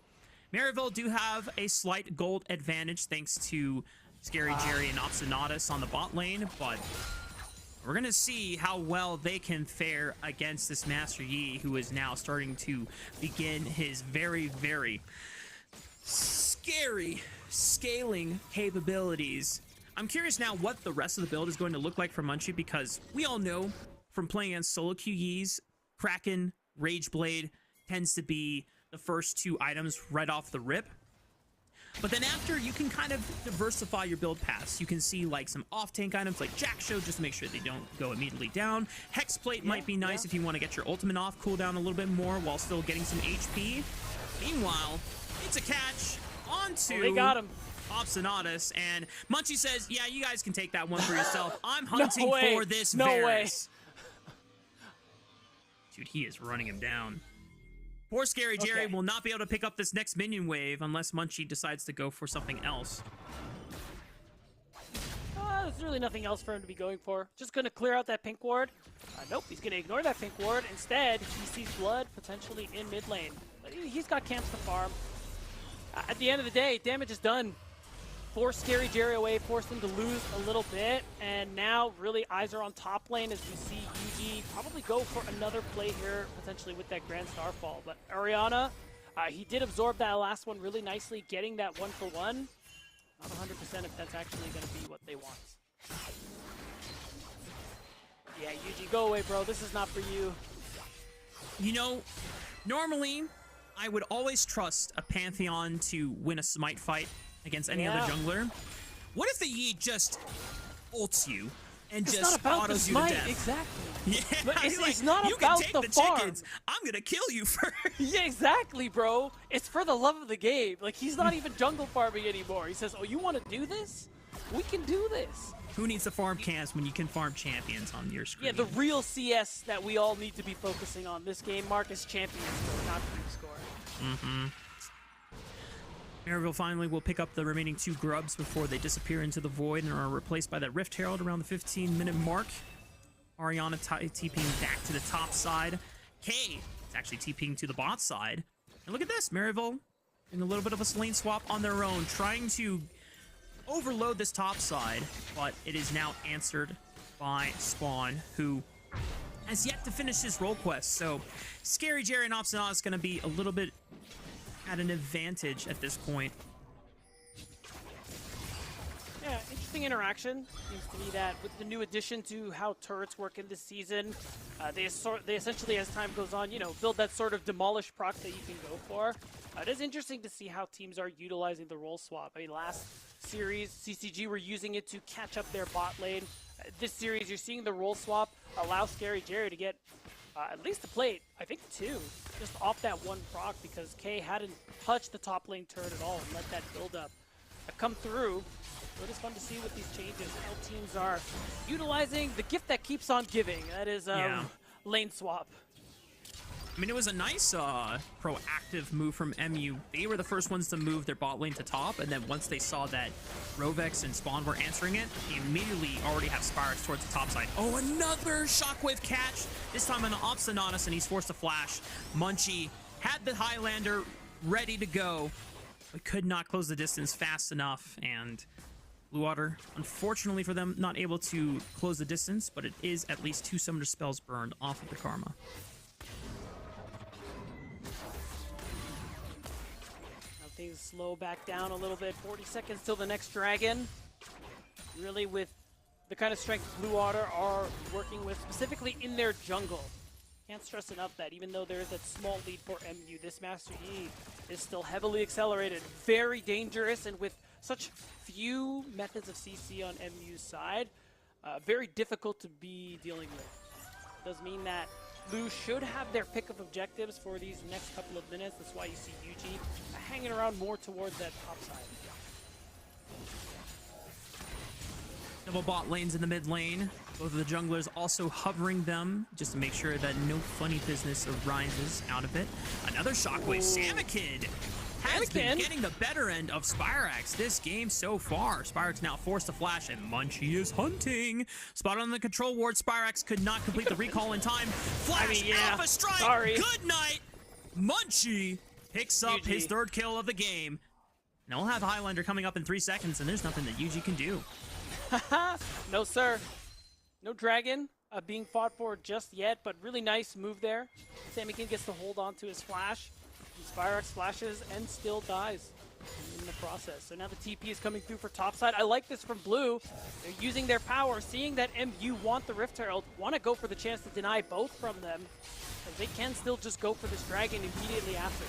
Maryville do have a slight gold advantage thanks to Scary Jerry and Obstinatus on the bot lane, but we're going to see how well they can fare against this Master Yi, who is now starting to begin his very, very scary scaling capabilities. I'm curious now what the rest of the build is going to look like for Munchie, because we all know from playing against solo Q Yis, Kraken, Rageblade tends to be the first 2 items right off the rip. But then after, you can kind of diversify your build paths. You can see like some off-tank items like Jack Show just to make sure they don't go immediately down. Hexplate might be nice if you want to get your ultimate off, cool down a little bit more while still getting some HP. Meanwhile, it's a catch onto they got him. Obstinatus, and Munchie says, yeah, you guys can take that one for yourself. I'm hunting for this No way. Varus. Dude, he is running him down. Poor Scary Jerry will not be able to pick up this next minion wave unless Munchie decides to go for something else. There's really nothing else for him to be going for. Just going to clear out that pink ward. Nope, he's going to ignore that pink ward. Instead, he sees blood potentially in mid lane. But he's got camps to farm. At the end of the day, damage is done. Forced Scary Jerry away, forced him to lose a little bit, and now really eyes are on top lane as we see Yuji probably go for another play here, potentially with that Grand Starfall. But Ariana, he did absorb that last one really nicely, getting that 1-for-1. Not 100% if that's actually going to be what they want. Yeah, Yuji, go away, bro. This is not for you. You know, normally, I would always trust a Pantheon to win a smite fight against any other jungler. What if the Yi just ults you and just autos you to death? Exactly. Yeah, but it's like, not you about can take the farm. chickens. I'm gonna kill you first. Yeah, exactly, bro. It's for the love of the game. Like, he's not even jungle farming anymore. He says, oh, you want to do this? We can do this. Who needs to farm camps when you can farm champions on your screen? Yeah, the real CS that we all need to be focusing on this game, Mark, is champion score, not creep score. Maryville finally will pick up the remaining 2 grubs before they disappear into the void and are replaced by that Rift Herald around the 15-minute mark. Ariana TPing back to the top side. K is actually TPing to the bot side. And look at this, Maryville in a little bit of a lane swap on their own, trying to overload this top side, but it is now answered by Spawn, who has yet to finish his role quest. So Scary Jerry and Obstinate is going to be a little bit at an advantage at this point. Yeah, interesting interaction. Seems to me that with the new addition to how turrets work in this season, they essentially, as time goes on, you know, build that sort of demolish proc that you can go for. It is interesting to see how teams are utilizing the role swap. I mean, last series, CCG were using it to catch up their bot lane. This series, you're seeing the role swap allow Scary Jerry to get at least a plate, I think 2, just off that 1 proc, because K hadn't touched the top lane turret at all and let that build up come through. So it is fun to see with these changes how teams are utilizing the gift that keeps on giving. That is lane swap. I mean, it was a nice proactive move from MU. They were the first ones to move their bot lane to top, and then once they saw that Rovex and Spawn were answering it, they immediately already have Spirax towards the top side. Oh, another Shockwave catch! This time on Obstinatus, and he's forced to flash. Munchie had the Highlander ready to go, but could not close the distance fast enough, and Blue Otter, unfortunately for them, not able to close the distance, but it is at least 2 Summoner spells burned off of the Karma. Things slow back down a little bit. 40 seconds till the next dragon. Really with the kind of strength Blue Otter are working with, specifically in their jungle. Can't stress enough that even though there is that small lead for MU, this Master Yi is still heavily accelerated. Very dangerous, and with such few methods of CC on MU's side, very difficult to be dealing with. Does mean that Blue should have their pick of objectives for these next couple of minutes. That's why you see UG hanging around more towards that top side. Double bot lanes in the mid lane. Both of the junglers also hovering them just to make sure that no funny business arises out of it. Another Shockwave. Samikid has been getting the better end of Spirax this game so far. Spirax now forced to flash, and Munchie is hunting. Spot on the control ward. Spirax could not complete the recall in time. Flash, Alpha Strike, sorry. Good night. Munchie picks up his 3rd kill of the game. Now we'll have Highlander coming up in 3 seconds, and there's nothing that UG can do. No, sir. No dragon being fought for just yet, but really nice move there. Samikid gets to hold on to his flash. Spirax flashes and still dies in the process. So now the TP is coming through for topside. I like this from Blue. They're using their power, seeing that MU want the Rift Herald, want to go for the chance to deny both from them, because they can still just go for this dragon immediately after.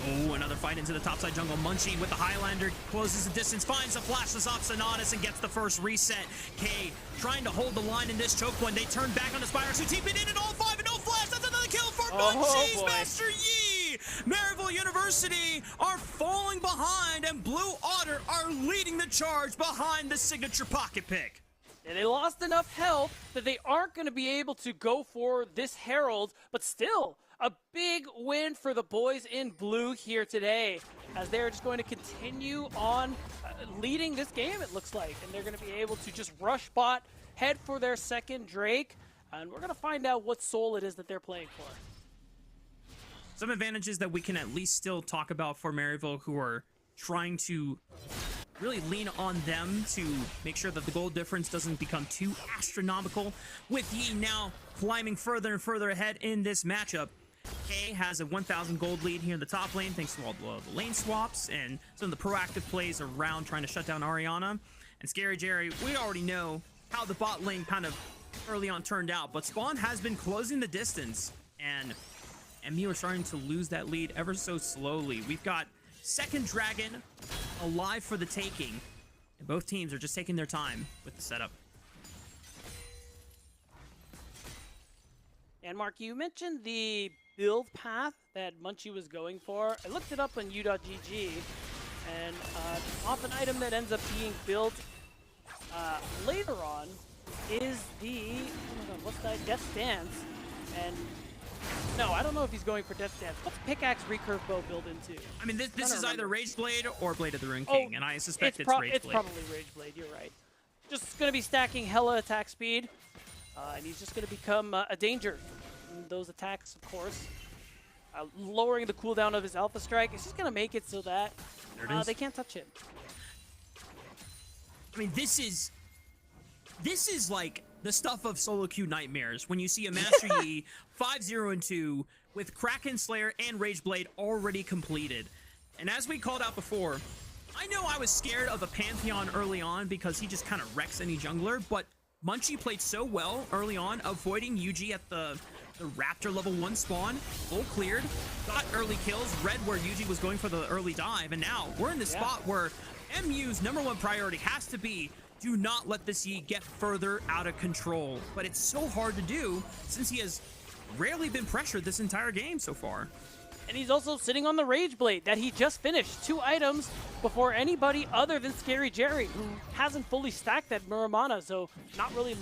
Oh, another fight into the topside jungle. Munchie with the Highlander closes the distance, finds a flash to Obstinatus and gets the first reset. K trying to hold the line in this choke one. They turn back on the Spirax, who TP'd in at all 5 and no flash. That's another kill for Munchie's Master Yi. Maryville University are falling behind, and Blue Otter are leading the charge behind the signature pocket pick. And they lost enough health that they aren't going to be able to go for this Herald, but still a big win for the boys in blue here today, as they're just going to continue on leading this game, it looks like. And they're going to be able to just rush bot, head for their 2nd Drake, and we're going to find out what soul it is that they're playing for. Some advantages that we can at least still talk about for Maryville, who are trying to really lean on them to make sure that the goal difference doesn't become too astronomical, with Yi now climbing further and further ahead in this matchup. K has a 1,000 gold lead here in the top lane thanks to all the lane swaps and some of the proactive plays around trying to shut down Ariana. And Scary Jerry, we already know how the bot lane kind of early on turned out, but Spawn has been closing the distance, and MU are starting to lose that lead ever so slowly. We've got 2nd dragon alive for the taking, and both teams are just taking their time with the setup. And Mark, you mentioned the build path that Munchie was going for. I looked it up on u.gg, and often an item that ends up being built later on is the, oh my God, what's that? Death Dance. And no, I don't know if he's going for Death Dance. What's Pickaxe Recurve Bow build into? I mean, this is either Rage Blade or Blade of the Rune Oh, King, and I suspect it's Rage Blade. It's probably Rage Blade, you're right. Just going to be stacking hella attack speed, and he's just going to become a danger in those attacks, of course. Lowering the cooldown of his Alpha Strike, it's just going to make it so that they can't touch him. I mean, this is like the stuff of solo queue nightmares when you see a Master Yi 5-0-2 with Kraken Slayer and Rage Blade already completed. And as we called out before, I know I was scared of a Pantheon early on because he just kind of wrecks any jungler, but Munchie played so well early on, avoiding Yuji at the Raptor level 1 spawn, full cleared, got early kills, read where Yuji was going for the early dive, and now we're in the spot where MU's #1 priority has to be, do not let this Yi get further out of control. But it's so hard to do since he has rarely been pressured this entire game so far. And he's also sitting on the Rage Blade that he just finished. 2 items before anybody other than Scary Jerry, who hasn't fully stacked that Muramana, so not really,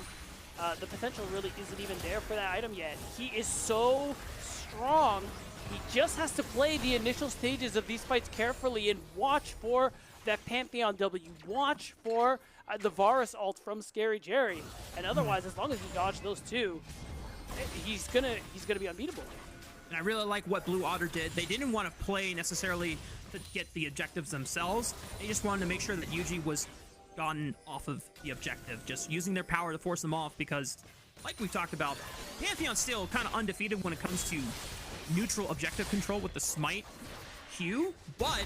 the potential really isn't even there for that item yet. He is so strong. He just has to play the initial stages of these fights carefully and watch for that Pantheon W. Watch for the Varus ult from Scary Jerry. And otherwise, as long as you dodge those two, he's gonna be unbeatable. And I really like what Blue Otter did. They didn't want to play necessarily to get the objectives themselves. They just wanted to make sure that Yuji was gotten off of the objective, just using their power to force them off because, like we talked about, Pantheon's still kind of undefeated when it comes to neutral objective control with the Smite Q, but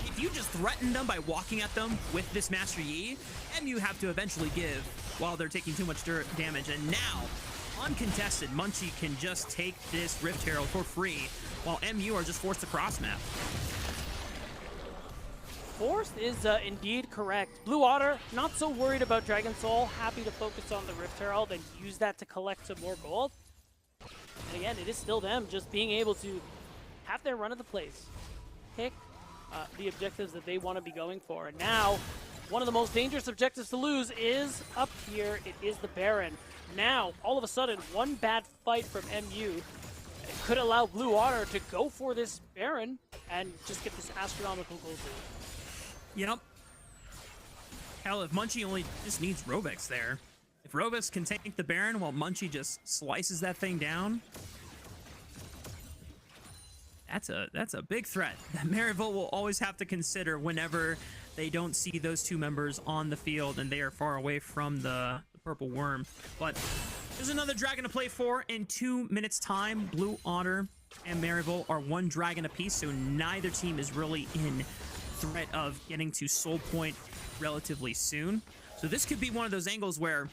if you just threaten them by walking at them with this Master Yi, MU have to eventually give while they're taking too much damage. And now, uncontested, Munchie can just take this Rift Herald for free, while MU are just forced to cross-map. Forced is indeed correct. Blue Otter, not so worried about Dragon Soul, happy to focus on the Rift Herald and use that to collect some more gold. And again, it is still them just being able to have their run of the place. Pick the objectives that they want to be going for. And now, one of the most dangerous objectives to lose is up here. It is the Baron. Now, all of a sudden, one bad fight from MU could allow Blue Otter to go for this Baron and just get this astronomical gold lead. You know, hell, if Munchie only just needs Robex there. If Robex can tank the Baron while Munchie just slices that thing down, that's a big threat that Maryville will always have to consider whenever they don't see those two members on the field and they are far away from the purple worm. But there's another dragon to play for in 2 minutes time. Blue Otter and Maryville are 1 dragon apiece, so neither team is really in threat of getting to Soul Point relatively soon. So this could be one of those angles where,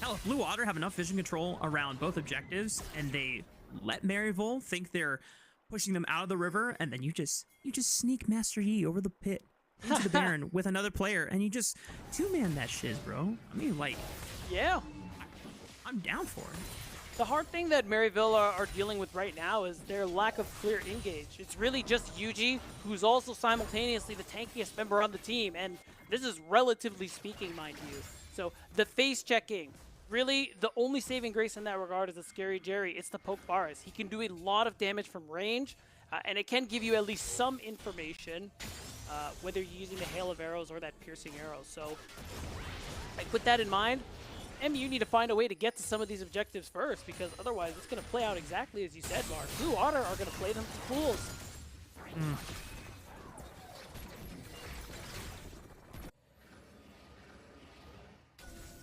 hell, if Blue Otter have enough vision control around both objectives and they let Maryville think they're pushing them out of the river, and then you just sneak Master Yi over the pit into the Baron with another player, and you just 2-man that shiz, bro. I mean, like, yeah, I'm down for it. The hard thing that Maryville are dealing with right now is their lack of clear engage. It's really just Yuji, who's also simultaneously the tankiest member on the team, and this is relatively speaking, mind you. So the face checking, really the only saving grace in that regard is the Scary Jerry. It's the poke Varus. He can do a lot of damage from range, and it can give you at least some information, whether you're using the hail of arrows or that piercing arrow. So with that in mind, MU need to find a way to get to some of these objectives first, because otherwise it's going to play out exactly as you said, Mark. Blue Otter are going to play them to fools.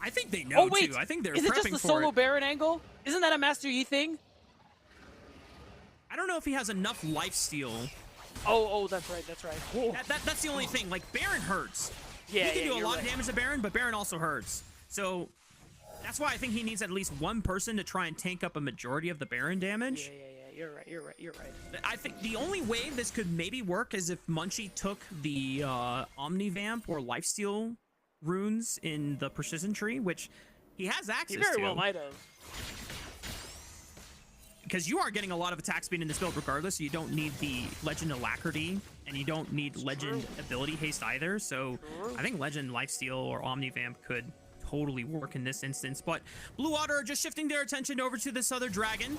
I think they know, wait, too. I think they're is it prepping just the for solo it. Baron angle? Isn't that a Master Yi thing? I don't know if he has enough lifesteal. Oh, that's right, that's right. Oh. That's the only thing. Like, Baron hurts. Yeah, he can do a lot right. of damage to Baron, but Baron also hurts. So that's why I think he needs at least one person to try and tank up a majority of the Baron damage. Yeah, you're right. I think the only way this could maybe work is if Munchie took the Omnivamp or Lifesteal runes in the Precision Tree, which he has access to. He very well might have. because you are getting a lot of attack speed in this build regardless. So you don't need the Legend Alacrity, and you don't need Legend Ability Haste either. So I think Legend Lifesteal or Omnivamp could totally work in this instance. But Blue Otter are just shifting their attention over to this other dragon.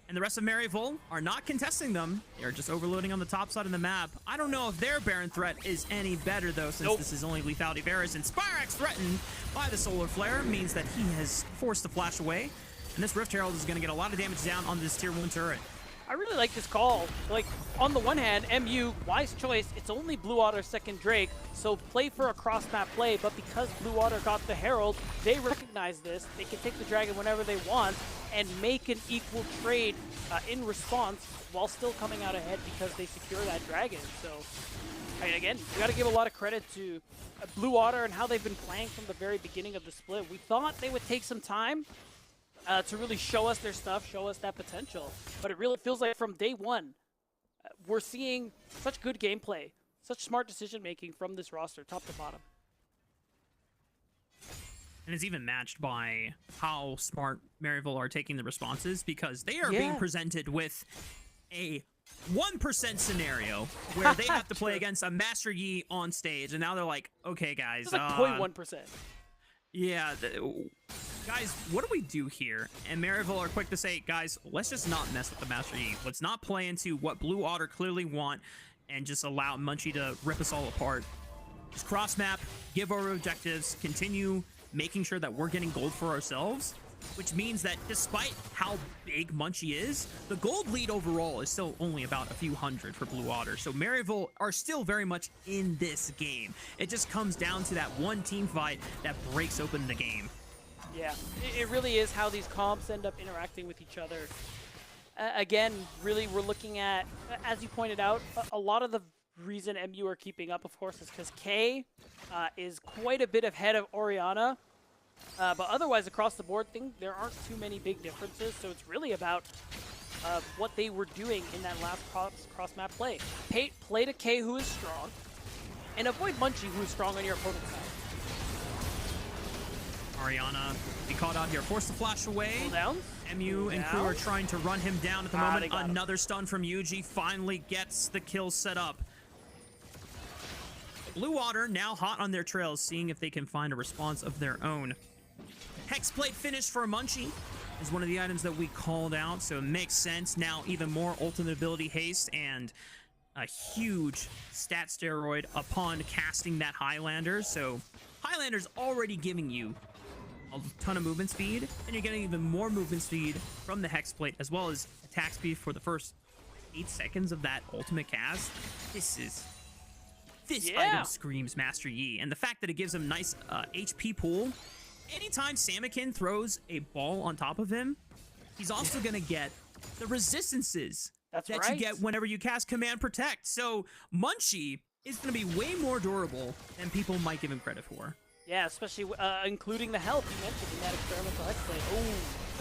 And the rest of Maryville are not contesting them. They're just overloading on the top side of the map. I don't know if their Baron threat is any better, though, since this is only Lethality Varus. And Spirax threatened by the Solar Flare means that he has forced the flash away. And this Rift Herald is going to get a lot of damage down on this tier 1 turret. I really like this call. Like, on the one hand, MU, wise choice, it's only Blue Otter's second Drake, so play for a cross-map play, but because Blue Otter got the Herald, they recognize this. They can take the Dragon whenever they want and make an equal trade in response while still coming out ahead because they secure that Dragon. So, I mean, again, we got to give a lot of credit to Blue Otter and how they've been playing from the very beginning of the split. We thought they would take some time to really show us their stuff, show us that potential. But it really feels like from day one, we're seeing such good gameplay, such smart decision-making from this roster, top to bottom. And it's even matched by how smart Maryville are taking the responses, because they are being presented with a 1% scenario where they have to play against a Master Yi on stage. And now they're like, okay, guys. It's like 0.1%. Yeah, guys, what do we do here? And Maryville are quick to say, guys, let's just not mess with the Master Yi. Let's not play into what Blue Otter clearly want and just allow Munchie to rip us all apart. Just cross map, give our objectives, continue making sure that we're getting gold for ourselves, which means that despite how big Munchie is, the gold lead overall is still only about a few hundred for Blue Otter. So Maryville are still very much in this game. It just comes down to that one team fight that breaks open the game. Yeah, it really is how these comps end up interacting with each other. Again, really, we're looking at, as you pointed out, a lot of the reason MU are keeping up, of course, is because K is quite a bit ahead of Orianna. But otherwise, across the board thing, there aren't too many big differences. So it's really about what they were doing in that last cross-map play. Play to K, who is strong, and avoid Munchie, who is strong on your opponent's side. Ariana be caught out here, forced the flash away. MU and crew are trying to run him down at the moment. Another stun from Yuji finally gets the kill set up. Blue Otter now hot on their trails, seeing if they can find a response of their own. Hexblade finish for Munchie is one of the items that we called out, so it makes sense. Now even more ultimate ability haste and a huge stat steroid upon casting that Highlander. So Highlander's already giving you a ton of movement speed, and you're getting even more movement speed from the Hexblade, as well as attack speed for the first 8 seconds of that ultimate cast. This item screams Master Yi, and the fact that it gives him nice HP pool. Anytime Samakin throws a ball on top of him, he's also going to get the resistances that you get whenever you cast Command Protect. So Munchie is going to be way more durable than people might give him credit for. Yeah, especially including the health you mentioned in that experimental Hexblade.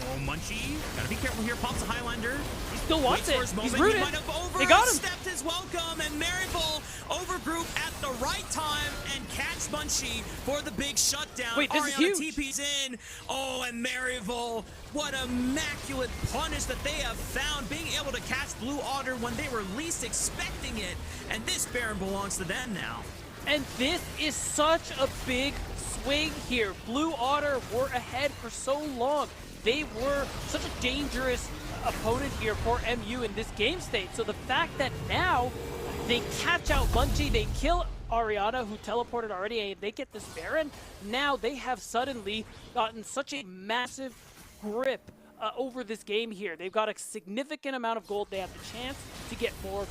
Oh, Munchie, gotta be careful here. Pops a Highlander. He still wants it. He's rooted. He might have overstepped his welcome, and Maryville overgroup at the right time and catch Munchie for the big shutdown. Wait, this Ariana is huge. TP's in. Oh, and Maryville, what immaculate punish that they have found, being able to catch Blue Otter when they were least expecting it. And this Baron belongs to them now. And this is such a big swing here. Blue Otter were ahead for so long. They were such a dangerous opponent here for MU in this game state. So the fact that now they catch out Munchie, they kill Ariana, who teleported already, and they get this Baron, now they have suddenly gotten such a massive grip over this game here. They've got a significant amount of gold. They have the chance to get more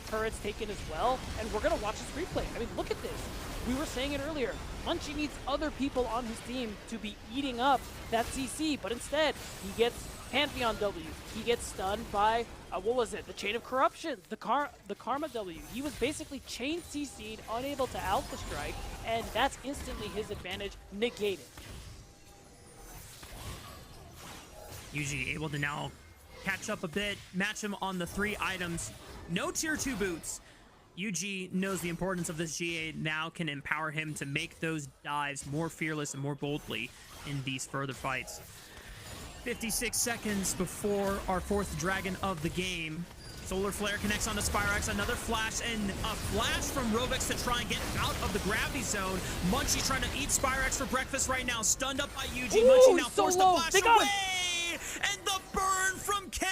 turrets taken as well, and we're going to watch this replay. I mean, look at this. We were saying it earlier. Munchie needs other people on his team to be eating up that CC, but instead, he gets Pantheon W. He gets stunned by, what was it? The Chain of Corruption, the Karma W. He was basically chain CC'd, unable to Alpha Strike, and that's instantly his advantage negated. Yuji able to now catch up a bit, match him on the 3 items. No tier 2 boots. Yuji knows the importance of this GA, now can empower him to make those dives more fearless and more boldly in these further fights. 56 seconds before our 4th dragon of the game. Solar Flare connects onto Spyrax, another flash, and a flash from Rovex to try and get out of the gravity zone. Munchie trying to eat Spyrax for breakfast right now, stunned up by Yuji. Munchie now forced to flash away, and the burn from K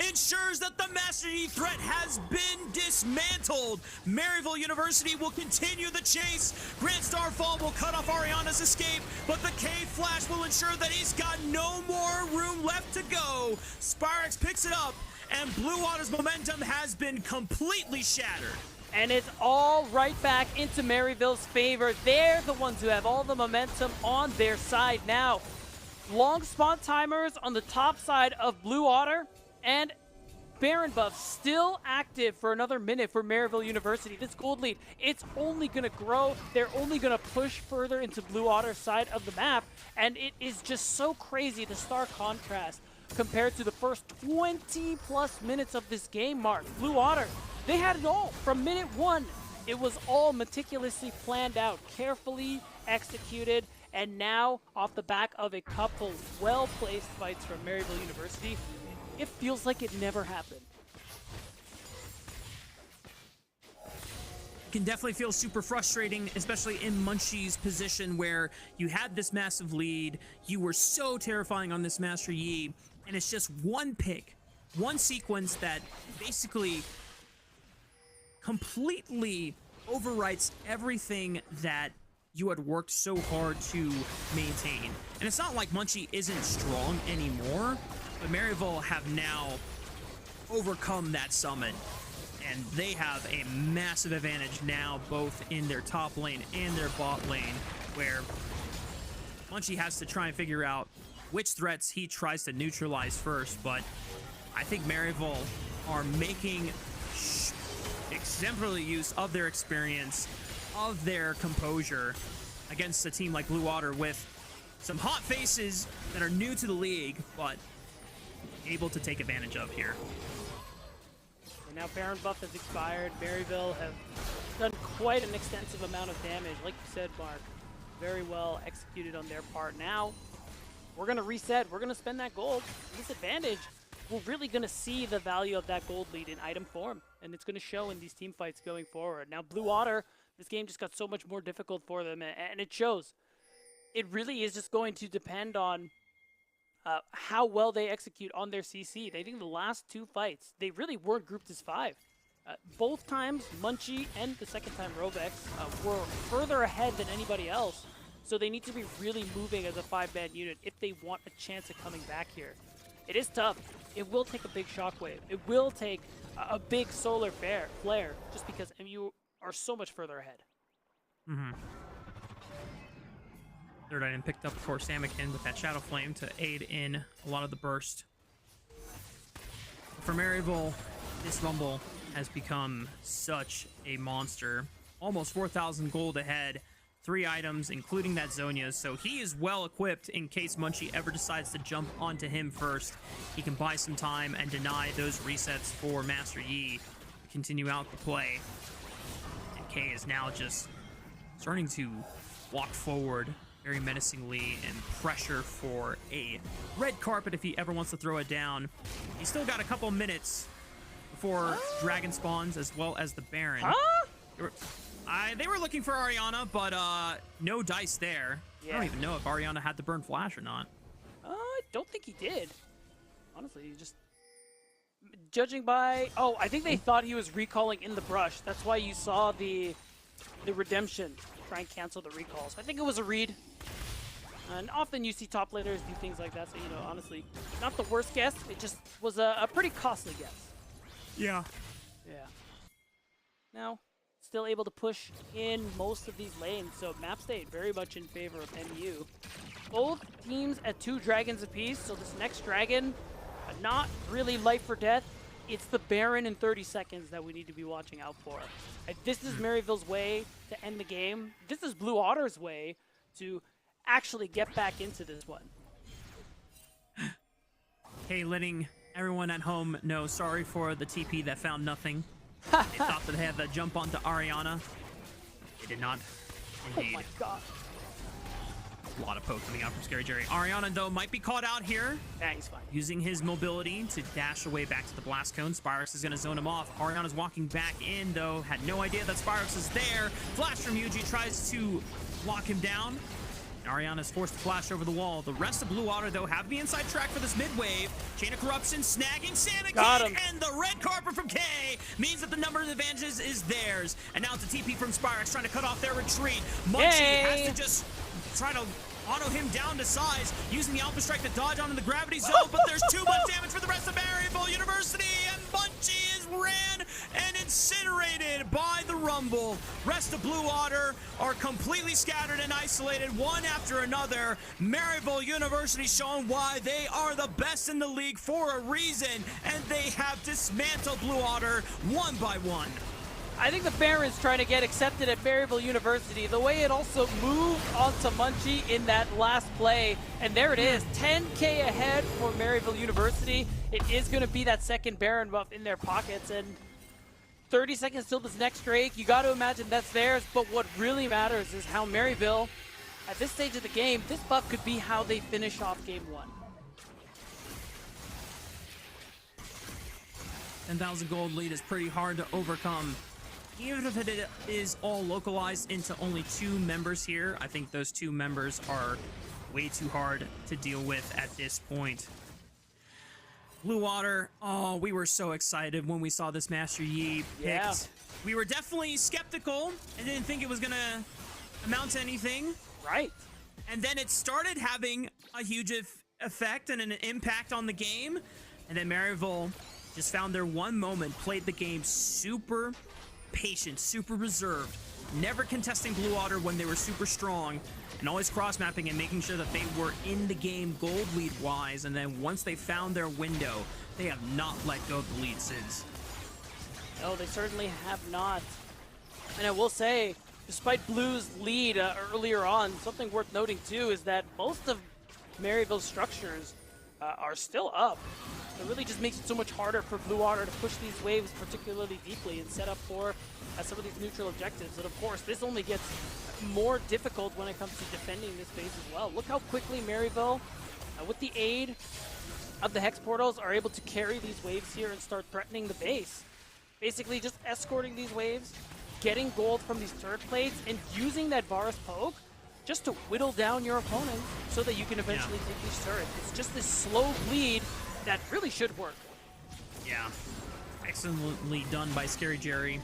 ensures that the Master Yi threat has been dismantled. Maryville University will continue the chase. Grand Starfall will cut off Ariana's escape, but the K flash will ensure that he's got no more room left to go. Spyrax picks it up, and Blue Otter's momentum has been completely shattered. And it's all right back into Maryville's favor. They're the ones who have all the momentum on their side now. Long spawn timers on the top side of Blue Otter, and Baron buff still active for another minute for Maryville University. This gold lead, it's only going to grow. They're only going to push further into Blue Otter's side of the map, and it is just so crazy, the stark contrast compared to the first 20+ minutes of this game. Mark, Blue Otter, they had it all from minute 1. It was all meticulously planned out, carefully executed, and now off the back of a couple well-placed fights from Maryville University, it feels like it never happened. Can definitely feel super frustrating, especially in Munchie's position where you had this massive lead, you were so terrifying on this Master Yi, and it's just one pick, one sequence that basically completely overwrites everything that you had worked so hard to maintain. And it's not like Munchie isn't strong anymore, but Maryville have now overcome that summon, and they have a massive advantage now, both in their top lane and their bot lane, where Munchie has to try and figure out which threats he tries to neutralize first. But I think Maryville are making exemplary use of their experience, of their composure against a team like Blue Otter with some hot faces that are new to the league, but able to take advantage of here. And now Baron buff has expired. Maryville have done quite an extensive amount of damage. Like you said, Mark, very well executed on their part. Now, we're going to reset. We're going to spend that gold. This advantage, we're really going to see the value of that gold lead in item form, and it's going to show in these team fights going forward. Now, Blue Otter, this game just got so much more difficult for them, and it shows. It really is just going to depend on how well they execute on their CC. I think the last 2 fights, they really weren't grouped as 5. Both times, Munchie and the second time Rovex were further ahead than anybody else. So they need to be really moving as a 5-man unit if they want a chance at coming back here. It is tough. It will take a big shockwave. It will take a big solar flare just because you are so much further ahead. Mm-hmm. Third item picked up for Samakin with that Shadow Flame to aid in a lot of the burst. For Maryville, this Rumble has become such a monster. Almost 4,000 gold ahead. 3 items, including that Zonia, so he is well equipped in case Munchie ever decides to jump onto him first. He can buy some time and deny those resets for Master Yi to continue out the play. And K is now just starting to walk forward very menacingly and pressure for a red carpet if he ever wants to throw it down. He's still got a couple minutes before Dragon spawns, as well as the Baron. They were looking for Ariana, but no dice there. Yeah. I don't even know if Ariana had the burn flash or not. I don't think he did. Honestly, he just... Judging by... Oh, I think they thought he was recalling in the brush. That's why you saw the redemption try and cancel the recalls. I think it was a read. And often you see top laners do things like that, so, you know, honestly, not the worst guess. It just was a pretty costly guess. Yeah. Yeah. Now, still able to push in most of these lanes, so map state very much in favor of MU. Both teams at 2 dragons apiece, so this next dragon, not really life or death. It's the Baron in 30 seconds that we need to be watching out for. And this is Maryville's way to end the game. This is Blue Otter's way to actually get back into this one. Hey, letting everyone at home know, sorry for the TP that found nothing. They thought that they had the jump onto Ariana. They did not. Indeed. Oh my god. A lot of poke coming out from Scary Jerry. Ariana, though, might be caught out here. Yeah, he's fine. Using his mobility to dash away back to the blast cone. Spyrex is going to zone him off. Ariana's walking back in, though. Had no idea that Spyrex is there. Flash from Yuji tries to lock him down. Ariana's forced to flash over the wall. The rest of Blue Otter, though, have the inside track for this mid-wave. Chain of Corruption snagging Santa Kid, and the red carpet from K means that the number of advantages is theirs. And now it's a TP from Spyrex trying to cut off their retreat. Munchie has to just try to auto him down to size, using the Alpha Strike to dodge onto the gravity zone, but there's too much damage for the rest of Maryville University, and Munchie is ran and incinerated by the Rumble. Rest of Blue Otter are completely scattered and isolated, one after another. Maryville University showing why they are the best in the league for a reason, and they have dismantled Blue Otter one by one. I think the Baron's trying to get accepted at Maryville University. The way it also moved onto Munchie in that last play, and there it is, 10K ahead for Maryville University. It is going to be that second Baron buff in their pockets, and 30 seconds till this next Drake. You got to imagine that's theirs, but what really matters is how Maryville, at this stage of the game, this buff could be how they finish off game one. 10,000 gold lead is pretty hard to overcome. Even if it is all localized into only 2 members here, I think those 2 members are way too hard to deal with at this point. Blue Otter, oh, we were so excited when we saw this Master Yi picked. Yeah. We were definitely skeptical and didn't think it was going to amount to anything. Right. And then it started having a huge effect and an impact on the game. And then Maryville just found their one moment, played the game super patient, super reserved, never contesting Blue Otter when they were super strong, and always cross-mapping and making sure that they were in the game gold lead-wise, and then once they found their window, they have not let go of the lead since. No, they certainly have not. And I will say, despite Blue's lead earlier on, something worth noting too is that most of Maryville's structures are still up. It really just makes it so much harder for Blue Otter to push these waves particularly deeply and set up for some of these neutral objectives. And of course, this only gets more difficult when it comes to defending this base as well. Look how quickly Maryville, with the aid of the Hex Portals, are able to carry these waves here and start threatening the base. Basically just escorting these waves, getting gold from these turret plates, and using that Varus poke just to whittle down your opponent so that you can eventually take these turrets. It's just this slow bleed that really should work. Yeah, excellently done by Scary Jerry.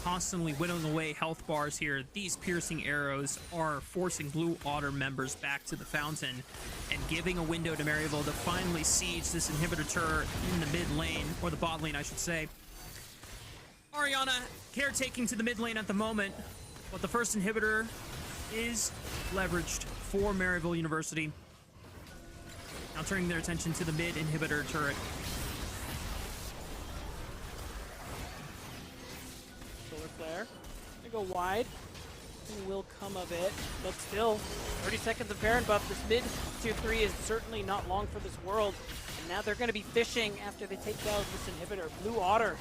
Constantly whittling away health bars here. These piercing arrows are forcing Blue Otter members back to the fountain and giving a window to Maryville to finally siege this inhibitor turret in the mid lane, or the bot lane, I should say. Ariana caretaking to the mid lane at the moment, but the first inhibitor is leveraged for Maryville University. Now turning their attention to the mid inhibitor turret. Solar Flare. Gonna go wide. Nothing will come of it, but still, 30 seconds of Baron buff. This mid tier 3 is certainly not long for this world. And now they're gonna be fishing after they take down this inhibitor. Blue Otter.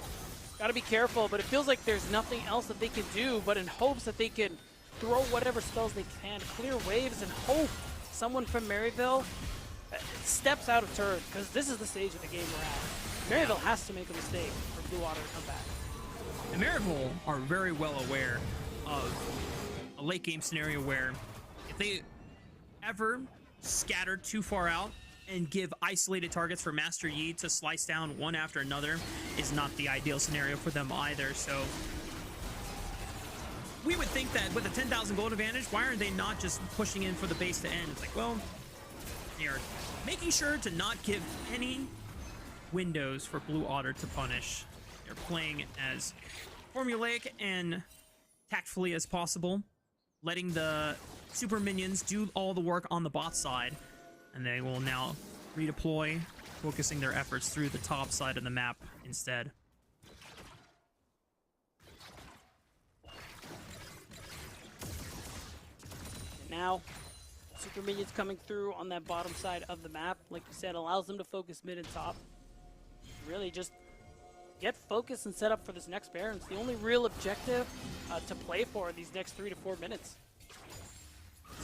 Gotta be careful, but it feels like there's nothing else that they can do, but in hopes that they can throw whatever spells they can, clear waves, and hope someone from Maryville steps out of turret, because this is the stage of the game we're at. Maryville has to make a mistake for Blue Otter to come back. And Maryville are very well aware of a late game scenario where if they ever scatter too far out and give isolated targets for Master Yi to slice down one after another is not the ideal scenario for them either. So we would think that with a 10,000 gold advantage, why aren't they not just pushing in for the base to end? It's like, well, they're making sure to not give any windows for Blue Otter to punish. They're playing as formulaic and tactfully as possible, letting the super minions do all the work on the bot side, and they will now redeploy, focusing their efforts through the top side of the map instead. Now, super minions coming through on that bottom side of the map, like you said, allows them to focus mid and top. Really just get focused and set up for this next Baron. It's the only real objective to play for in these next 3 to 4 minutes.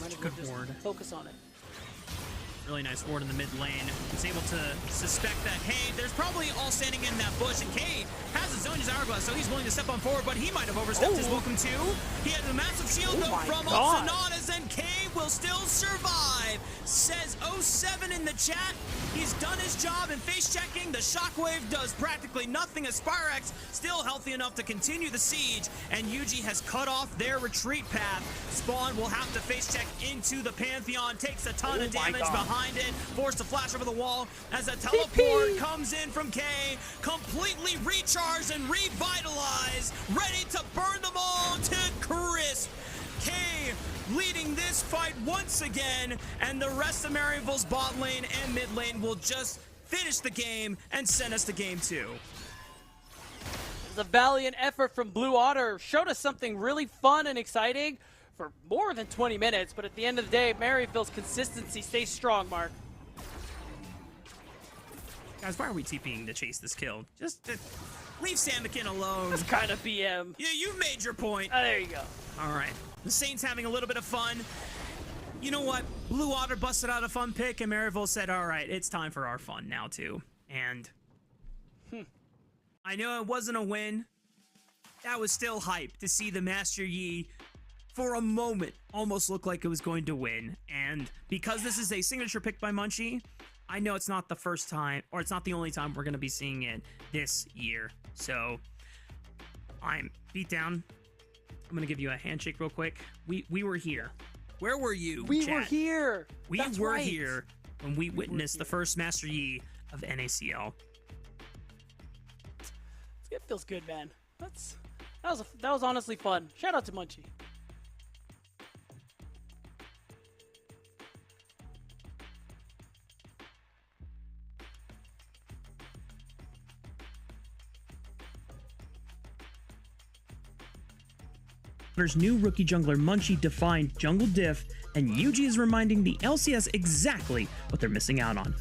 Might as well Good just ward. focus on it. Really nice ward in the mid lane. He's able to suspect that, hey, there's probably all standing in that bush, and K has his own hourglass, so he's willing to step on forward, but he might have overstepped his welcome too. He had a massive shield though from Oxananas, and K will still survive. Says 07 in the chat. He's done his job in face checking. The shockwave does practically nothing as Spirex still healthy enough to continue the siege, and Yuji has cut off their retreat path. Spawn will have to face check into the Pantheon, takes a ton of damage behind it, forced to flash over the wall as a teleport comes in from K, completely recharged and revitalized, ready to burn them all to crisp. K leading this fight once again, and the rest of Maryville's bot lane and mid lane will just finish the game and send us to game 2. The valiant effort from Blue Otter showed us something really fun and exciting for more than 20 minutes, but at the end of the day, Maryville's consistency stays strong, Mark. Guys, why are we TPing to chase this kill? Just leave Samikin alone. It's kind of BM. Yeah, you made your point. There you go. All right. The Saints having a little bit of fun. You know what? Blue Otter busted out a fun pick, and Maryville said, all right, it's time for our fun now, too. And I know it wasn't a win. That was still hype to see the Master Yi, for a moment, almost look like it was going to win. And because this is a signature pick by Munchie, I know it's not the first time, or it's not the only time we're going to be seeing it this year. So, I'm beat down. I'm going to give you a handshake real quick. We were here. Where were you, We chat? were here. We That's were right. here when we witnessed the first Master Yi of NACL. It feels good, man. That was honestly fun. Shout out to Munchie. There's new rookie jungler Munchie defined jungle diff, and Yuji is reminding the LCS exactly what they're missing out on.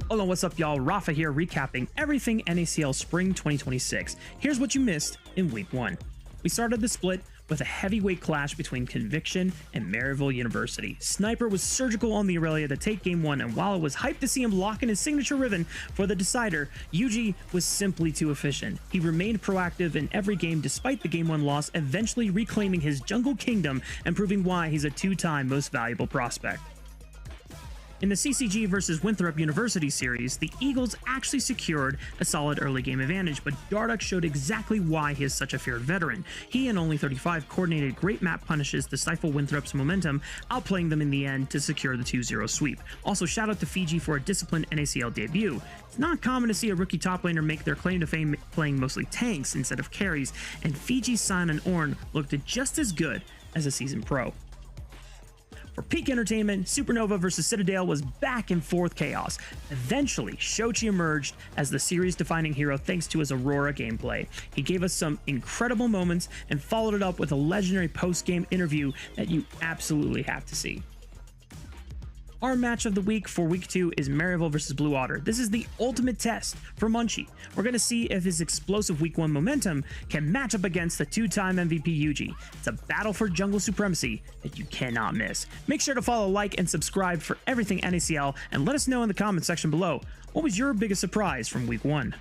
Hello, what's up, y'all? Rafa here, recapping everything NACL Spring 2026. Here's what you missed in Week 1. We started the split with a heavyweight clash between Conviction and Maryville University. Sniper was surgical on the Aurelia to take Game 1, and while it was hyped to see him lock in his signature Riven for the decider, Yuji was simply too efficient. He remained proactive in every game despite the Game 1 loss, eventually reclaiming his jungle kingdom and proving why he's a two-time most valuable prospect. In the CCG versus Winthrop University series, the Eagles actually secured a solid early game advantage, but Dardoch showed exactly why he is such a feared veteran. He and only 35 coordinated great map punishes to stifle Winthrop's momentum, outplaying them in the end to secure the 2-0 sweep. Also, shout out to Fiji for a disciplined NACL debut. It's not common to see a rookie top laner make their claim to fame playing mostly tanks instead of carries, and Fiji's Sion and Ornn looked just as good as a seasoned pro. For peak entertainment, Supernova vs Citadel was back and forth chaos. Eventually, Shochi emerged as the series-defining hero thanks to his Aurora gameplay. He gave us some incredible moments and followed it up with a legendary post-game interview that you absolutely have to see. Our match of the week for Week 2 is Maryville vs Blue Otter. This is the ultimate test for Munchie. We're going to see if his explosive Week 1 momentum can match up against the two-time MVP Yuji. It's a battle for jungle supremacy that you cannot miss. Make sure to follow, like, and subscribe for everything NACL, and let us know in the comment section below, what was your biggest surprise from Week 1?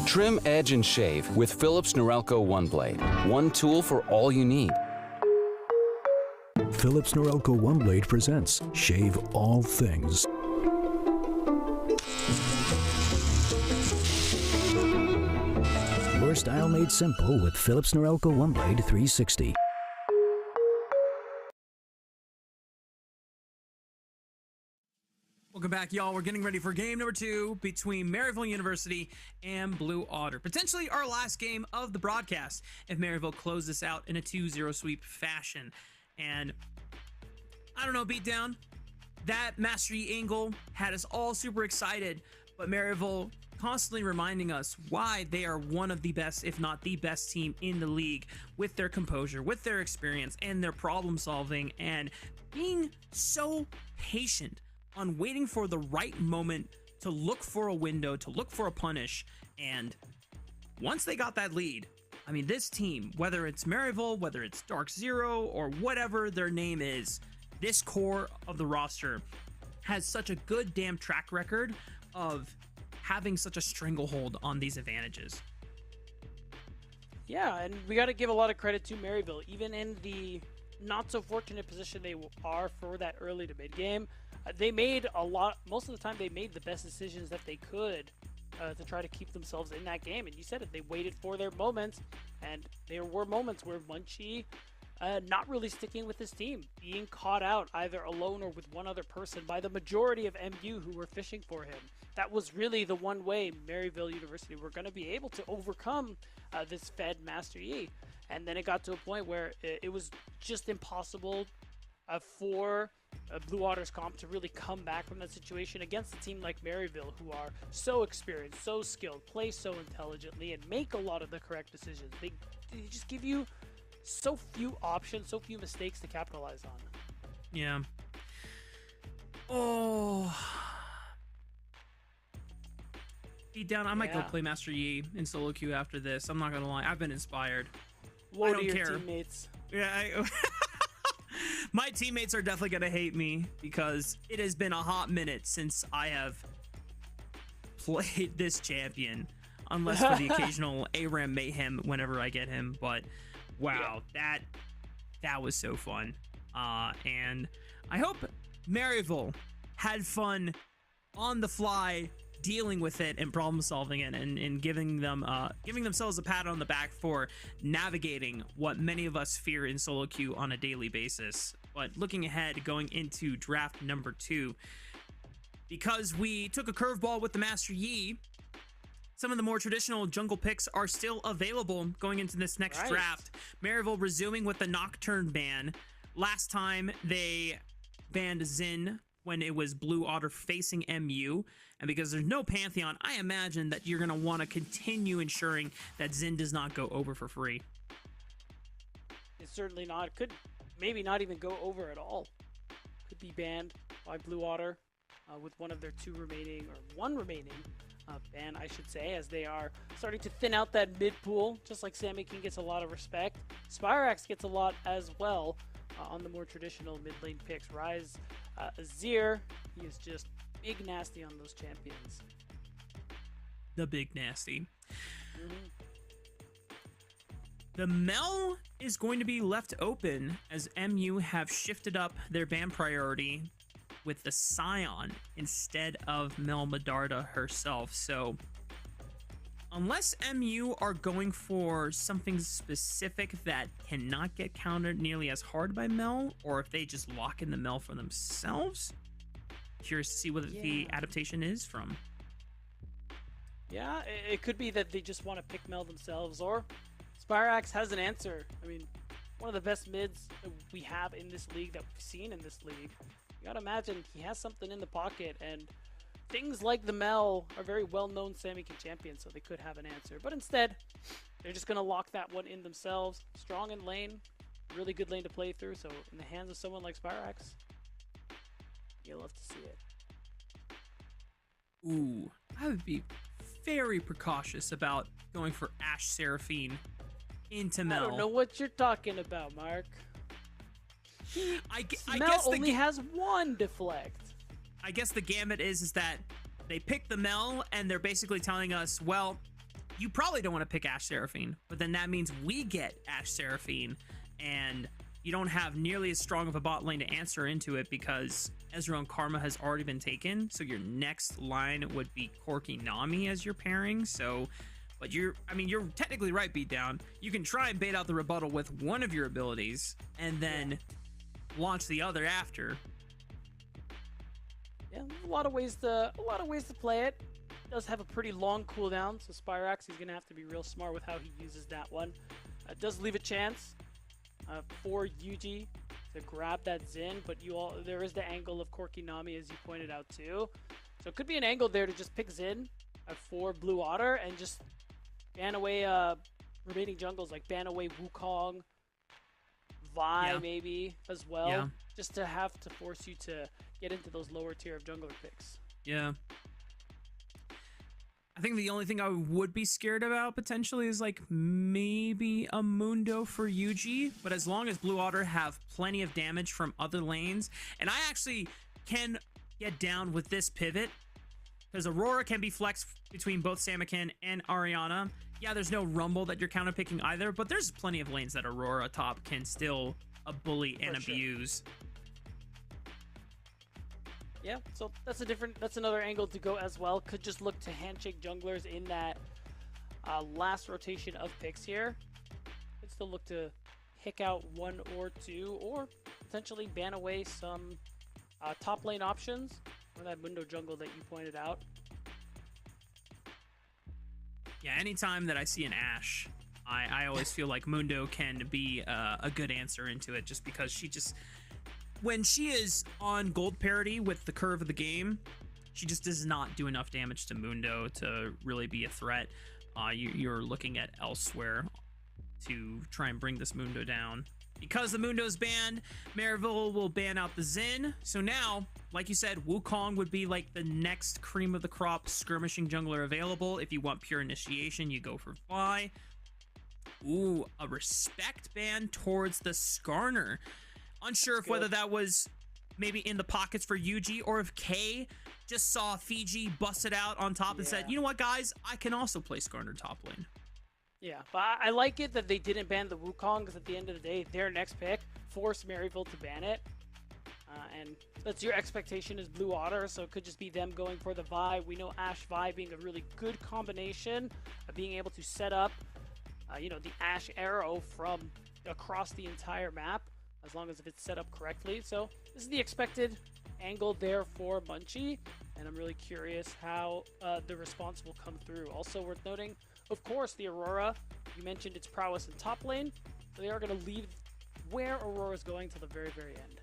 Trim, edge, and shave with Philips Norelco One Blade. One tool for all you need. Philips Norelco One Blade presents Shave All Things. Your style made simple with Philips Norelco One Blade 360. Welcome back, y'all. We're getting ready for game number 2 between Maryville University and Blue Otter. Potentially our last game of the broadcast if Maryville closes this out in a 2-0 sweep fashion. And I don't know, Beatdown, that Master Yi angle had us all super excited, but Maryville constantly reminding us why they are one of the best, if not the best team in the league, with their composure, with their experience, and their problem solving, and being so patient on waiting for the right moment to look for a window, to look for a punish. And once they got that lead, I mean, this team, whether it's Maryville, whether it's Dark Zero, or whatever their name is, this core of the roster has such a good damn track record of having such a stranglehold on these advantages. Yeah, and we got to give a lot of credit to Maryville, even in the not so fortunate position they are for that early to mid game. They made most of the time they made the best decisions that they could to try to keep themselves in that game. And you said it, they waited for their moments, and there were moments where Munchie not really sticking with his team, being caught out either alone or with one other person by the majority of MU who were fishing for him. That was really the one way Maryville University were going to be able to overcome this Fed Master Yi. And then it got to a point where it was just impossible for Blue Otter's comp to really come back from that situation against a team like Maryville, who are so experienced, so skilled, play so intelligently, and make a lot of the correct decisions. They just give you so few options, so few mistakes to capitalize on. Yeah. Oh. Beatdown, I might go play Master Yi in solo queue after this. I'm not gonna lie, I've been inspired. What I don't are your care. teammates? Yeah, my teammates are definitely gonna hate me because it has been a hot minute since I have played this champion, unless for the occasional ARAM mayhem whenever I get him. But wow, that was so fun, and I hope Maryville had fun on the fly dealing with it and problem solving it, and giving themselves a pat on the back for navigating what many of us fear in solo queue on a daily basis. But looking ahead, going into draft number 2, because we took a curveball with the Master Yi, some of the more traditional jungle picks are still available going into this next draft. Maryville resuming with the Nocturne ban. Last time they banned Xin when it was Blue Otter facing MU, and because there's no Pantheon, I imagine that you're going to want to continue ensuring that Xin does not go over for free. It's certainly not. Could maybe not even go over at all. Could be banned by Blue Otter with one of their one remaining ban, I should say, as they are starting to thin out that mid pool. Just like Sammy King gets a lot of respect, Spirax gets a lot as well on the more traditional mid lane picks. Rise Azir, he is just big nasty on those champions. The big nasty. The Mel is going to be left open as MU have shifted up their ban priority with the Scion instead of Mel Medarda herself. So unless MU are going for something specific that cannot get countered nearly as hard by Mel, or if they just lock in the Mel for themselves, curious to see what the adaptation is from. Yeah, it could be that they just want to pick Mel themselves, or Spirax has an answer. I mean, one of the best mids that we have in this league, that we've seen in this league. You gotta imagine he has something in the pocket, and things like the Mel are very well-known Samikin champions, so they could have an answer. But instead, they're just gonna lock that one in themselves. Strong in lane, really good lane to play through, so in the hands of someone like Spirax, you'll love to see it. Ooh, I would be very precautious about going for Ashe Seraphine into Mel. I don't know what you're talking about, Mark. I Mel guess only has one deflect. I guess the gamut is that they pick the Mel and they're basically telling us, well, you probably don't want to pick Ashe Seraphine, but then that means we get Ashe Seraphine, and you don't have nearly as strong of a bot lane to answer into it because Ezreal and Karma has already been taken. So your next line would be Corki Nami as your pairing. So, but you're technically right, Beatdown. You can try and bait out the rebuttal with one of your abilities and then launch the other after. Yeah, a lot of ways to play it. It does have a pretty long cooldown, so Spyrax, he's gonna have to be real smart with how he uses that one. It does leave a chance for Yuji to grab that Xin, but there is the angle of Corki Nami, as you pointed out too. So it could be an angle there to just pick Xin for Blue Otter and just ban away remaining jungles, like ban away Wukong, Vi maybe as well, just to have to force you to get into those lower tier of jungler picks. Yeah. I think the only thing I would be scared about potentially is like maybe a Mundo for Yuji, but as long as Blue Otter have plenty of damage from other lanes, and I actually can get down with this pivot, because Aurora can be flexed between both Samakin and Ariana. Yeah, there's no Rumble that you're counterpicking either, but there's plenty of lanes that Aurora top can still bully and abuse. Yeah, so that's another angle to go as well. Could just look to handshake junglers in that last rotation of picks here. Could still look to hick out one or two, or potentially ban away some top lane options or that Mundo jungle that you pointed out. Yeah, anytime that I see an Ashe, I always feel like Mundo can be a good answer into it, just because when she is on gold parity with the curve of the game, she just does not do enough damage to Mundo to really be a threat. You're looking at elsewhere to try and bring this Mundo down. Because the Mundo's banned, Maryville will ban out the Xin. So now, like you said, Wukong would be like the next cream of the crop skirmishing jungler available. If you want pure initiation, you go for Vi. Ooh, a respect ban towards the Skarner. Unsure if whether that was maybe in the pockets for Yuji, or if K just saw Fiji bust it out on top and said, you know what, guys, I can also play Skarner top lane. Yeah, but I like it that they didn't ban the Wukong, because at the end of the day, their next pick forced Maryville to ban it. And that's your expectation is Blue Otter, so it could just be them going for the Vi. We know Ashe Vi being a really good combination of being able to set up, the Ashe arrow from across the entire map, as long as if it's set up correctly. So this is the expected angle there for Munchie, and I'm really curious how the response will come through. Also worth noting, of course, the Aurora, you mentioned its prowess in top lane, so they are going to leave where Aurora's going to the very, very end.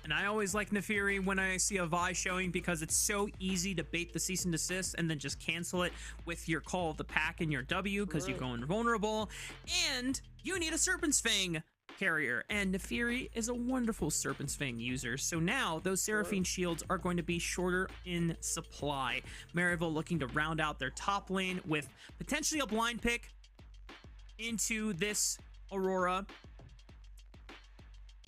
And I always like Nefiri when I see a Vi showing, because it's so easy to bait the cease and desist and then just cancel it with your call of the pack and your W, because you go invulnerable, and you need a Serpent's Fang carrier, and Nefiri is a wonderful Serpent's Fang user. So now those Seraphine shields are going to be shorter in supply. Maryville looking to round out their top lane with potentially a blind pick into this Aurora.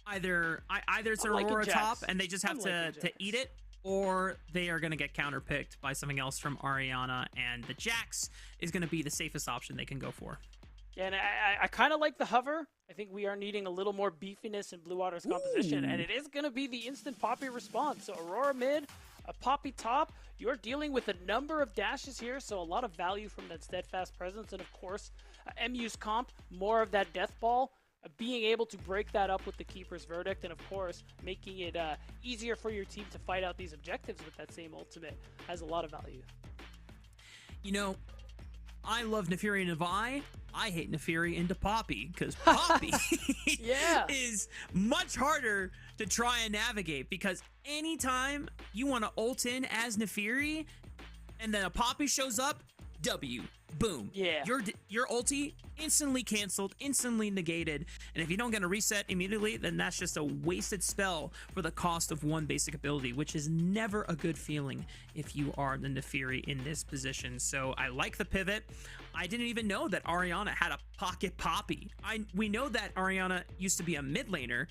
Either it's an Aurora top and they just have to eat it, or they are going to get counterpicked by something else from Ariana, and the Jax is going to be the safest option they can go for. Yeah, and I kind of like the hover. I think we are needing a little more beefiness in Blue Otter's composition, and it is going to be the instant Poppy response. So Aurora mid, a Poppy top. You're dealing with a number of dashes here, so a lot of value from that steadfast presence, and of course, MU's comp, more of that death ball. Being able to break that up with the Keeper's Verdict, and of course, making it easier for your team to fight out these objectives with that same ultimate has a lot of value. You know, I love Nefiri into Vi. I hate Nefiri into Poppy, because Poppy is much harder to try and navigate, because anytime you want to ult in as Nefiri and then a Poppy shows up, W. Boom. Yeah. Your ulti instantly canceled, instantly negated, and if you don't get a reset immediately, then that's just a wasted spell for the cost of one basic ability, which is never a good feeling if you are the Nefiri in this position. So I like the pivot. I didn't even know that Ariana had a pocket Poppy. We know that Ariana used to be a mid laner,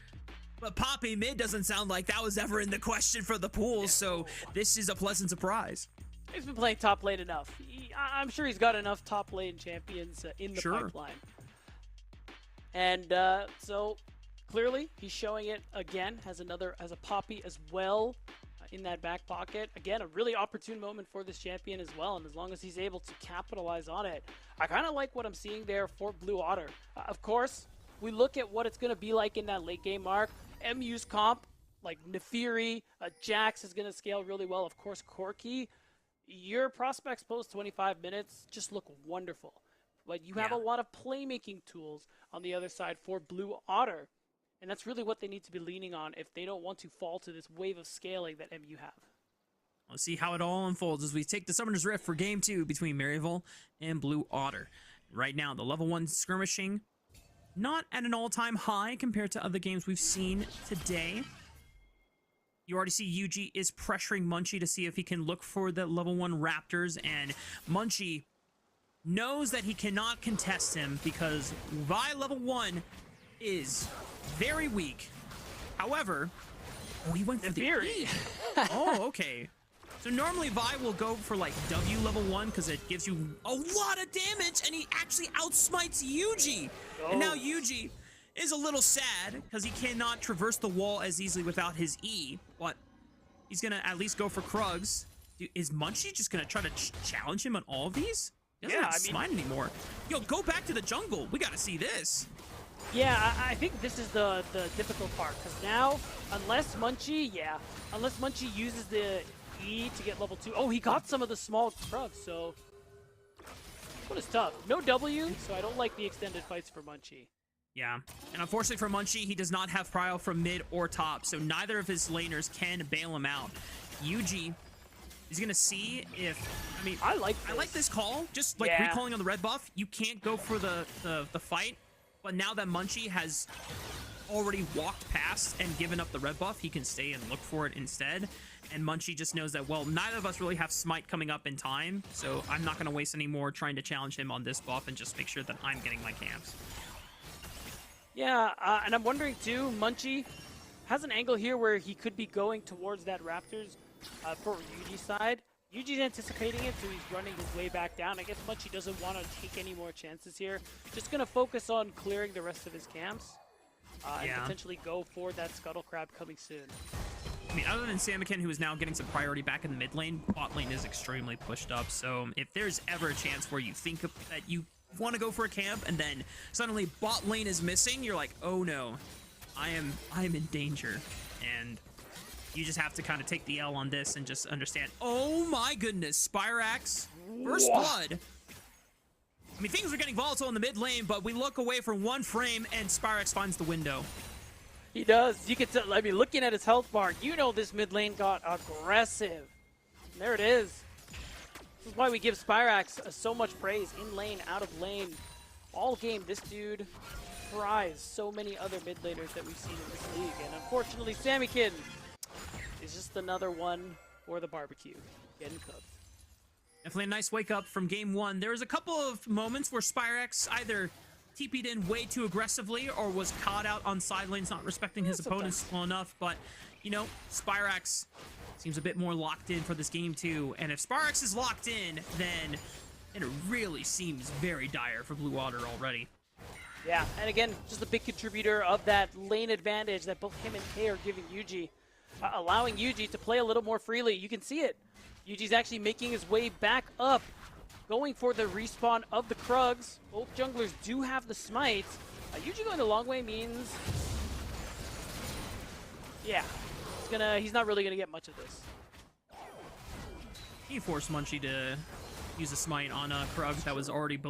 but Poppy mid doesn't sound like that was ever in the question for the pool, so this is a pleasant surprise. He's been playing top lane enough. I'm sure he's got enough top lane champions in the pipeline. And so clearly he's showing it again. Has a Poppy as well in that back pocket. Again, a really opportune moment for this champion as well. And as long as he's able to capitalize on it, I kind of like what I'm seeing there for Blue Otter. Of course, we look at what it's going to be like in that late game mark. MU's comp, like Nefiri, Jax is going to scale really well. Of course, Corki. Your prospects post 25 minutes just look wonderful. But you have a lot of playmaking tools on the other side for Blue Otter. And that's really what they need to be leaning on if they don't want to fall to this wave of scaling that MU have. Let's see how it all unfolds as we take the Summoner's Rift for Game 2 between Maryville and Blue Otter. Right now, the level 1 skirmishing, not at an all-time high compared to other games we've seen today. You already see Yuji is pressuring Munchie to see if he can look for the level 1 Raptors, and Munchie knows that he cannot contest him because Vi level 1 is very weak. However, he went for the E. Oh, okay. So normally Vi will go for like W level 1 because it gives you a lot of damage, and he actually outsmites Yuji. And now Yuji is a little sad because he cannot traverse the wall as easily without his E, but he's gonna at least go for Krugs. Dude, is Munchie just gonna try to challenge him on all of these? He doesn't have smite anymore. Yo, go back to the jungle. We gotta see this. Yeah, I think this is the difficult part, because now, unless Munchie uses the E to get level 2. Oh, he got some of the small Krugs, so what is tough. No W, so I don't like the extended fights for Munchie. Yeah, and unfortunately for Munchie, he does not have prio from mid or top, so neither of his laners can bail him out. Yuji is gonna see if, I mean, I like this call, just like recalling on the red buff. You can't go for the fight, but now that Munchie has already walked past and given up the red buff, he can stay and look for it instead. And Munchie just knows that, well, neither of us really have smite coming up in time, so I'm not gonna waste any more trying to challenge him on this buff and just make sure that I'm getting my camps. Yeah, and I'm wondering too, Munchie has an angle here where he could be going towards that Raptors for Yuji's side. Yuji's anticipating it, so he's running his way back down. I guess Munchie doesn't want to take any more chances here. Just going to focus on clearing the rest of his camps and potentially go for that Scuttle Crab coming soon. I mean, other than Samikin, who is now getting some priority back in the mid lane, bot lane is extremely pushed up. So if there's ever a chance where you think that you want to go for a camp and then suddenly bot lane is missing, you're like, oh no, I am in danger. And you just have to kind of take the L on this and just understand, oh my goodness, Spirax, first blood. I mean, things are getting volatile in the mid lane, but we look away for one frame and Spirax finds the window. He does. You can tell, I mean, looking at his health bar, you know this mid lane got aggressive. And there it is. This is why we give Spirax so much praise. In lane, out of lane. All game, this dude fries so many other mid laners that we've seen in this league. And unfortunately, Samikin is just another one for the barbecue. Getting cooked. Definitely a nice wake up from game 1. There was a couple of moments where Spirax either TP'd in way too aggressively or was caught out on side lanes, not respecting his opponents well enough. But, you know, Spirax seems a bit more locked in for this game too. And if Spirax is locked in, then it really seems very dire for Blue Otter already. Yeah, and again, just a big contributor of that lane advantage that both him and Kay are giving Yuji. Allowing Yuji to play a little more freely. You can see it. Yuji's actually making his way back up, going for the respawn of the Krugs. Both junglers do have the smites. Yuji going the long way means, he's not really gonna get much of this. He forced Munchie to use a smite on a Krugs that was already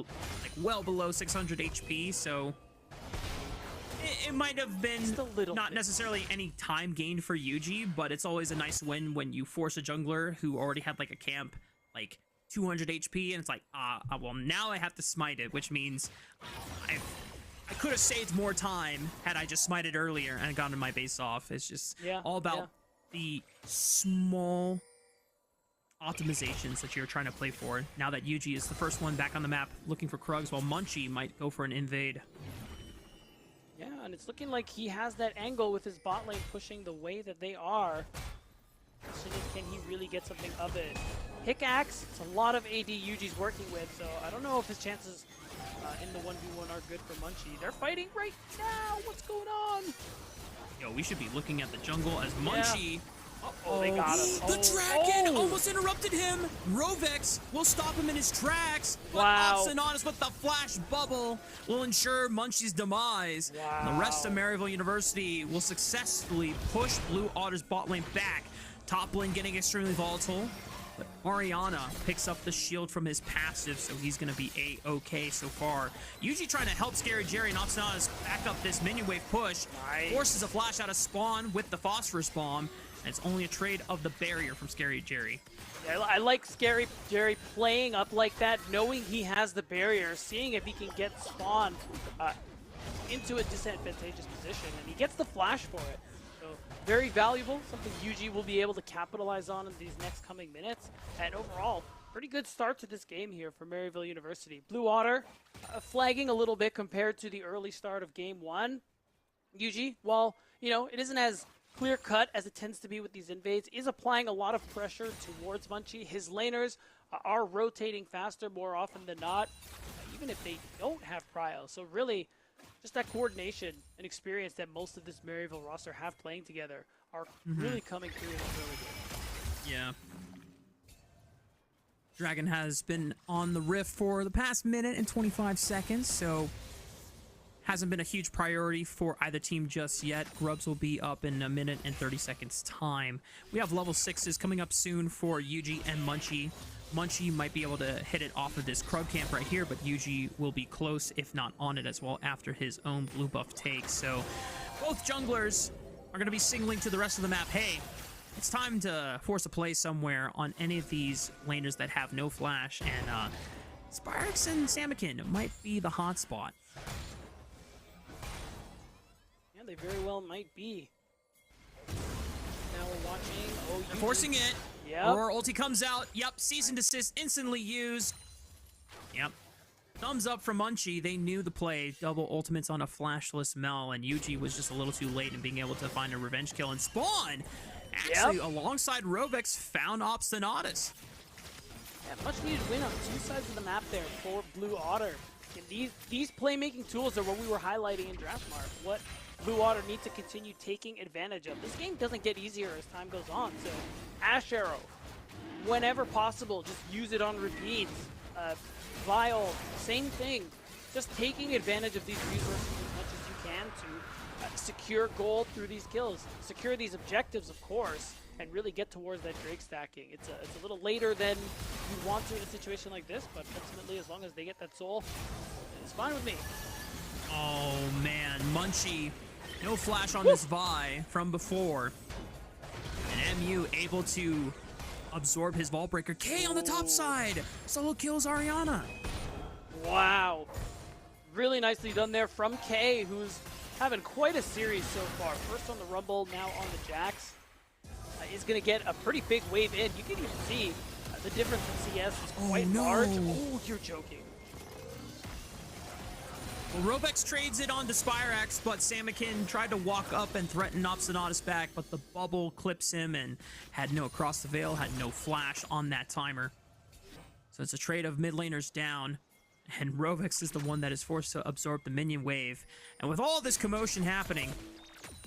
well below 600 HP, so it might have been not necessarily any time gained for Yuji, but it's always a nice win when you force a jungler who already had like a camp 200 HP, and it's like, well, now I have to smite it, which means I could have saved more time had I just smited earlier and gotten my base off. It's just all about the small optimizations that you're trying to play for. Now that Yuji is the first one back on the map looking for Krugs, while Munchie might go for an invade. Yeah, and it's looking like he has that angle with his bot lane pushing the way that they are. Question is, can he really get something of it? Pickaxe, it's a lot of AD Yuji's working with, so I don't know if his chances in the 1v1 are good for Munchie. They're fighting right now. What's going on? Yo, we should be looking at the jungle as Munchie. Oh, they got him. The Dragon almost interrupted him. Rovex will stop him in his tracks. But Wow. Obstinanus with the flash bubble will ensure Munchie's demise. Wow. And the rest of Maryville University will successfully push Blue Otter's bot lane back. Top lane getting extremely volatile. But Ariana picks up the shield from his passive, so he's going to be A-okay so far. Yuji trying to help Scary Jerry, and Obstinanus back up this minion wave push. Nice. Forces a flash out of spawn with the phosphorus bomb. And it's only a trade of the barrier from Scary Jerry. Yeah, I like Scary Jerry playing up like that, knowing he has the barrier, seeing if he can get spawn into a disadvantageous position, and he gets the flash for it. So very valuable, something Yuji will be able to capitalize on in these next coming minutes. And overall, pretty good start to this game here for Maryville University. Blue Otter flagging a little bit compared to the early start of game 1. Yuji, while, you know, it isn't as clear cut as it tends to be with these invades, is applying a lot of pressure towards Munchie. His laners are rotating faster more often than not, even if they don't have prio. So really, just that coordination and experience that most of this Maryville roster have playing together are really coming through in this early game. Yeah. Dragon has been on the rift for the past minute and 25 seconds, so hasn't been a huge priority for either team just yet. Grubs will be up in a minute and 30 seconds time. We have level 6s coming up soon for Yuji and Munchie. Munchie might be able to hit it off of this Crub camp right here, but Yuji will be close, if not on it as well, after his own blue buff take. So both junglers are going to be signaling to the rest of the map, hey, it's time to force a play somewhere on any of these laners that have no flash, and Spyrex and Samakin might be the hot spot. They very well might be. Now we're watching. Oh, they're forcing it. Yep. Aurora ulti comes out. Yep. Cease and desist instantly used. Yep. Thumbs up from Munchie. They knew the play. Double ultimates on a flashless Mel, and Yuji was just a little too late in being able to find a revenge kill. And Spawn, actually, alongside Rovex, found Obstinanus. Yeah, much needed win on two sides of the map there for Blue Otter. And these playmaking tools are what we were highlighting in Draftmark. What Blue Otter need to continue taking advantage of. This game doesn't get easier as time goes on, so Ash Arrow, whenever possible, just use it on repeats. Vial, same thing. Just taking advantage of these resources as much as you can to secure gold through these kills, secure these objectives, of course, and really get towards that Drake stacking. It's a little later than you want to in a situation like this, but ultimately, as long as they get that soul, it's fine with me. Oh man, Munchie, no flash on this Vi from before. And MU able to absorb his Vault Breaker. K on the top side, solo kills Ariana. Wow, really nicely done there from K, who's having quite a series so far. First on the Rumble, now on the Jax. Is going to get a pretty big wave in. You can even see the difference in CS is quite large. Oh, you're joking. Well, Rovex trades it on to Spyrex, but Samakin tried to walk up and threaten Obstinanus back, but the bubble clips him and had no across the veil, had no flash on that timer. So it's a trade of mid laners down, and Rovex is the one that is forced to absorb the minion wave. And with all this commotion happening,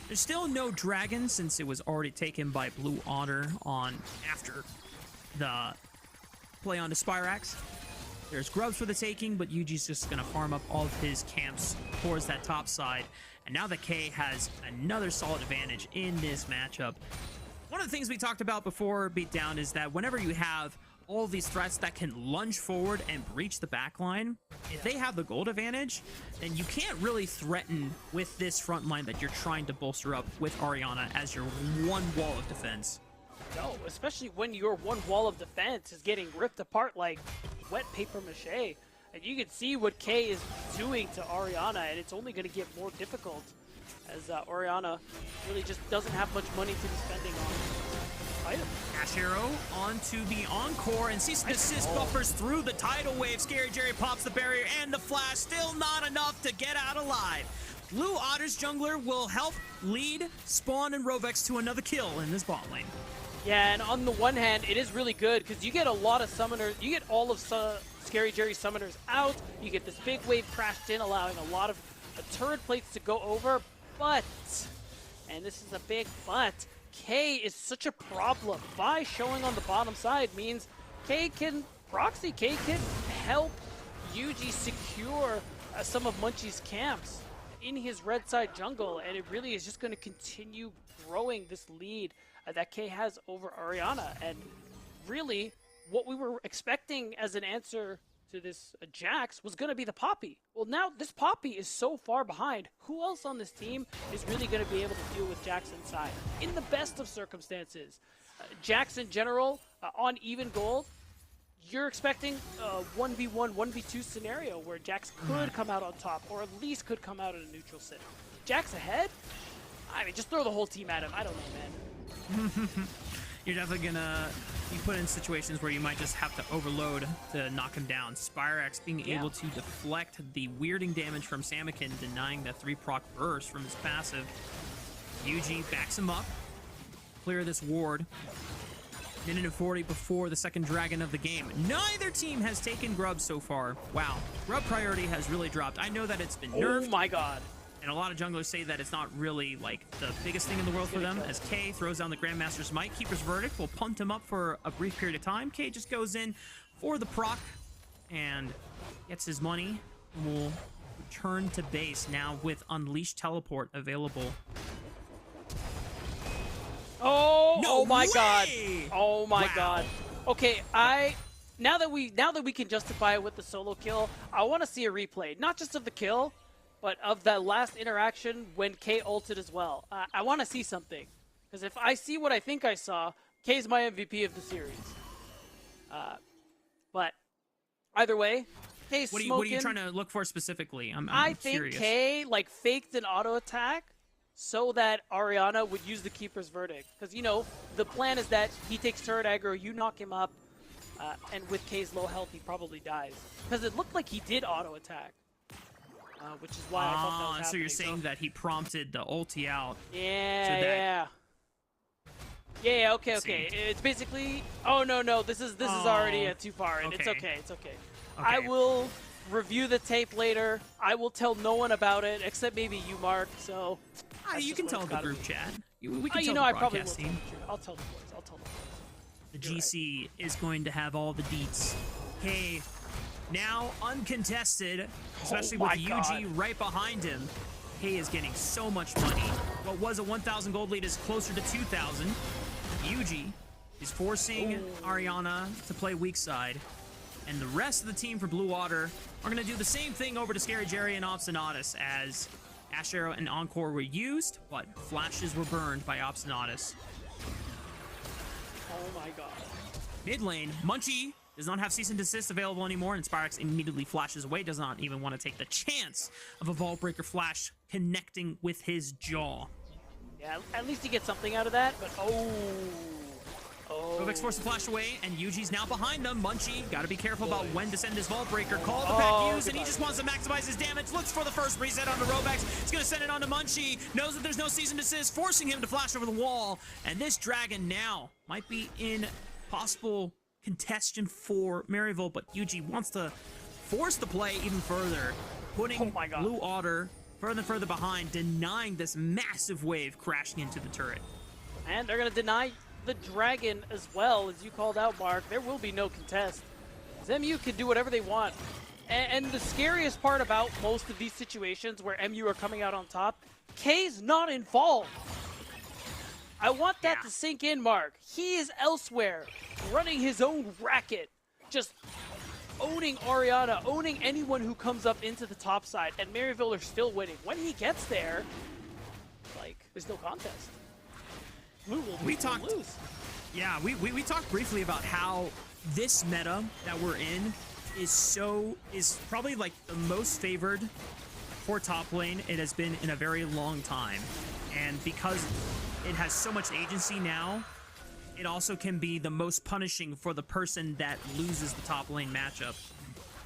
there's still no dragon since it was already taken by Blue Otter on after the play onto Spyrex. There's grubs for the taking, but Yuji's just going to farm up all of his camps towards that top side. And now the K has another solid advantage in this matchup. One of the things we talked about before Beatdown is that whenever you have all these threats that can lunge forward and breach the backline, if they have the gold advantage, then you can't really threaten with this front line that you're trying to bolster up with Ariana as your one wall of defense. No, especially when your one wall of defense is getting ripped apart like wet paper mache. And you can see what K is doing to Ariana, and it's only going to get more difficult as Ariana really just doesn't have much money to be spending on items. Ash Arrow onto the Encore, and Cease and Desist buffers through the tidal wave. Scary Jerry pops the barrier and the flash, still not enough to get out alive. Blue Otter's jungler will help lead Spawn and Rovex to another kill in this bot lane. Yeah, and on the one hand, it is really good because you get a lot of summoners. You get all of Scary Jerry's summoners out. You get this big wave crashed in, allowing a lot of turret plates to go over. But, and this is a big but, K is such a problem. By showing on the bottom side means K can proxy, K can help Yuji secure some of Munchie's camps in his red side jungle, and it really is just going to continue growing this lead that K has over Ariana. And really, what we were expecting as an answer to this Jax was going to be the Poppy. Well, now this Poppy is so far behind. Who else on this team is really going to be able to deal with Jax inside? In the best of circumstances, Jax in general, on even gold, you're expecting a 1v1, 1v2 scenario where Jax could come out on top, or at least could come out in a neutral sit. Jax ahead? I mean, just throw the whole team at him. I don't know, man. You're definitely gonna be put in situations where you might just have to overload to knock him down. Spirex being able to deflect the weirding damage from Samakin, denying that 3-proc burst from his passive. Yuji backs him up, clear this ward. Minute and 40 before the second dragon of the game. Neither team has taken Grub so far. Wow, Grub priority has really dropped. I know that it's been nerfed. Oh my god. And a lot of junglers say that it's not really like the biggest thing in the world for them, as K throws down the Grandmaster's Might. Keeper's Verdict will punt him up for a brief period of time. K just goes in for the proc and gets his money, and will return to base now with Unleashed Teleport available. Oh, No oh my way! god. Oh my Wow. god. Okay, now that we can justify it with the solo kill, I want to see a replay, not just of the kill, but of that last interaction when K ulted as well. I want to see something, because if I see what I think I saw, K's my MVP of the series. But either way, K's What smoking. are you trying to look for specifically? I'm I think curious. K like faked an auto attack so that Ariana would use the Keeper's Verdict. Because, you know, the plan is that he takes turret aggro, you knock him up, and with K's low health, he probably dies. Because it looked like he did auto attack. Which is why I thought that was happening. So you're saying that he prompted the ulti out. Yeah, yeah, okay. It's basically... Oh, no, this is already too far, and it's okay. I will review the tape later. I will tell no one about it, except maybe you, Mark, so... You can tell the group chat. We can tell you know, the I probably will broadcast tell team. the truth. I'll tell the boys. The GC is going to have all the deets. K now uncontested, especially with Yuji right behind him. K is getting so much money. What was a 1,000 gold lead is closer to 2,000. Yuji is forcing Ariana to play weak side. And the rest of the team for Blue Otter are going to do the same thing over to Scary Jerry and Obstinatus, as Ash Arrow and Encore were used, but flashes were burned by Obstinatus. Oh my god. Mid lane, Munchie does not have Cease and Desist available anymore, and Spirex immediately flashes away, does not even want to take the chance of a Vault Breaker flash connecting with his jaw. Yeah, at least he gets something out of that, but Rovek's forced to flash away, and Yuji's now behind them. Munchie, gotta be careful about when to send his Vault Breaker. Call the pack use, and he just wants to maximize his damage. Looks for the first reset onto Rovek. He's gonna send it onto Munchie. Knows that there's no Cease and Desist, forcing him to flash over the wall. And this dragon now might be in possible contention for Maryville, but Yuji wants to force the play even further, putting Blue Otter further and further behind, denying this massive wave crashing into the turret. And they're gonna deny the dragon as well, as you called out, Mark. There will be no contest. MU can do whatever they want. And the scariest part about most of these situations where MU are coming out on top, K's not involved. I want that to sink in, Mark. He is elsewhere, running his own racket, just owning Ariana, owning anyone who comes up into the top side, and Maryville are still winning. When he gets there, like, there's no contest. Blue will lose. Yeah, we talked briefly about how this meta that we're in is probably like the most favored for top lane it has been in a very long time. And because it has so much agency now, it also can be the most punishing for the person that loses the top lane matchup.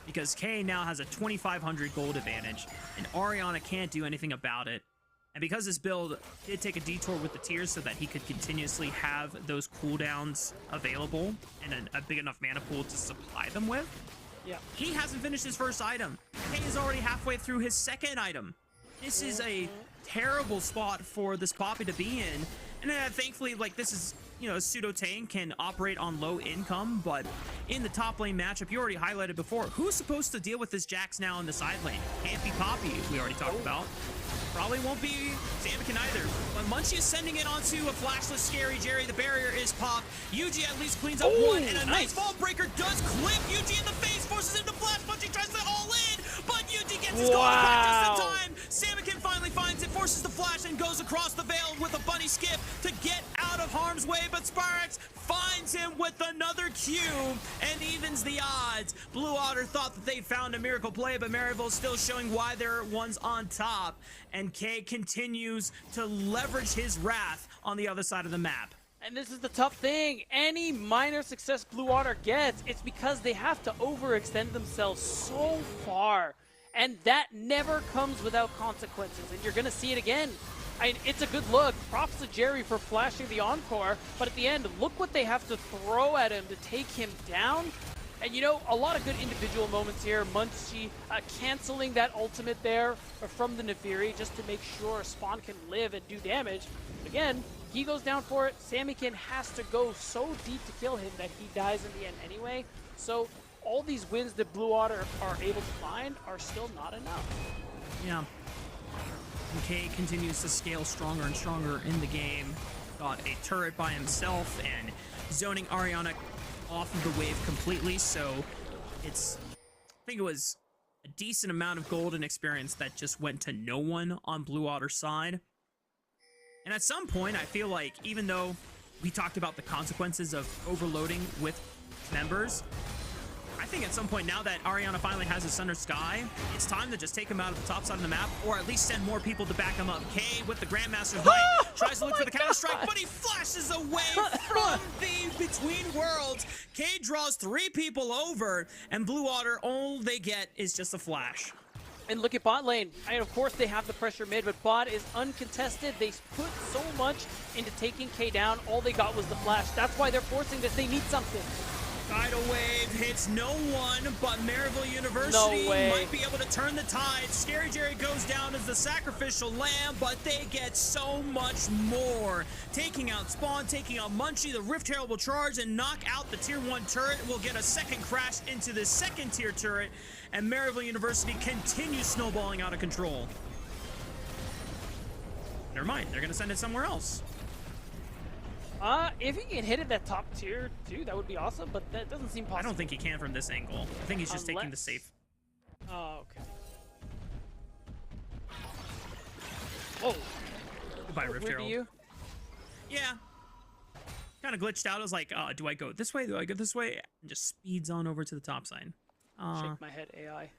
Because K now has a 2,500 gold advantage, and Ariana can't do anything about it. And because this build did take a detour with the tiers so that he could continuously have those cooldowns available and a big enough mana pool to supply them with, Yeah. he hasn't finished his first item. K is already halfway through his second item. This is a terrible spot for this Poppy to be in. And thankfully, like, this is, you know, Pseudo Tang can operate on low income, but in the top lane matchup, you already highlighted before, who's supposed to deal with this Jax now in the side lane? Can't be Poppy, we already talked about. Probably won't be Zamikin either. But Munchie is sending it onto a flashless Scary Jerry. The barrier is popped. Yuji at least cleans up one, and a nice fall breaker does clip Yuji in the face, forces him to flash. Munchie tries to all in, but Yuji gets his goal back just in time. Zamikin finally finds it, forces the flash, and goes across the veil with a bunny skip to get out of harm's way, but Sparx finds him with another Q and evens the odds. Blue Otter thought that they found a miracle play, but Maryville still showing why they're ones on top. And K continues to leverage his wrath on the other side of the map. And this is the tough thing. Any minor success Blue Otter gets, it's because they have to overextend themselves so far. And that never comes without consequences. And you're going to see it again. I mean, it's a good look. Props to Jerry for flashing the Encore. But at the end, look what they have to throw at him to take him down. And, you know, a lot of good individual moments here. Munchie canceling that ultimate there from the Nefiri just to make sure Spawn can live and do damage. Again, he goes down for it. Zamikin has to go so deep to kill him that he dies in the end anyway. So all these wins that Blue Otter are able to find are still not enough. Yeah. And K continues to scale stronger and stronger in the game. Got a turret by himself and zoning Ariana off of the wave completely, so it's, I think it was a decent amount of golden experience that just went to no one on Blue Otter's side. And at some point, I feel like, even though we talked about the consequences of overloading with members, I think at some point, now that Ariana finally has his Thunder Sky, it's time to just take him out of the top side of the map, or at least send more people to back him up. K with the Grandmaster's Might tries to look for the counter-strike, but he flashes away from the Between Worlds. K draws 3 people over, and Blue Otter, all they get is just a flash. And look at bot lane. I mean, of course they have the pressure mid, but bot is uncontested. They put so much into taking K down. All they got was the flash. That's why they're forcing this. They need something. Tidal Wave hits no one, but Maryville University might be able to turn the tide. Scary Jerry goes down as the sacrificial lamb, but they get so much more. Taking out Spawn, taking out Munchie, the Rift Herald will charge and knock out the Tier 1 turret. We'll get a second crash into the second tier turret, and Maryville University continues snowballing out of control. Never mind, they're going to send it somewhere else. If he can hit it that top tier too, that would be awesome, but that doesn't seem possible. I don't think he can from this angle. I think he's just taking the safe. Oh, okay. Whoa. Goodbye, Rift Herald. You? Yeah. Kind of glitched out. I was like, do I go this way? Do I go this way? And just speeds on over to the top side. Shake my head, AI.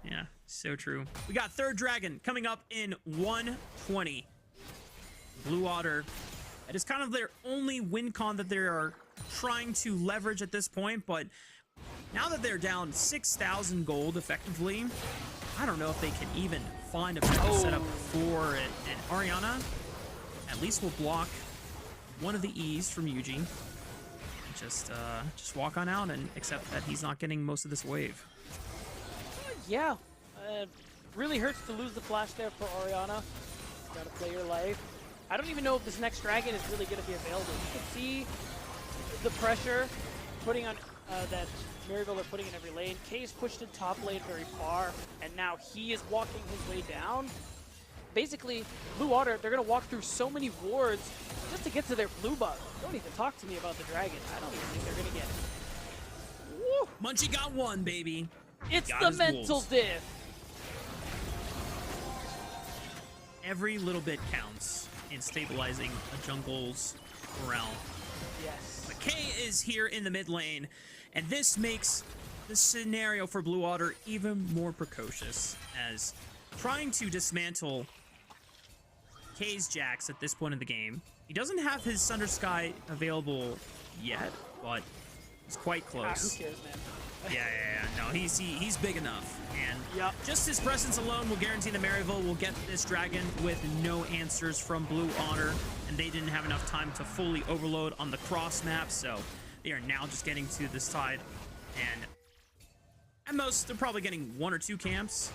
Yeah, so true. We got third dragon coming up in 120. Blue Otter. It is kind of their only win con that they are trying to leverage at this point, but now that they're down 6,000 gold effectively, I don't know if they can even find a better setup for it. And Ariana at least will block one of the E's from Yuji. Just walk on out and accept that he's not getting most of this wave. Yeah. Really hurts to lose the flash there for Ariana. Gotta play your life. I don't even know if this next dragon is really going to be available. You can see the pressure putting on that Maryville are putting in every lane. K's pushed in top lane very far, and now he is walking his way down. Basically, Blue Otter, they're going to walk through so many wards just to get to their blue buff. Don't even talk to me about the dragon. I don't even think they're going to get it. Woo! Munchie got one, baby. It's got the his mental wolves. diff. Every little bit counts in stabilizing a jungle's morale. Yes. But K is here in the mid lane, and this makes the scenario for Blue Otter even more precocious, as trying to dismantle K's Jax at this point in the game. He doesn't have his Thunder Sky available yet, but he's quite close. Who cares, man? No, he's big enough. And Yep. just his presence alone will guarantee that Maryville will get this dragon with no answers from Blue Otter. And they didn't have enough time to fully overload on the cross map, so they are now just getting to this side. And at most, they're probably getting 1 or 2 camps.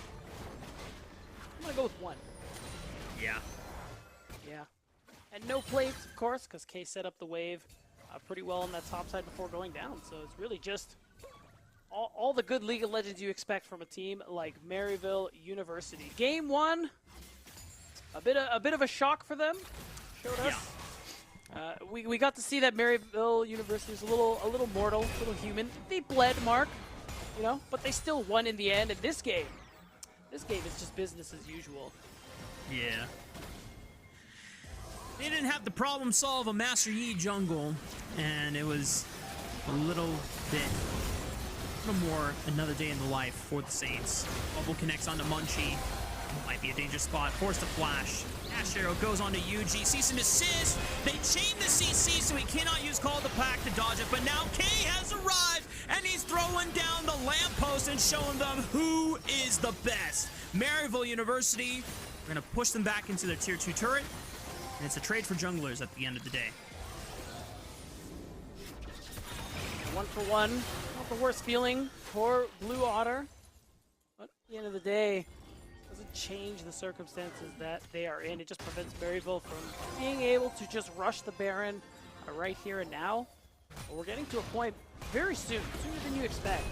I'm gonna go with 1. Yeah. Yeah. And no plates, of course, because K set up the wave pretty well on that top side before going down. So it's really just all the good League of Legends you expect from a team like Maryville University. Game 1, a bit of a shock for them. Showed us. Yeah. We got to see that Maryville University is a little mortal, a little human. They bled, Mark, you know, but they still won in the end. And this game is just business as usual. Yeah. They didn't have the problem solve a Master Yi jungle, and it was a little more another day in the life for the Saints. Bubble connects onto Munchie. Might be a dangerous spot. Forced to flash. Dash arrow goes on to UG. Cease and desist. They chain the CC, so he cannot use Call of the Pack to dodge it. But now K has arrived, and he's throwing down the lamppost and showing them who is the best. Maryville University. We're going to push them back into their tier 2 turret. And it's a trade for junglers at the end of the day. 1 for 1. Not the worst feeling for Blue Otter. But at the end of the day, doesn't change the circumstances that they are in. It just prevents Maryville from being able to just rush the Baron right here and now. But we're getting to a point very soon, sooner than you expect.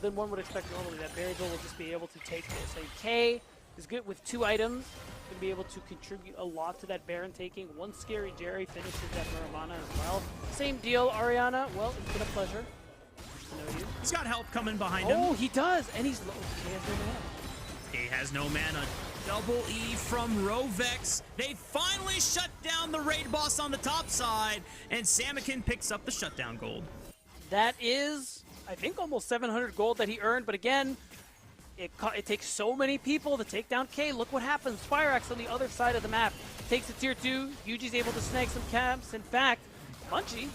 Than one would expect normally, that Maryville will just be able to take this. And K is good with 2 items. Going to be able to contribute a lot to that Baron taking. One Scary Jerry finishes that Nirvana as well. Same deal, Ariana. Well, it's been a pleasure to know you. He's got help coming behind him. Oh, he does, and he's low. He has no mana. Double E from Rovex. They finally shut down the raid boss on the top side, and Samikin picks up the shutdown gold. That is, I think, almost 700 gold that he earned, but again, it takes so many people to take down K. Look what happens. Spirex on the other side of the map takes a tier 2. Yuji's able to snag some camps. In fact, Munchie,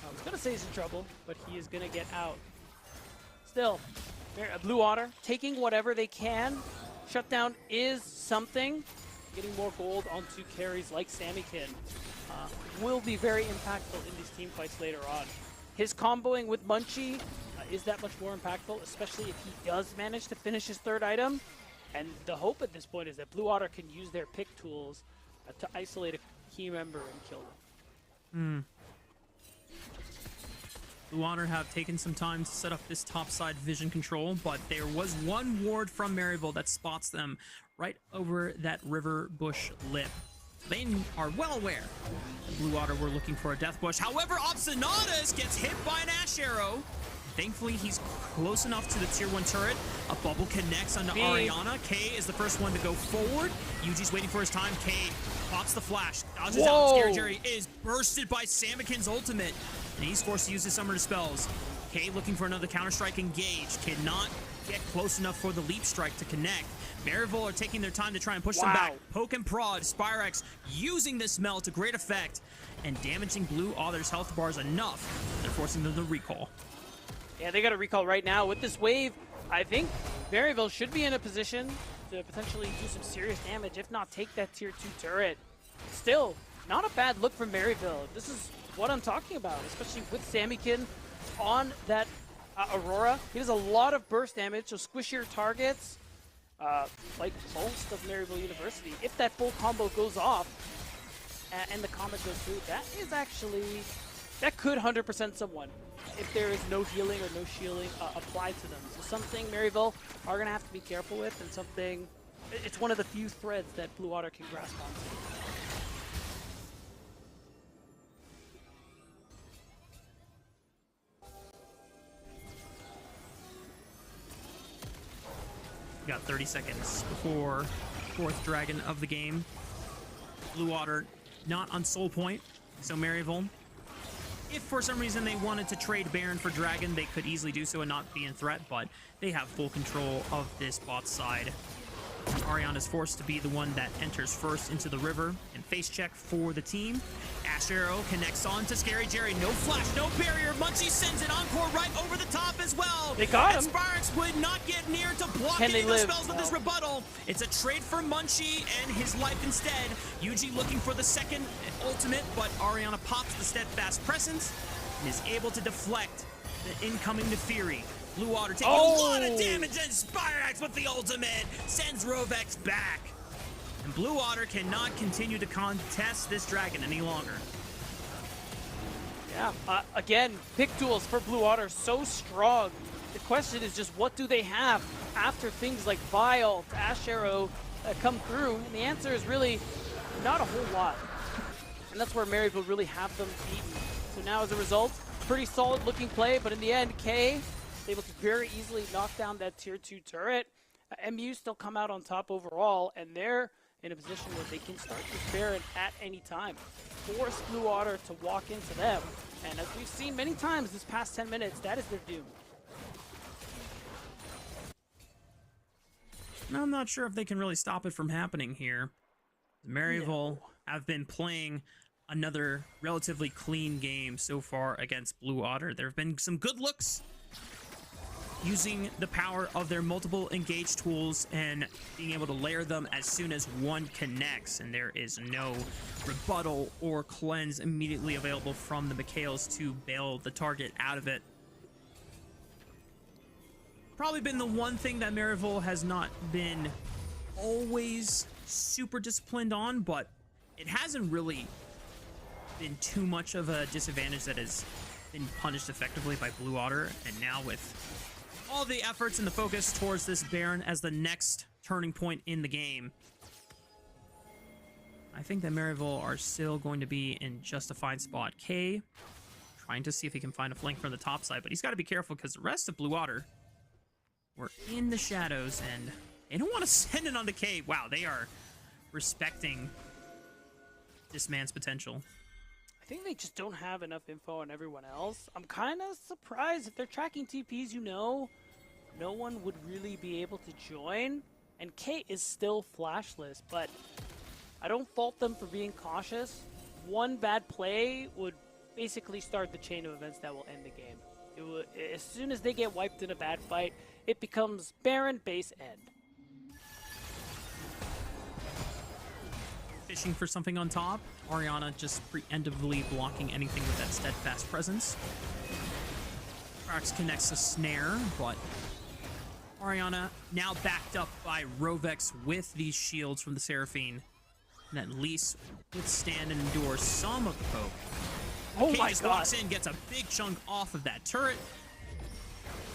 I was going to say he's in trouble, but he is going to get out. Still, Blue Otter taking whatever they can. Shutdown is something. Getting more gold onto carries like Samikin will be very impactful in these team fights later on. His comboing with Munchie is that much more impactful, especially if he does manage to finish his 3rd item. And the hope at this point is that Blue Otter can use their pick tools to isolate a key member and kill them. Blue Otter have taken some time to set up this topside vision control, but there was one ward from Maryville that spots them right over that river bush lip. They are well aware that Blue Otter were looking for a death bush. However, Obstinatus gets hit by an Ash Arrow. Thankfully, he's close enough to the tier 1 turret. A bubble connects onto Ariana. K is the first one to go forward. Yuji's waiting for his time. K pops the flash. Dodges out. Scary Jerry is bursted by Samikin's ultimate. And he's forced to use his summoner spells. K looking for another counter-strike engage. Cannot get close enough for the leap strike to connect. Maryville are taking their time to try and push them back. Poke and prod. Spirex using this melt to great effect and damaging Blue Otter's health bars enough. They're forcing them to recall. Yeah, they got a recall right now. With this wave, I think Maryville should be in a position to potentially do some serious damage, if not take that tier 2 turret. Still, not a bad look from Maryville. This is what I'm talking about, especially with Samikin on that Aurora. He does a lot of burst damage, so squishier targets, like most of Maryville University. If that full combo goes off and the combat goes through, that is actually, that could 100% someone if there is no healing or no shielding applied to them. So something Maryville are going to have to be careful with, and something, it's one of the few threads that Blue Otter can grasp onto. We got 30 seconds before 4th dragon of the game. Blue Otter not on soul point, so Maryville, if for some reason they wanted to trade Baron for Dragon, they could easily do so and not be in threat, but they have full control of this bot side. Ariana is forced to be the one that enters first into the river and face check for the team. Ash Arrow connects on to Scary Jerry. No flash, no barrier. Munchie sends an encore right over the top as well. They got him. And Sparx would not get near to block any of the spells with his rebuttal. It's a trade for Munchie and his life instead. Yuji looking for the second ultimate, but Ariana pops the steadfast presence and is able to deflect the incoming Nefiri. Blue Otter taking a lot of damage, and Spirax with the ultimate sends Rovex back. And Blue Otter cannot continue to contest this dragon any longer. Yeah, again, pick duels for Blue Otter so strong. The question is just what do they have after things like Vile, Ash Arrow come through? And the answer is really not a whole lot. And that's where Maryville really have them beaten. So now as a result, pretty solid looking play, but in the end, K able to very easily knock down that tier 2 turret. MU still come out on top overall, and they're in a position where they can start this Baron at any time. Force Blue Otter to walk into them, and as we've seen many times this past 10 minutes, that is their doom. Now, I'm not sure if they can really stop it from happening here. Maryville have been playing another relatively clean game so far against Blue Otter. There have been some good looks using the power of their multiple engage tools and being able to layer them as soon as one connects, and there is no rebuttal or cleanse immediately available from the Mikhails to bail the target out of it. Probably been the one thing that Maryville has not been always super disciplined on, but it hasn't really been too much of a disadvantage that has been punished effectively by Blue Otter. And now with all the efforts and the focus towards this Baron as the next turning point in the game, I think that Maryville are still going to be in just a fine spot. K trying to see if he can find a flank from the top side, but he's got to be careful because the rest of Blue Otter were in the shadows and they don't want to send it onto K. Wow, they are respecting this man's potential. I think they just don't have enough info on everyone else. I'm kind of surprised if they're tracking TPs, no one would really be able to join. And K is still flashless, but I don't fault them for being cautious. One bad play would basically start the chain of events that will end the game. As soon as they get wiped in a bad fight, it becomes Baron base end. Fishing for something on top. Ariana just preemptively blocking anything with that steadfast presence. Prax connects a snare, but Ariana now backed up by Rovex with these shields from the Seraphine, and at least withstand and endure some of the poke. Oh Kate my just god! walks in, gets a big chunk off of that turret.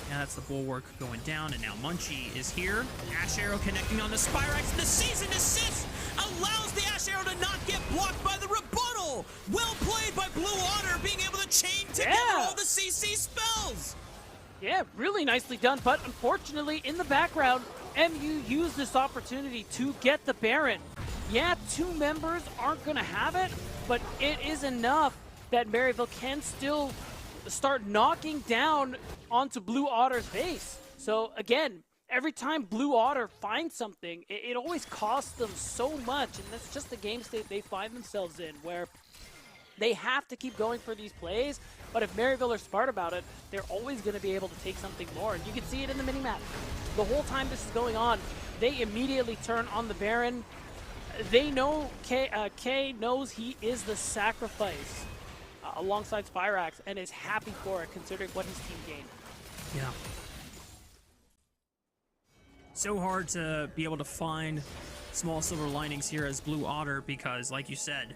Yeah, that's the bulwark going down, and now Munchie is here. Ash Arrow connecting on the Spirax. The season assist allows the Ash Arrow to not get blocked by the rebuttal. Well played by Blue Otter, being able to chain together all the CC spells. Yeah, really nicely done, but unfortunately in the background, MU used this opportunity to get the Baron. Yeah, 2 members aren't going to have it, but it is enough that Maryville can still start knocking down onto Blue Otter's base. So again, every time Blue Otter finds something, it always costs them so much, and that's just the game state they find themselves in, where they have to keep going for these plays, but if Maryville are smart about it, they're always going to be able to take something more, and you can see it in the minimap. The whole time this is going on, they immediately turn on the Baron. They know, K knows he is the sacrifice alongside Spirax, and is happy for it considering what his team gained. Yeah. So hard to be able to find small silver linings here as Blue Otter because, like you said,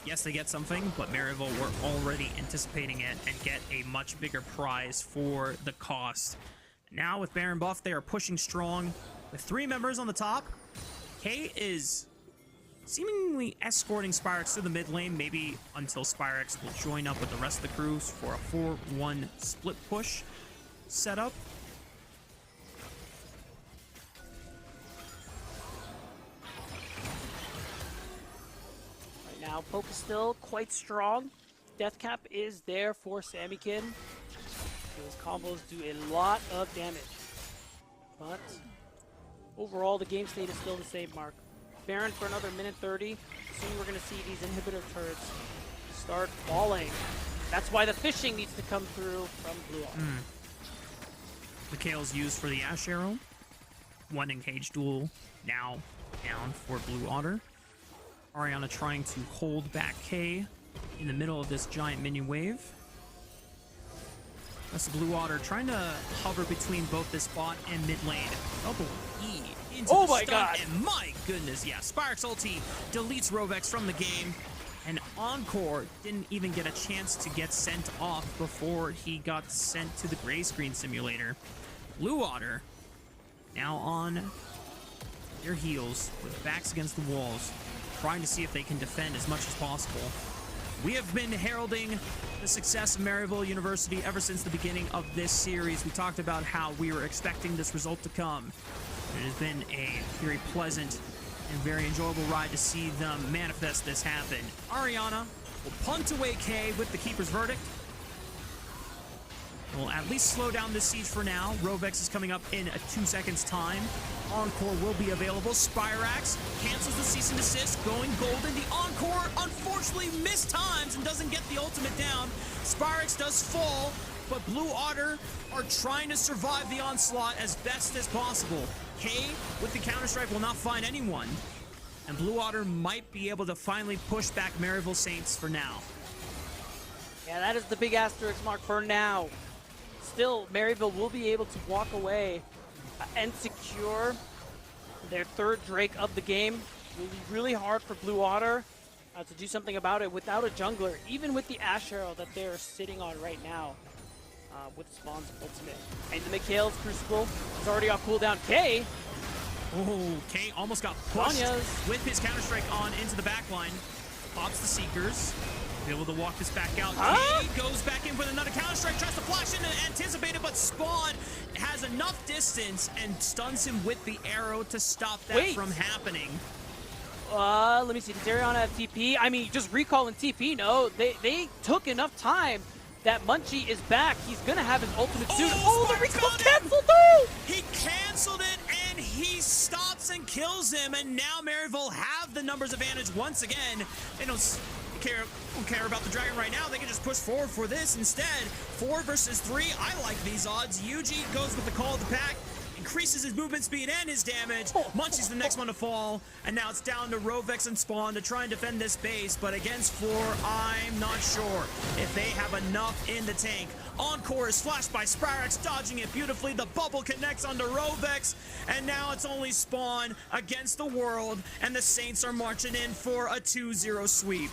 yes, they get something, but Maryville were already anticipating it and get a much bigger prize for the cost. Now with Baron buff, they are pushing strong with 3 members on the top. K is seemingly escorting Spirax to the mid lane, maybe until Spirax will join up with the rest of the crews for a 4-1 split push setup. Right now, poke is still quite strong. Death cap is there for Sammykin. Those combos do a lot of damage. But overall, the game state is still the same, Mark. Baron for another minute 30. Soon we're going to see these inhibitor turrets start falling. That's why the fishing needs to come through from Blue Otter. Mikhail's used for the Ash Arrow. One engaged duel now down for Blue Otter. Ariana trying to hold back K in the middle of this giant minion wave. That's the Blue Otter trying to hover between both this bot and mid lane. Double E into the my stun, God. and my goodness, yeah. Spyrex ulti deletes Rovex from the game, and Encore didn't even get a chance to get sent off before he got sent to the gray screen simulator. Blue Otter now on their heels with backs against the walls, trying to see if they can defend as much as possible. We have been heralding the success of Maryville University ever since the beginning of this series. We talked about how we were expecting this result to come. It has been a very pleasant and very enjoyable ride to see them manifest this happen. Ariana will punt away K with the Keeper's Verdict. Will at least slow down this siege for now. Rovex is coming up in 2 seconds time. Encore will be available. Spyrax cancels the cease and desist, going golden. The Encore unfortunately mistimes and doesn't get the ultimate down. Spyrax does fall, but Blue Otter are trying to survive the onslaught as best as possible. K with the counter-strike will not find anyone, and Blue Otter might be able to finally push back Maryville Saints for now. Yeah, that is the big asterisk mark for now. Still, Maryville will be able to walk away and secure their third Drake of the game. It will be really hard for Blue Otter to do something about it without a jungler, even with the Ash Arrow that they're sitting on right now with Spawn's ultimate. And the Mikhail's Crucible is already off cooldown. K! Oh, K almost got pushed Sonya's. with his counter-strike on into the back line. Pops the Seekers. Be able to walk this back out. Huh? K goes back in with another counter-strike, tries to flash in and anticipate it, but Spawn has enough distance and stuns him with the arrow to stop that from happening. Let me see. Does Ariana have TP? I mean, just recall and TP. No, they took enough time that Munchie is back. He's going to have his ultimate soon. Oh, the recall canceled though! He canceled it, and he stops and kills him, and now Maryville have the numbers advantage once again. They don't care about the dragon right now. They can just push forward for this instead. 4 versus 3. I like these odds. Yuji goes with the call of the pack, increases his movement speed and his damage. Munchie's the next one to fall, and now it's down to Rovex and Spawn to try and defend this base, but against 4, I'm not sure if they have enough in the tank. Encore is flashed by Spyrax, dodging it beautifully. The bubble connects onto Rovex, and now it's only Spawn against the world, and the Saints are marching in for a 2-0 sweep.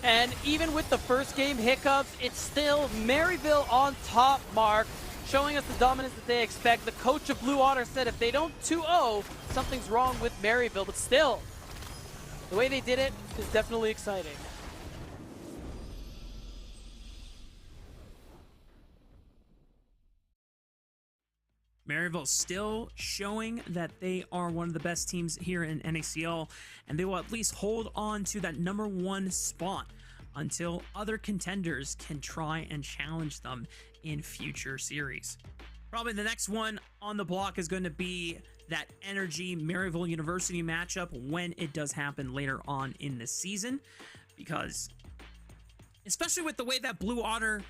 And even with the first game hiccups, it's still Maryville on top, Mark, showing us the dominance that they expect. The coach of Blue Otter said if they don't 2-0, something's wrong with Maryville, but still, the way they did it is definitely exciting. Maryville still showing that they are one of the best teams here in NACL, and they will at least hold on to that #1 spot until other contenders can try and challenge them in future series. Probably the next one on the block is going to be that Energy Maryville University matchup when it does happen later on in the season, because especially with the way that Blue Otter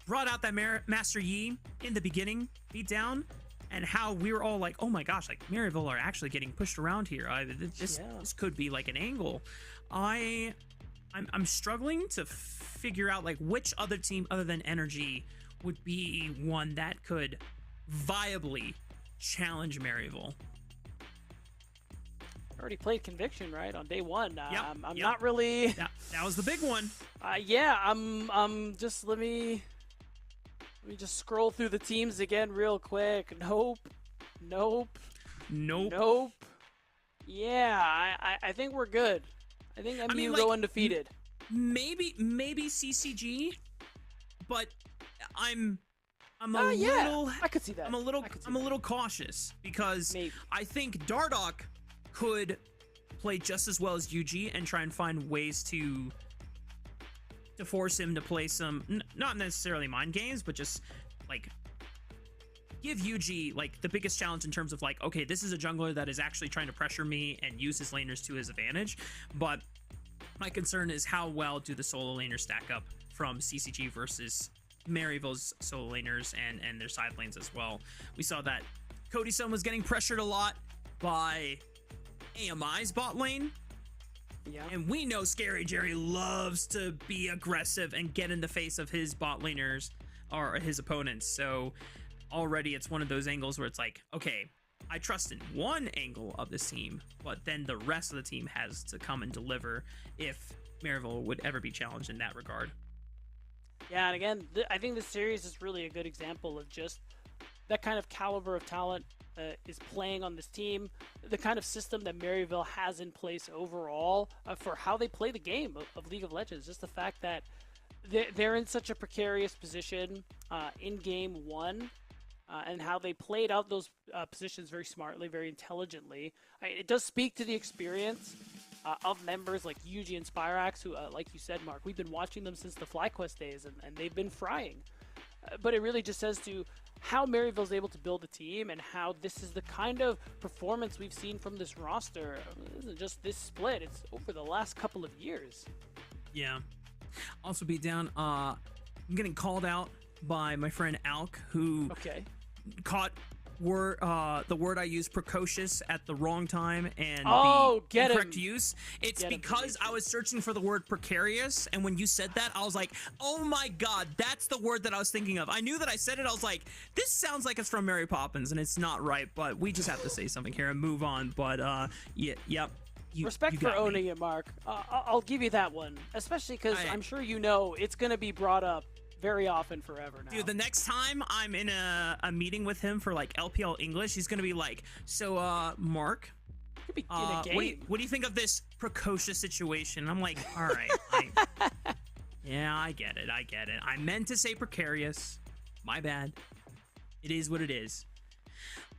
brought out that Master Yi in the beginning beatdown, and how we were all like, oh my gosh, like Maryville are actually getting pushed around here. This could be like an angle. I'm struggling to figure out like which other team other than Energy would be one that could viably challenge Maryville. Already played Conviction, right, on day 1. I'm Yep. not really... That was the big one. Yeah, I'm just... Let me just scroll through the teams again real quick. Nope. Yeah, I think we're good. I think MU go undefeated. Maybe CCG, but I'm a yeah, little. I could see that. I'm a little cautious because I think Dardoch could play just as well as UG and try and find ways to force him to play some, not necessarily mind games, but just like give Yuji like the biggest challenge in terms of like, okay, this is a jungler that is actually trying to pressure me and use his laners to his advantage. But my concern is how well do the solo laners stack up from CCG versus Maryville's solo laners and their side lanes as well. We saw that Cody Sun was getting pressured a lot by AMI's bot lane. Yeah. And we know Scary Jerry loves to be aggressive and get in the face of his bot laners or his opponents. So already it's one of those angles where it's like, okay, I trust in one angle of this team, but then the rest of the team has to come and deliver if Maryville would ever be challenged in that regard. Yeah, and again, I think this series is really a good example of just that kind of caliber of talent is playing on this team, the kind of system that Maryville has in place overall for how they play the game of League of Legends. Just the fact that they're in such a precarious position in game one, and how they played out those positions very smartly, very intelligently. It does speak to the experience of members like Yuji and Spyrax, who, like you said, Mark, we've been watching them since the FlyQuest days, and they've been frying. But it really just says to how Maryville's able to build a team and how this is the kind of performance we've seen from this roster. It isn't just this split, it's over the last couple of years. Yeah. Also beat down, I'm getting called out by my friend Alk, who caught the word I used, precocious, at the wrong time and the incorrect use. It's because I was searching for the word precarious, and when you said that, I was like, oh my god, that's the word that I was thinking of. I knew that I said it. I was like, this sounds like it's from Mary Poppins, and it's not right, but we just have to say something here and move on. But yep. Respect for owning it, Mark. I'll give you that one, especially because I'm sure you know it's going to be brought up very often forever now. Dude, the next time I'm in a meeting with him for like LPL English, he's gonna be like, so Mark, could be in a game. What do you think of this precocious situation? I'm like, all right. Yeah, I get it. I meant to say precarious. My bad. It is what it is.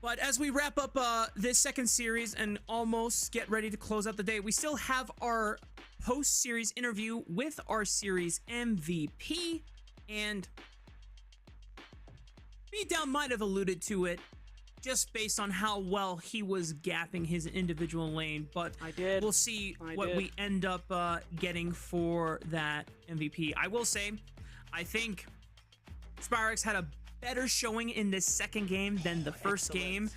But as we wrap up this second series and almost get ready to close out the day, we still have our post-series interview with our series MVP. And Beatdown might have alluded to it just based on how well he was gapping his individual lane, but we'll see what we end up getting for that MVP. I will say, I think Spyrax had a better showing in this second game than the first game.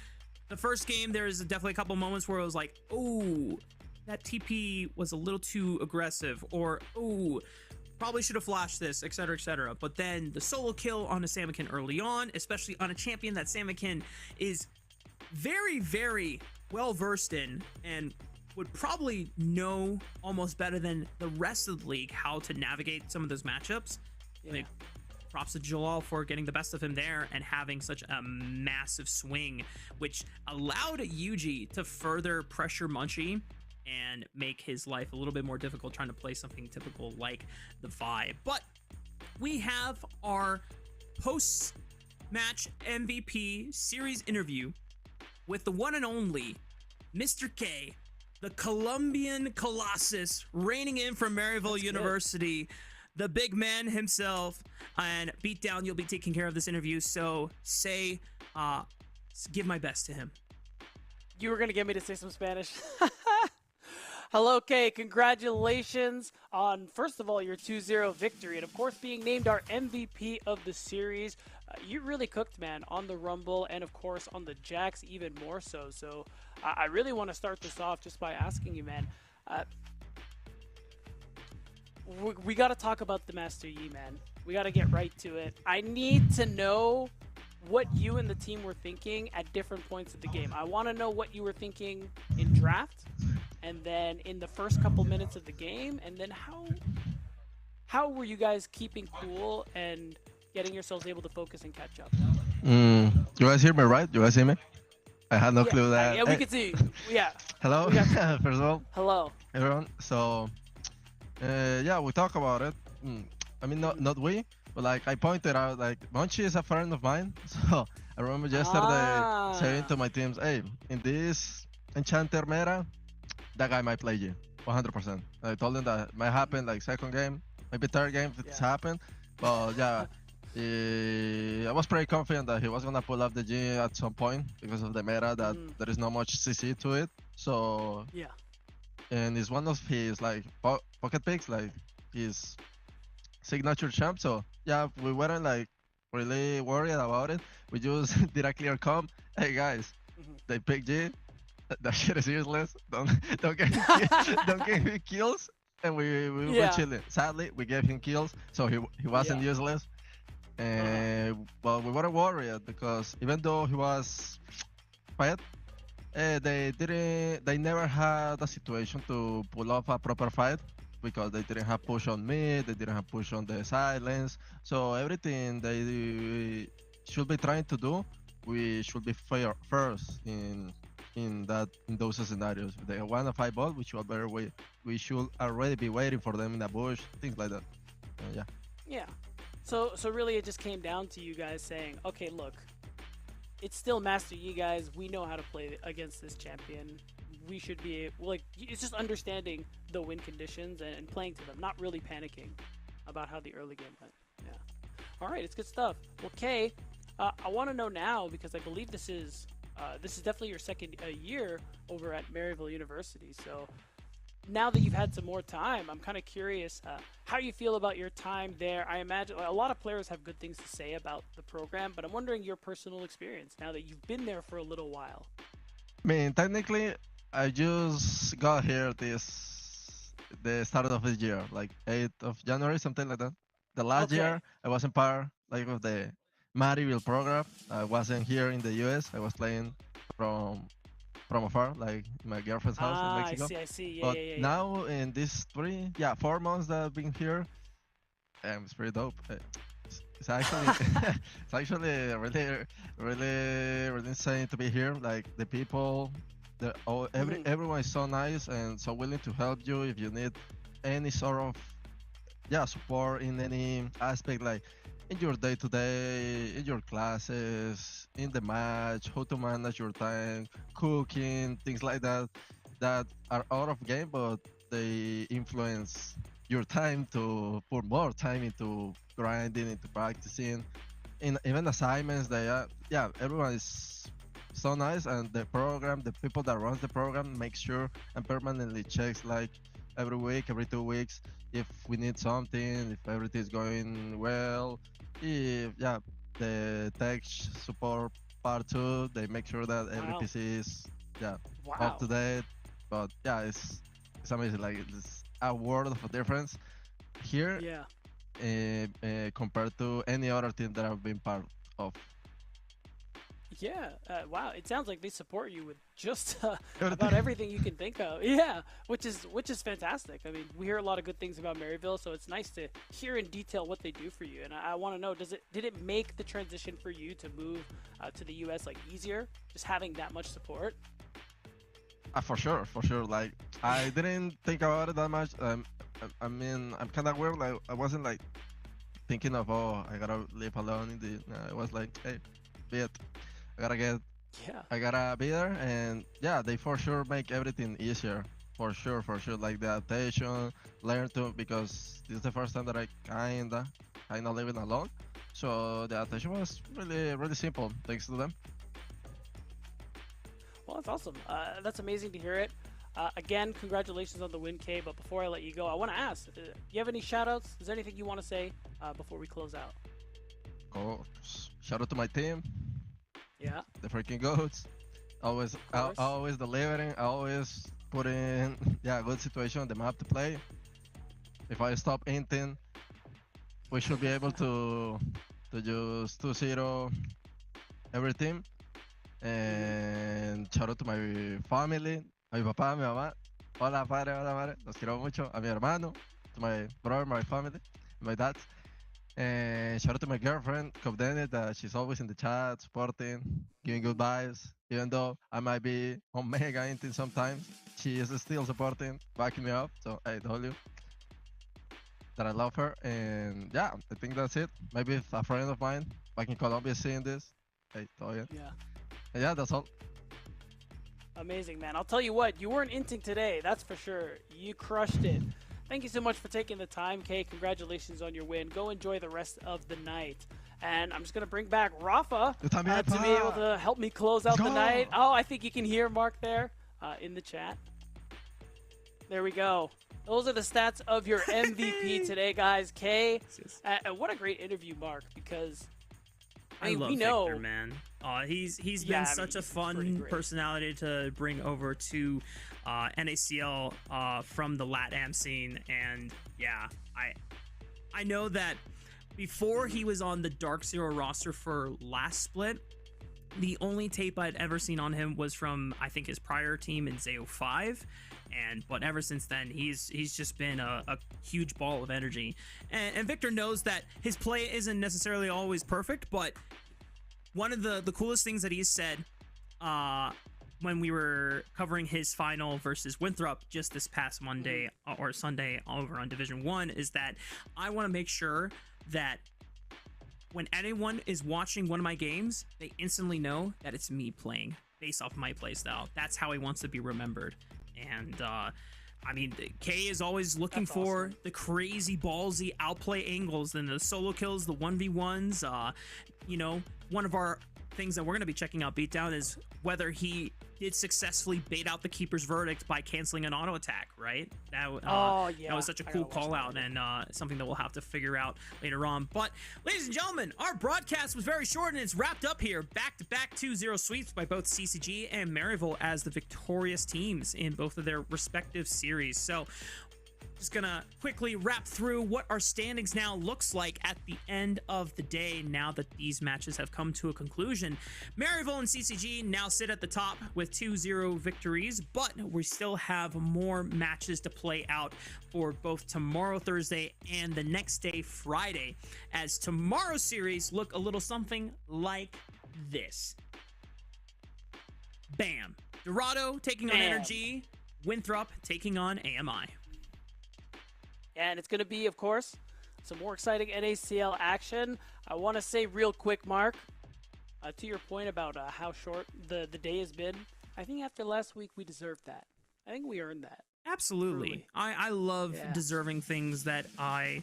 The first game, there's definitely a couple moments where it was like, oh, that TP was a little too aggressive, or oh, probably should have flashed this, etc., etc. But then the solo kill on a Samikin early on, especially on a champion that Samikin is very, very well versed in and would probably know almost better than the rest of the league how to navigate some of those matchups. Yeah. Like, props to Jalal for getting the best of him there and having such a massive swing, which allowed Yuji to further pressure Munchie and make his life a little bit more difficult trying to play something typical like the Vi. But we have our post-match MVP series interview with the one and only Mr. K, the Colombian Colossus, reigning in from Maryville University, the big man himself. And Beatdown, you'll be taking care of this interview, so give my best to him. You were going to get me to say some Spanish. Hello, Kay. Congratulations on, first of all, your 2-0 victory, and of course being named our MVP of the series. You really cooked, man, on the Rumble and, of course, on the Jax even more so. So I really want to start this off just by asking you, man. We got to talk about the Master Yi, man. We got to get right to it. I need to know what you and the team were thinking at different points of the game. I want to know what you were thinking in draft, and then in the first couple minutes of the game, and then how were you guys keeping cool and getting yourselves able to focus and catch up? You guys hear me, right? You guys see me? I had no clue that. Yeah, we can see you. Yeah. Hello. First of all. Hello. Everyone. So, yeah, we talk about it. I mean, not we, but like I pointed out, like Monchi is a friend of mine. So I remember yesterday saying to my teams, hey, in this Enchanter meta, that guy might play you 100%. I told him that might happen like second game, maybe third game if it's happened. But yeah, I was pretty confident that he was gonna pull up the G at some point because of the meta that there is not much CC to it. So Yeah. and it's one of his like pocket picks, like his signature champ. So yeah, we weren't like really worried about it. We just did a clear comp. Hey guys, they pick G. That shit is useless. Don't get don't give him kills. And we were chilling. Sadly, we gave him kills, so he wasn't useless. But we weren't worried because even though he was fed, they never had a situation to pull off a proper fight because they didn't have push on mid, they didn't have push on the silence. So everything they should be trying to do, we should be fair first in those scenarios. If they want to fight ball, we should already be waiting for them in the bush, things like that. Yeah. Yeah. So really, it just came down to you guys saying, okay, look, it's still Master Yi, guys. We know how to play against this champion. We should be like, it's just understanding the win conditions and playing to them, not really panicking about how the early game went. Yeah. All right, it's good stuff. Well, Kay, I want to know now, because I believe this is definitely your second year over at Maryville University. So now that you've had some more time, I'm kind of curious how you feel about your time there. I imagine a lot of players have good things to say about the program, but I'm wondering your personal experience now that you've been there for a little while. I mean, technically, I just got here the start of this year, like 8th of January, something like that. The last year, I wasn't part of the Maryville program. I wasn't here in the US. I was playing from afar, like my girlfriend's house in Mexico. I see. But now in these 4 months that I've been here, it's pretty dope. It's actually it's actually really insane to be here. Like the people, everyone is so nice and so willing to help you if you need any sort of support in any aspect, like in your day-to-day, in your classes, in the match, how to manage your time, cooking, things like that are out of game, but they influence your time to put more time into grinding, into practicing, in even assignments. Everyone is so nice, and the people that runs the program make sure and permanently checks like every week, every 2 weeks, if we need something, if everything is going well. If the tech support part too, they make sure that every PC is up to date. But it's amazing. Like it's a world of a difference here compared to any other team that I've been part of. Yeah, wow! It sounds like they support you with just about everything you can think of. Yeah, which is fantastic. I mean, we hear a lot of good things about Maryville, so it's nice to hear in detail what they do for you. And I want to know, did it make the transition for you to move to the US like easier, just having that much support? For sure. Like I didn't think about it that much. I mean, I'm kind of weird. Like I wasn't like thinking of I gotta live alone I was like, hey, be it. I gotta be there, and they for sure make everything easier. For sure. Like the adaptation, learn to, because this is the first time that I kinda living alone. So the adaptation was really simple, thanks to them. Well, that's awesome. That's amazing to hear it. Again, congratulations on the win, Kay. But before I let you go, I want to ask, do you have any shout-outs? Is there anything you want to say before we close out? Oh, shout out to my team. Yeah. The freaking goats. Always delivering. Always putting good situation on the map to play. If I stop inting, we should be able to just 2-0 every team. And shout out to my family, a mi papá, a mi mamá. Hola padre, hola madre. Los quiero mucho. A mi hermano, to my brother, my family, my dad. And shout out to my girlfriend, Kovdeni, that she's always in the chat, supporting, giving good vibes. Even though I might be on mega inting sometimes, she is still supporting, backing me up. So I told you that I love her. And I think that's it. Maybe if a friend of mine back in Colombia is seeing this, hey, todo bien. And that's all. Amazing, man. I'll tell you what, you weren't inting today, that's for sure. You crushed it. Thank you so much for taking the time, Kay. Congratulations on your win. Go enjoy the rest of the night. And I'm just going to bring back Rafa Yo también, to be able to help me close out the Go. night. Oh, I think you can hear Mark there in the chat. There we go. Those are the stats of your MVP today, guys. Kay, what a great interview, Mark, because I love we know, Victor, man. He's been such a fun personality to bring over to NACL from the LATAM scene, and yeah, I know that before he was on the Dark Zero roster for last split, the only tape I'd ever seen on him was from, I think, his prior team in Zeo 5. But ever since then, he's just been a huge ball of energy. And Victor knows that his play isn't necessarily always perfect, but one of the coolest things that he said when we were covering his final versus Winthrop just this past Monday or Sunday over on Division 1 is that I want to make sure that when anyone is watching one of my games, they instantly know that it's me playing based off my playstyle. That's how he wants to be remembered. And I mean, Kay is always looking for the crazy ballsy outplay angles and the solo kills, the 1v1s. You know, one of our things that we're going to be checking out Beatdown is whether he did successfully bait out the keeper's verdict by canceling an auto attack, right? That was such a cool call out, and something that we'll have to figure out later on. But ladies and gentlemen, our broadcast was very short and it's wrapped up here. Back-to-back 2-0 sweeps by both CCG and Maryville as the victorious teams in both of their respective series. So just gonna quickly wrap through what our standings now looks like at the end of the day now that these matches have come to a conclusion. Maryville and CCG now sit at the top with 2-0 victories, but we still have more matches to play out for both tomorrow, Thursday, and the next day, Friday, as tomorrow's series look a little something like this. Bam. Dardoch taking on Energy, Winthrop taking on AMI. And it's going to be, of course, some more exciting NACL action. I want to say real quick, Mark, to your point about how short the day has been, I think after last week we deserved that. I think we earned that. Absolutely. Truly. I love deserving things that I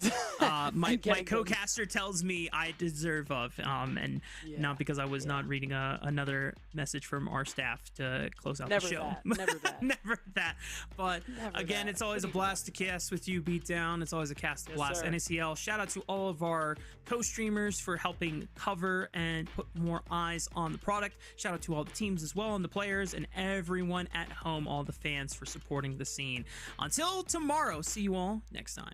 my co-caster tells me I deserve of, and not because I was not reading another message from our staff to close out the show. Never that. Never that. But again, it's always a blast to cast with you, Beatdown. It's always a cast blast. NACL. Shout out to all of our co-streamers for helping cover and put more eyes on the product. Shout out to all the teams as well, and the players, and everyone at home, all the fans for supporting the scene. Until tomorrow, see you all next time.